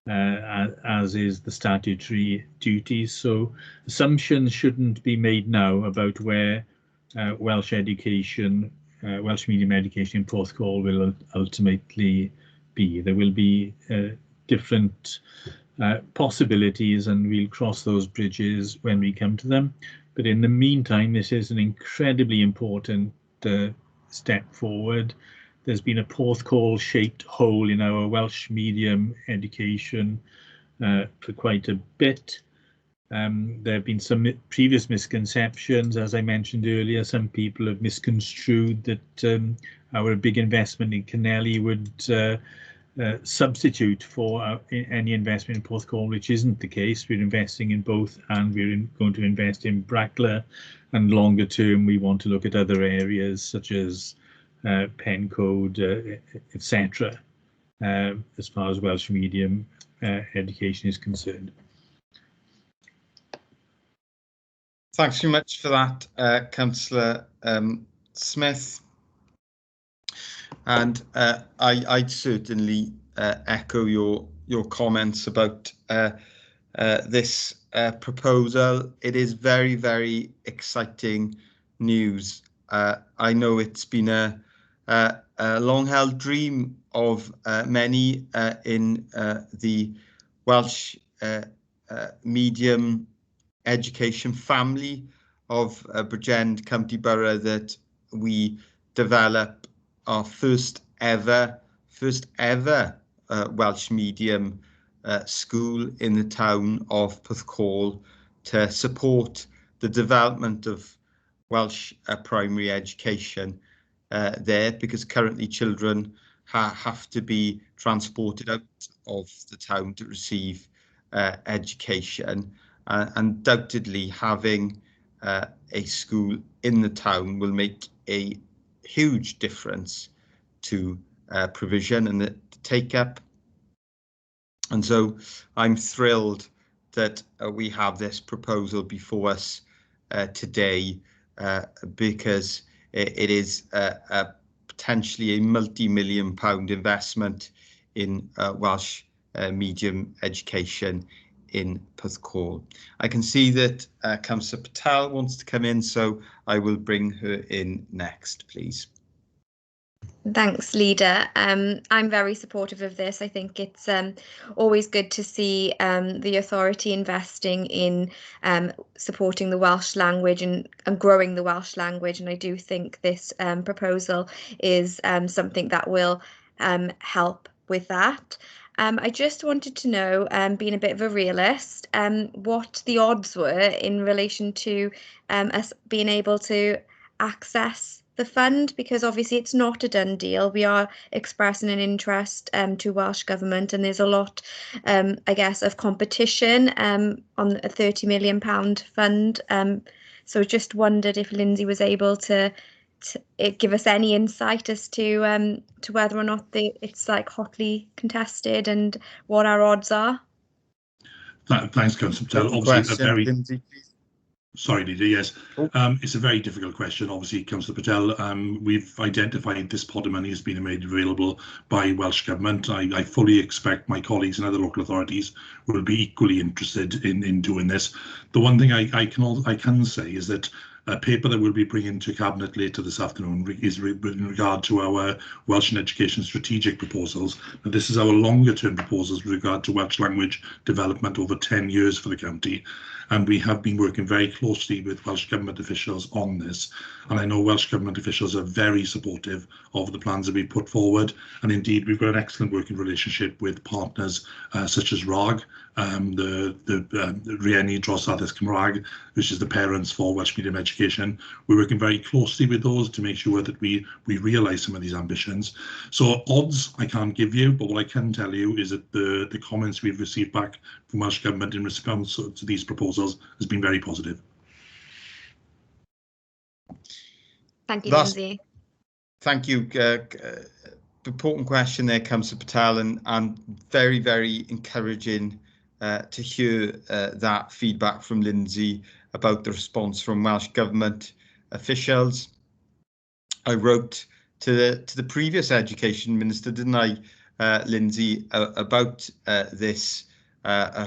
as is the statutory duties. So assumptions shouldn't be made now about where Welsh education, Welsh medium education in Porthcawl will ultimately be. There will be different possibilities, and we'll cross those bridges when we come to them. But in the meantime, this is an incredibly important step forward. There's been a Porthcawl shaped hole in our Welsh medium education for quite a bit. There have been some previous misconceptions, as I mentioned earlier. Some people have misconstrued that our big investment in Canelli would substitute for any investment in Porthcawl, which isn't the case. We're investing in both, and we're going to invest in Bracla, and longer term we want to look at other areas such as pen code, etc., as far as Welsh medium education is concerned. Thanks very much for that, Councillor Smith. And I'd certainly echo your comments about this proposal. It is very, very exciting news. I know it's been a long-held dream of many in the Welsh medium education family of Bridgend County Borough that we develop our first ever Welsh medium school in the town of Porthcawl to support the development of Welsh primary education there, because currently children have to be transported out of the town to receive education. Undoubtedly, having a school in the town will make a huge difference to provision and the take-up. And so I'm thrilled that we have this proposal before us today, because it is potentially a multi-million pound investment in Welsh medium education in Porthcawl. I can see that Councillor Patel wants to come in, so I will bring her in next, please. Thanks, Leader. I'm very supportive of this. I think it's always good to see the authority investing in supporting the Welsh language and growing the Welsh language. And I do think this proposal is something that will help with that. I just wanted to know, being a bit of a realist, what the odds were in relation to us being able to access the fund, because obviously it's not a done deal. We are expressing an interest to Welsh Government, and there's a lot, I guess, of competition on a £30 million fund. So just wondered if Lindsay was able to give us any insight as to whether or not it's like hotly contested and what our odds are. Thanks, Councillor Patel. Obviously, sorry, Leader. Yes, it's a very difficult question. Obviously, Councillor Patel, we've identified this pot of money has been made available by Welsh Government. I fully expect my colleagues and other local authorities will be equally interested in doing this. The one thing I can say is that a paper that we'll be bringing to Cabinet later this afternoon is in regard to our Welsh and Education strategic proposals. Now, this is our longer term proposals with regard to Welsh language development over 10 years for the county. and we have been working very closely with Welsh Government officials on this, and I know Welsh Government officials are very supportive of the plans that we put forward, and indeed we've got an excellent working relationship with partners such as RAG, the Rieni Dros Addysg Cymraeg, which is the parents for Welsh Medium Education. We're working very closely with those to make sure that we realise some of these ambitions. So odds I can't give you, but what I can tell you is that the comments we've received back from Welsh Government in response to these proposals has been very positive. Thank you, Lindsay. Thank you. Important question there, Councillor Patel, and very, very encouraging to hear that feedback from Lindsay about the response from Welsh Government officials. I wrote to the previous Education Minister, didn't I, Lindsay, about this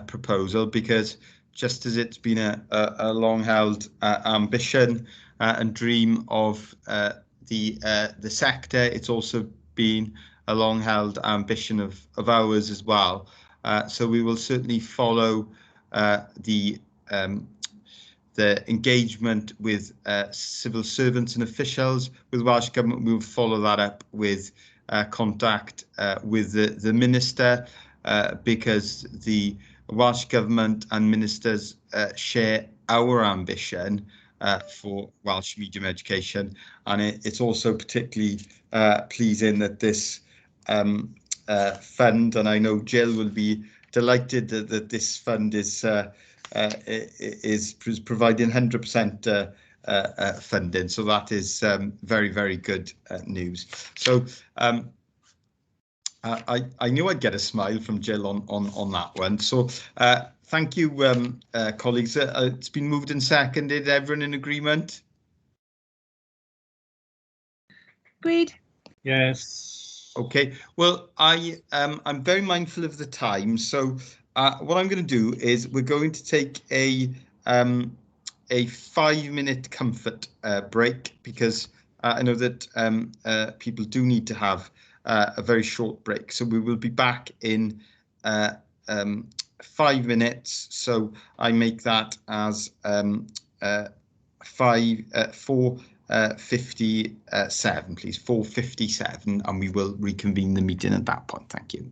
proposal, because just as it's been a long-held ambition and dream of the sector, it's also been a long-held ambition of ours as well. So we will certainly follow the engagement with civil servants and officials with Welsh Government. We will follow that up with contact with the Minister, because the Welsh Government and ministers share our ambition for Welsh medium education, and it's also particularly pleasing that this fund, and I know Jill will be delighted that this fund is providing 100% funding, so that is very, very good news. So I knew I'd get a smile from Jill on that one. So thank you, colleagues. It's been moved and seconded. Everyone in agreement? Agreed. Yes. Okay. Well, I'm very mindful of the time, so what I'm going to do is we're going to take a 5-minute comfort break, because I know that people do need to have a very short break. So we will be back in 5 minutes. So I make that as 4:57, please, 4:57, and we will reconvene the meeting at that point. Thank you.